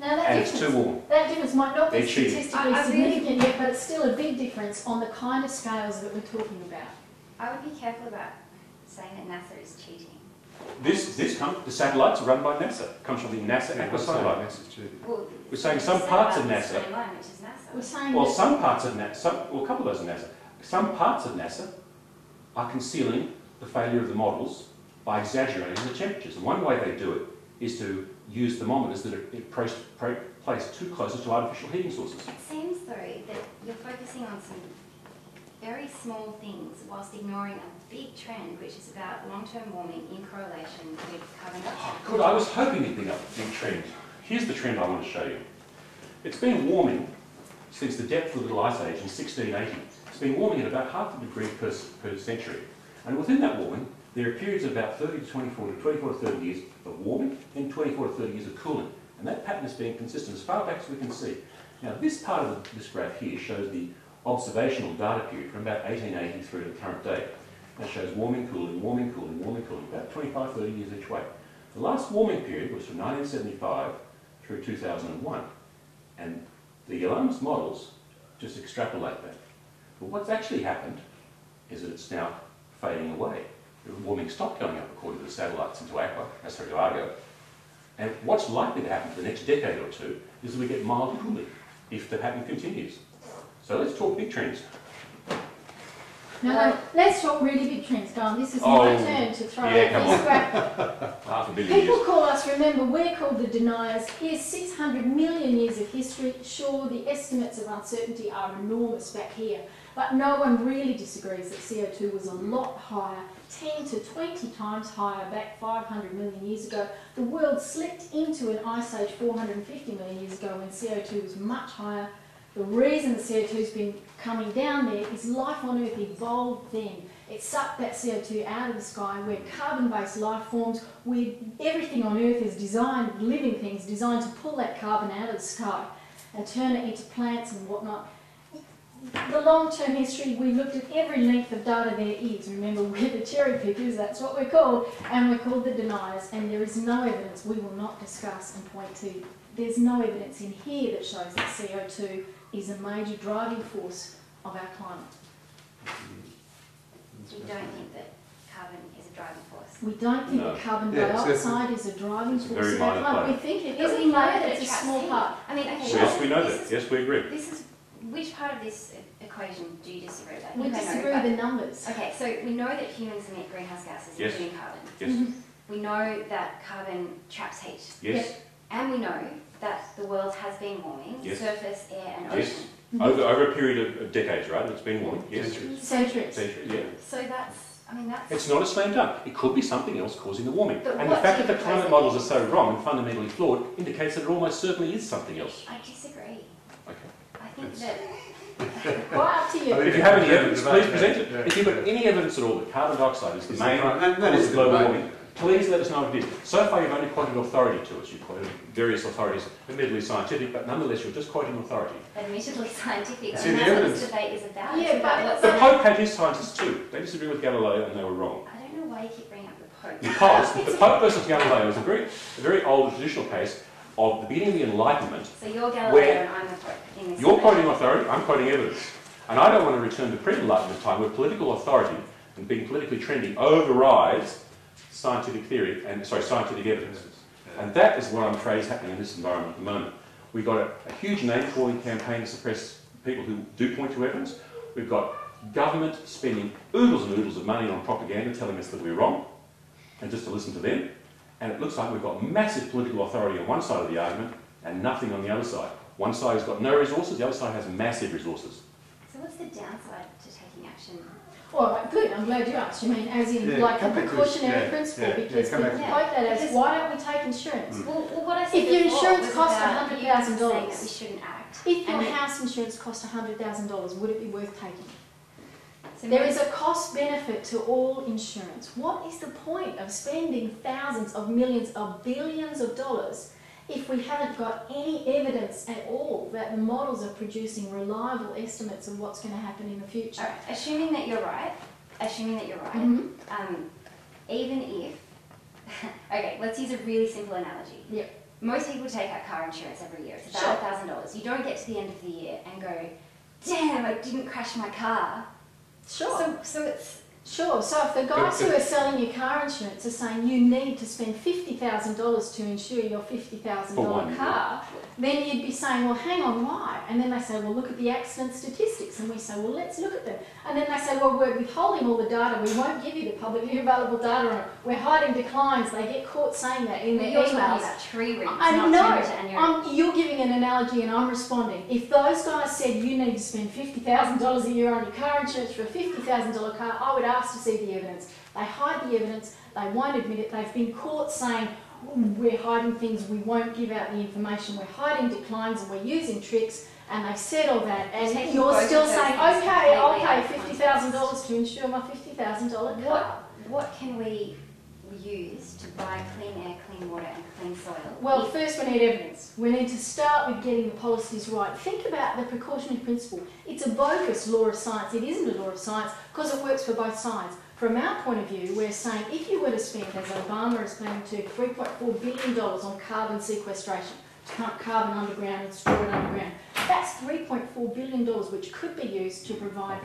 C: Now that
B: and it's
C: difference,
B: too warm.
C: that difference might not be
B: They're cheating.
C: statistically
A: I really-
C: significant yet, but it's still a big difference on the kind of scales that we're talking about.
A: I would be careful about saying that NASA is cheating.
B: The satellites are run by NASA. It comes from the NASA Aqua satellite.
A: Well,
B: We're saying
A: you
B: some
A: said
B: parts
A: about
B: of
A: this
B: NASA.
A: green line, which is NASA.
C: We're saying
B: Well,
C: that
B: some parts of NASA, well, a couple of those are NASA. Some parts of NASA are concealing the failure of the models by exaggerating the temperatures. And one way they do it is to use thermometers that are placed too close to artificial heating sources.
A: It seems, though, that you're focusing on some very small things whilst ignoring a big trend, which is about long-term warming in correlation with carbon dioxide.
B: Good, I was hoping you'd bring up the big trend. Here's the trend I want to show you. It's been warming since the depth of the Little Ice Age in 1680. It's been warming at about half a degree per century. And within that warming, there are periods of about 30 to 24 to 30 years of warming and 24 to 30 years of cooling. And that pattern has been consistent as far back as we can see. Now, this part of this graph here shows the observational data period from about 1880 through to the current day. That shows warming, cooling, warming, cooling, warming, cooling, about 25, 30 years each way. The last warming period was from 1975 through 2001. And the alarmist models just extrapolate that. But what's actually happened is that it's now fading away. The warming stopped going up according to the satellites into Argo. And what's likely to happen for the next decade or two is that we get mild cooling if the pattern continues. So let's talk big trends.
C: No, let's talk really big trends. Go on, this is my
B: Oh,
C: turn to throw
B: yeah,
C: out
B: come
C: this
B: on.
C: graph.
B: Half a billion
C: People
B: years.
C: call us, remember, we're called the deniers. Here's 600 million years of history. Sure, the estimates of uncertainty are enormous back here, but no one really disagrees that CO2 was a lot higher, 10 to 20 times higher back 500 million years ago. The world slipped into an ice age 450 million years ago when CO2 was much higher. The reason the CO2's been coming down there is life on Earth evolved then. It sucked that CO2 out of the sky. We're carbon-based life forms. Everything on Earth is designed, living things, designed to pull that carbon out of the sky and turn it into plants and whatnot. The long-term history, we looked at every length of data there is. Remember, we're the cherry pickers, that's what we're called, and we're called the deniers, and there is no evidence we will not discuss and point to. There's no evidence in here that shows that CO2 is a major driving force of our climate.
A: You don't think that carbon is a driving force?
C: We don't think
B: No.
C: that carbon
H: Yeah,
C: dioxide is a driving
B: it's a
C: force
B: very
C: of our
B: minor
C: climate.
B: part.
C: We think it
A: But
C: is,
A: we
C: we
A: know
C: know
A: that
C: that
A: it
C: it's a
A: traps
C: small
A: heat.
C: part.
A: I mean, okay,
B: Yes, we know
A: this
B: that.
A: is-
B: Yes, we agree.
A: This is, which part of this equation do you disagree with?
C: We
A: I know,
C: disagree
A: but-
C: with the numbers.
A: Okay, so we know that humans emit greenhouse gases,
B: Yes.
A: including carbon.
B: Yes,
A: We know that carbon traps heat.
B: yes,
A: And we know that the world has been warming,
B: Yes.
A: surface, air and
B: yes.
A: ocean.
B: Over a period of decades, right? It's been warming. Yes.
C: Centuries.
B: Centuries, yeah.
A: So that's,
B: It's not a slam dunk. It could be something else causing the warming.
A: But
B: And the
A: what
B: fact
A: do
B: that
A: you
B: the climate
A: propose
B: models
A: it
B: are so
A: is?
B: wrong and fundamentally flawed indicates that it almost certainly is something else.
A: I disagree.
B: Okay.
A: I think that,
C: Quite up to you.
B: If you have any evidence,
H: Debate,
B: please present it.
H: yeah.
B: If you've got any evidence at all that carbon dioxide is the main
H: That
B: cause
H: is
B: of
H: the
B: global
H: debate.
B: warming, Please let us know what it is. So far you've only quoted authority to us. You've quoted various authorities, admittedly scientific, but nonetheless you're just quoting authority.
A: Admittedly scientific.
H: See,
A: and
H: the
A: that's what
H: evidence-
A: this debate is about.
C: Yeah,
A: It's about
C: but-
A: what's
B: The Pope had his scientists too. They disagreed with Galileo and they were wrong.
A: I don't know why you keep bringing up the Pope.
B: Because the Pope versus Galileo is a very old traditional case of the beginning of the Enlightenment.
A: So you're Galileo
B: Where
A: and I'm the Pope in this
B: You're
A: debate.
B: quoting authority, I'm quoting evidence. And I don't want to return to pre-Enlightenment time where political authority and being politically trendy overrides scientific theory and, scientific evidence. And that is what I'm afraid is happening in this environment at the moment. We've got a huge name-calling campaign to suppress people who do point to evidence. We've got government spending oodles and oodles of money on propaganda telling us that we're wrong, and just to listen to them. And it looks like we've got massive political authority on one side of the argument and nothing on the other side. One side has got no resources, the other side has massive resources.
A: So what's the downside to taking action?
C: All right, good. I'm glad you asked. You mean as in
H: Yeah,
C: like a
H: come back to this.
C: precautionary
H: Yeah,
C: principle?
H: yeah,
C: Because
H: come
C: we
H: back to
C: quote that as
A: Because-
C: why don't we take insurance?
A: Well, what I said
C: If your
A: before
C: insurance
A: was
C: costs
A: about you
C: $100,000,
A: saying that we shouldn't act.
C: If your
A: And
C: house insurance cost $100,000, would it be worth taking?
A: so
C: There is a cost benefit to all insurance. What is the point of spending thousands of millions of billions of dollars if we haven't got any evidence at all that the models are producing reliable estimates of what's going to happen in the future?
A: All right, assuming that you're right,
C: Mhm.
A: even if, okay, let's use a really simple analogy.
C: Yep.
A: Most people take out car insurance every year. It's
C: Sure.
A: about $1,000. You don't get to the end of the year and go, damn, I didn't crash my car.
C: Sure.
A: So it's,
C: Sure. So if the guys who are selling you car insurance are saying you need to spend $50,000 to insure your
B: For
C: $50,000
B: one
C: car, then you'd be saying, well, hang on, why? And then they say, well, look at the accident statistics. And we say, well, let's look at them. And then they say, well, we're withholding all the data. We won't give you the publicly available data on it. We're hiding declines. They get caught saying that in their
A: you're talking
C: emails.
A: about tree rings,
C: I
A: not
C: know.
A: temperature, and
C: You're giving an analogy and I'm responding. If those guys said you need to spend $50,000 a year on your car insurance for a $50,000 car, I would ask to see the evidence. They hide the evidence, they won't admit it, they've been caught saying we're hiding things, we won't give out the information, we're hiding declines and we're using tricks, and they've said all that, and
A: Taking
C: you're
A: both
C: still
A: of those
C: saying,
A: things
C: okay, I'll
A: completely
C: pay
A: out of
C: $50,000 to insure my $50,000 car.
A: what can we use to buy clean air, clean water and clean soil?
C: Well,
A: if-
C: first we need evidence. We need to start with getting the policies right. Think about the precautionary principle. It's a bogus law of science. It isn't a law of science because it works for both sides. From our point of view, we're saying if you were to spend, as Obama is planning to, $3.4 billion on carbon sequestration, to pump carbon underground and store it underground, that's $3.4 billion which could be used to provide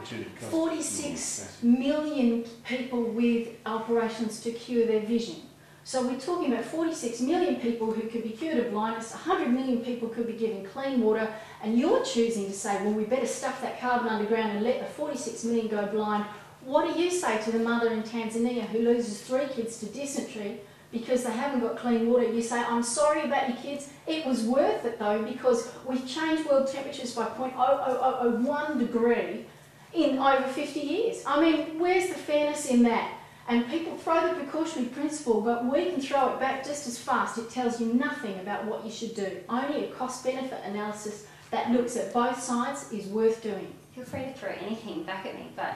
C: 46 million people with operations to cure their vision. So we're talking about 46 million people who could be cured of blindness, 100 million people could be given clean water, and you're choosing to say, well, we better stuff that carbon underground and let the 46 million go blind. What do you say to the mother in Tanzania who loses 3 kids to dysentery because they haven't got clean water? You say, I'm sorry about your kids. It was worth it though because we've changed world temperatures by 0.00001 degree in over 50 years. I mean, where's the fairness in that? And people throw the precautionary principle, but we can throw it back just as fast. It tells you nothing about what you should do. Only a cost-benefit analysis that looks at both sides is worth doing.
A: Feel free to throw anything back at me, but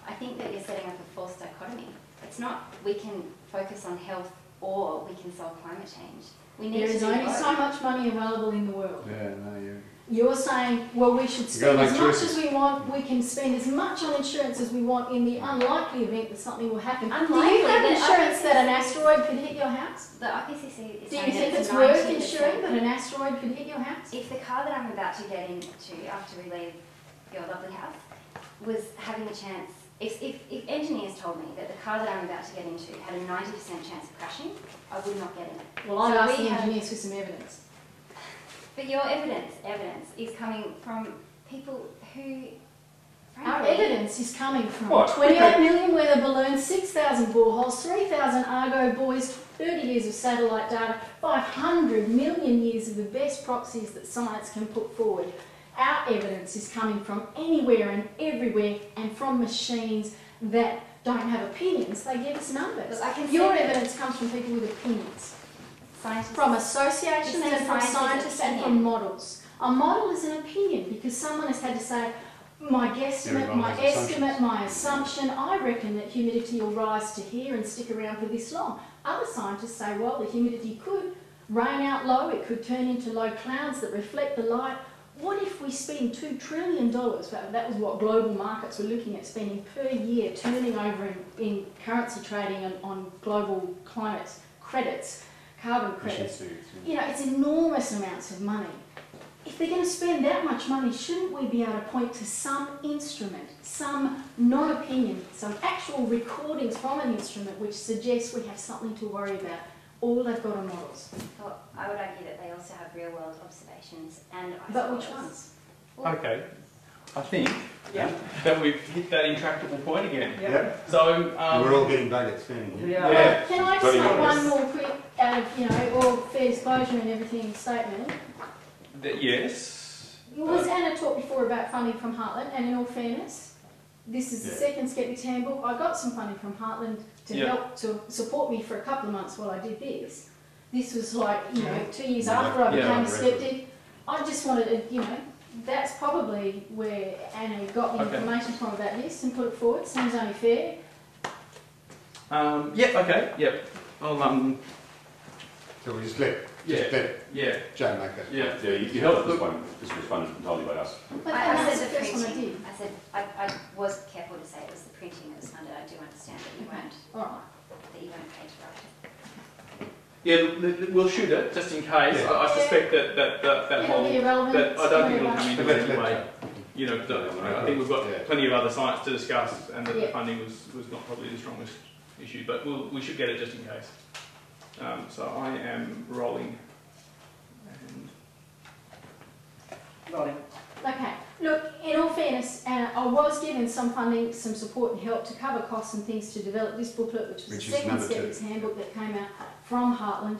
A: I think that you're setting up a false dichotomy. It's not we can focus on health or we can solve climate change. We need
C: There
A: to
C: is
A: do
C: only
A: both.
C: so much money available in the world.
H: Yeah, no, you.
C: You're saying, well, we should
H: You've got to
C: spend as
H: make
C: much
H: choices.
C: as we want, we can spend as much on insurance as we want in the unlikely event that something will happen. Do
A: Unlikely,
C: you have
A: but
C: insurance
A: IPCC
C: that an asteroid could hit your house?
A: The IPCC is
C: Do you
A: saying
C: think
A: that
C: it's worth
A: 90%.
C: insuring that an asteroid could hit your house?
A: If the car that I'm about to get into after we leave your lovely house was having a chance, if engineers told me that the car that I'm about to get into had a 90% chance of crashing, I would not get in it.
C: Well, I'd
A: So
C: ask
A: we
C: the
A: have-
C: engineers for some evidence.
A: But your evidence is coming from people who,
C: Our
A: frankly,
C: evidence is coming from
B: What?
C: 28 million weather balloons, 6,000 boreholes, 3,000 Argo buoys, 30 years of satellite data, 500 million years of the best proxies that science can put forward. Our evidence is coming from anywhere and everywhere and from machines that don't have opinions. They give us numbers.
A: Look, I can
C: Your
A: see that
C: evidence comes from people with opinions.
A: scientists
C: From associations
A: You're saying
C: and from
A: science is
C: scientists and
A: opinion.
C: from models. A model is an opinion because someone has had to say, my guesstimate,
H: Everyone
C: my
H: has
C: estimate,
H: assumptions.
C: my assumption, I reckon that humidity will rise to here and stick around for this long. Other scientists say, well, the humidity could rain out low, it could turn into low clouds that reflect the light. What if we spend $2 trillion, that was what global markets were looking at spending per year, turning over in currency trading on global climate credits, carbon credits. You know, it's enormous amounts of money. If they're going to spend that much money, shouldn't we be able to point to some instrument, some non-opinion, some actual recordings from an instrument which suggests we have something to worry about? All they've got are models.
A: Well, I would argue that they also have real-world observations and
C: But which ones?
F: Okay, I think
G: Yeah.
F: that we've hit that intractable point again.
G: Yeah.
F: So,
H: We're all getting bug at spinning here.
G: Yeah.
F: yeah.
C: Can I just make one more quick, out of, you know, all fair disclosure and everything statement?
F: Yes.
C: Was Anna talked before about funding from Heartland, and in all fairness, this is the second Skeptic's Handbook. I got some funding from Heartland to help to support me for a couple of months while I did this. This was like, you know, 2 years after I became a skeptic. I just wanted to, you know, that's probably where Anna got the information from about this and put it forward. Seems only fair.
F: Yep. Okay. Yep. I'll
H: So we just let Joe make that.
B: Yeah, you held this one. This was funded entirely by us.
C: But
A: I
C: that's
A: said
C: the
A: the
C: first one I
A: printing.
C: did.
A: I said I was careful to say it was the printing that was funded. I do understand that you weren't paid to write it.
F: Yeah, we'll shoot it just in case.
H: Yeah.
F: I suspect that
C: It'll
F: whole.
C: be irrelevant.
F: That I don't think it'll come
H: But
F: into
H: let-
F: it anyway. You know, I think we've got plenty of other science to discuss, and that the funding was not probably the strongest issue, but we should get it just in case. So I am rolling. And
G: Rolling.
C: Okay. Look, in all fairness, I was given some funding, some support and help to cover costs and things to develop this booklet, which was
H: Which
C: the
H: is
C: second
H: number 2.
C: Skeptic's Handbook that came out from Heartland.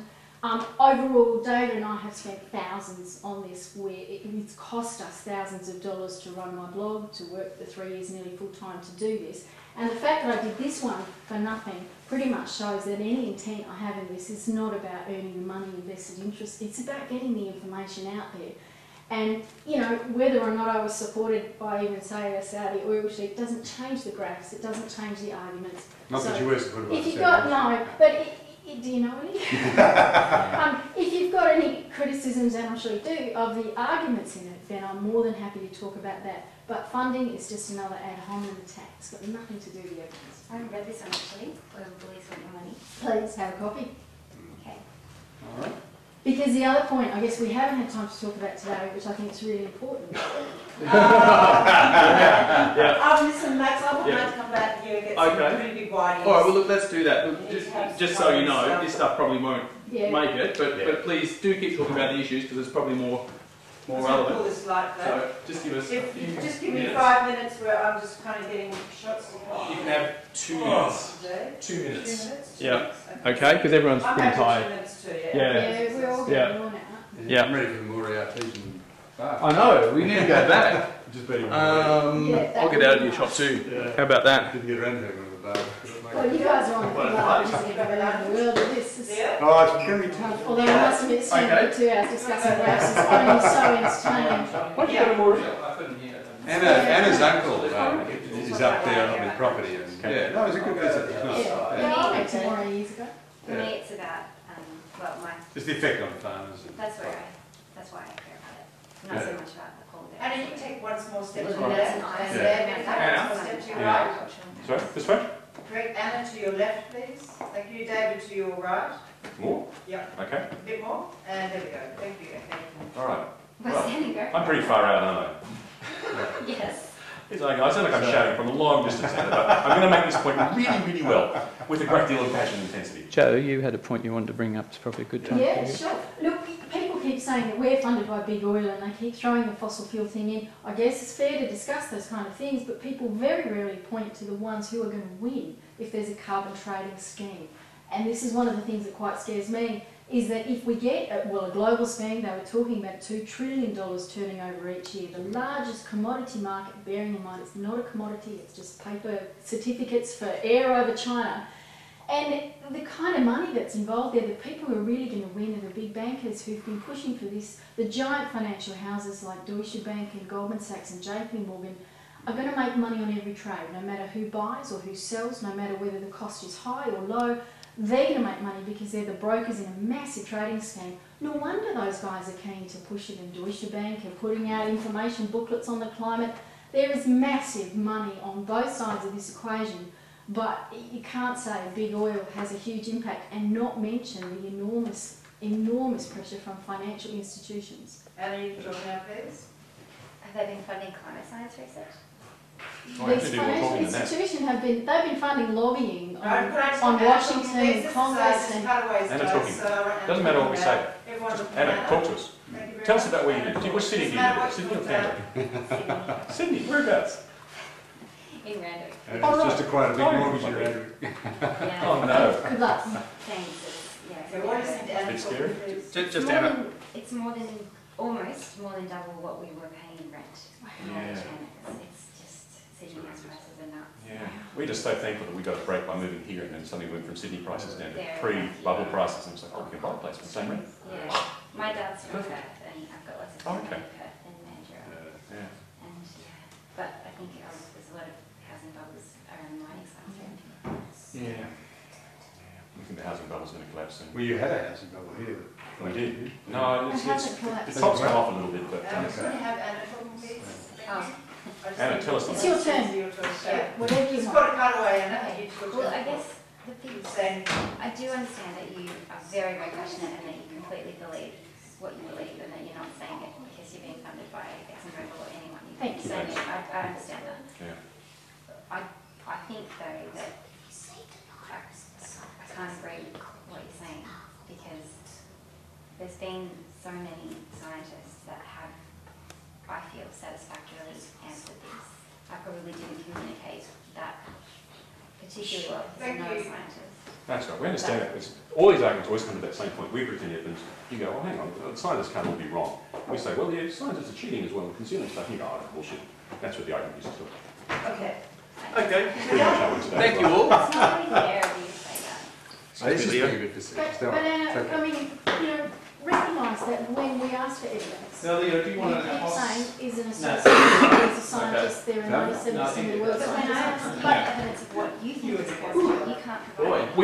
C: Overall, David and I have spent thousands on this, where it's cost us thousands of dollars to run my blog, to work for 3 years nearly full time to do this. And the fact that I did this one for nothing pretty much shows that any intent I have in this is not about earning the money, invested interest, it's about getting the information out there. And, you know, whether or not I was supported by even, say, a Saudi oil sheik doesn't change the graphs, it doesn't change the arguments.
H: Not that you were supported by
C: If you've
H: the
C: got,
H: Saudi
C: no, but do you know any? If you've got any criticisms, and I'm sure you do, of the arguments in it, then I'm more than happy to talk about that. But funding is just another ad hominem attack. It's got nothing to do with the evidence.
A: I haven't read this one actually. Whoever believes want your money.
C: Please have a copy.
A: Okay.
H: All right.
C: Because the other point, I guess we haven't had time to talk about today, which I think is really important.
G: Listen, Max, I would like to come back here and get some pretty big whiteys.
F: all right, well look, let's do that. Look, just so you know, this stuff probably won't make it, but please do keep talking about the issues because it's probably more relevant.
G: Pull this light back.
F: So just give us.
G: If you just give me 5 minutes where I'm just kind of getting shots.
F: You can have 2 minutes.
G: Today.
F: 2 minutes.
G: 2 minutes?
F: Yeah. Okay, because everyone's
G: I'm
F: pretty
G: happy
F: tired.
G: 2 minutes too,
C: Yeah, we're all getting on now.
F: Yeah.
H: I'm ready for the Moriartesian bar.
F: I know, we need to go back.
H: Just beating
F: I'll get out of your shot too.
H: Yeah.
F: How about that?
H: Didn't get around to having one of the bars.
C: Well, you guys are on the largest around the world with this.
G: Yeah.
H: Oh, it's going to be tough.
C: Although I must admit, spending 2 hours discussing graphs is only so entertaining.
F: Why don't you go to more?
I: I couldn't hear it.
H: Anna's uncle is up there on the property. And, yeah, no, it was a good visit. It was nice.
C: Yeah, I went to Warren years ago.
A: For me, it's about well,
H: Just the effect on farmers.
A: that's why I care about it. Not so much about the quality.
G: And if you take one small step to
A: That's
G: the left,
A: nice.
G: and
A: Yeah.
G: then one step to your right.
B: Sorry, this way?
G: Correct, Anna to your left, please. Thank you, David to your right.
B: More?
G: Yeah,
B: Okay.
G: a bit more. And there we go. Thank you. Thank you.
B: All right.
A: Where's
B: Well,
A: Sandy go?
B: I'm pretty far out, aren't I?
A: Yes.
B: It's like, I sound like I'm shouting from a long distance, Anna, but I'm going to make this point really, really well, with a great deal of passion and intensity.
F: Joe, you had a point you wanted to bring up. It's probably a good time.
C: Yeah, sure. Look, people keep saying that we're funded by big oil and they keep throwing the fossil fuel thing in. I guess it's fair to discuss those kind of things, but people very rarely point to the ones who are going to win if there's a carbon trading scheme. And this is one of the things that quite scares me, is that if we get, a global scheme, they were talking about $2 trillion turning over each year, the largest commodity market, bearing in mind it's not a commodity, it's just paper certificates for air over China. And the kind of money that's involved there, the people who are really going to win are the big bankers who've been pushing for this. The giant financial houses like Deutsche Bank and Goldman Sachs and JP Morgan are going to make money on every trade, no matter who buys or who sells, no matter whether the cost is high or low. They're going to make money because they're the brokers in a massive trading scheme. No wonder those guys are keen to push it, and Deutsche Bank are putting out information booklets on the climate. There is massive money on both sides of this equation, but you can't say big oil has a huge impact and not mention the enormous pressure from financial institutions.
G: Anna, you talking now, please?
A: Have they been funding climate science research?
C: These financial institutions they've been funding lobbying on Washington and Congress and...
B: Anna, talking. Doesn't matter what we say. Anna, talk to us. Tell us about where you live. Which city do you live in? Sydney or Canberra? Sydney, whereabouts?
A: In Randwick.
H: And it's just acquired a big mortgage in Randwick.
A: Yeah.
B: Oh no.
C: Good luck.
A: Thanks. Yeah.
G: So what is it, Anna?
B: Bit scary.
F: Just Anna.
A: It's almost more than double what we were paying in rent.
B: Yeah.
A: It's just Sydney house prices are nuts.
B: Yeah. We're just so thankful that we got a break by moving here, and then suddenly we went from Sydney prices down to
A: They're
B: pre-bubble prices, and it's like, oh, we can buy a place for the same rent.
A: Yeah. My dad's from Perth, and I've got lots of
B: Oh,
A: family
B: okay.
A: in Perth and Mandurah.
B: Yeah.
A: And but I think there's a lot of housing bubbles around the mining sites around here.
B: Yeah. We think the housing bubble's going to collapse soon.
H: Well, you had a housing bubble here.
B: We did. No,
C: It hasn't collapsed.
B: the top's come off a little bit, but
G: Can we have Anna talking, please?
B: Anna, tell us
C: It's your turn.
G: Your turn.
C: Yeah, whatever you
G: Just
C: want.
G: cut away, Anna.
A: Okay.
G: You talk
A: Well,
G: to
A: I guess the thing
G: Saying,
A: I do understand that you are very, very passionate and that you completely believe what you believe and that you're not saying it because you're being funded by Exxon or anyone.
C: Thank you.
A: Saying it. I understand that.
B: yeah.
A: I think though that I can't agree with what you're saying because there's been so many scientists that have, I feel, satisfactorily answered this. I probably didn't communicate that particularly well as
G: Thank
A: another
G: you.
A: scientist.
B: That's right. We understand that. All these arguments always come to that same point. We present evidence. You go, oh, hang on, scientists can't all be wrong. We say, well, yeah, scientists are cheating as well and consuming stuff. You go, oh, bullshit. That's what the argument is still.
G: okay.
F: Okay.
B: Pretty much how it's done.
F: Thank you all.
A: It's not really fair of you to say that.
H: So this is being a bit facetious.
C: But I mean, recognise that when we ask for evidence,
F: Now, Leo, do you
C: you
F: want to...
C: keep saying, is an associate, is a scientist, there are
H: No.
C: 97% of the world's
A: But when I
C: scientists.
A: ask for evidence of what you think is possible, you can't provide
F: Boy.
A: it.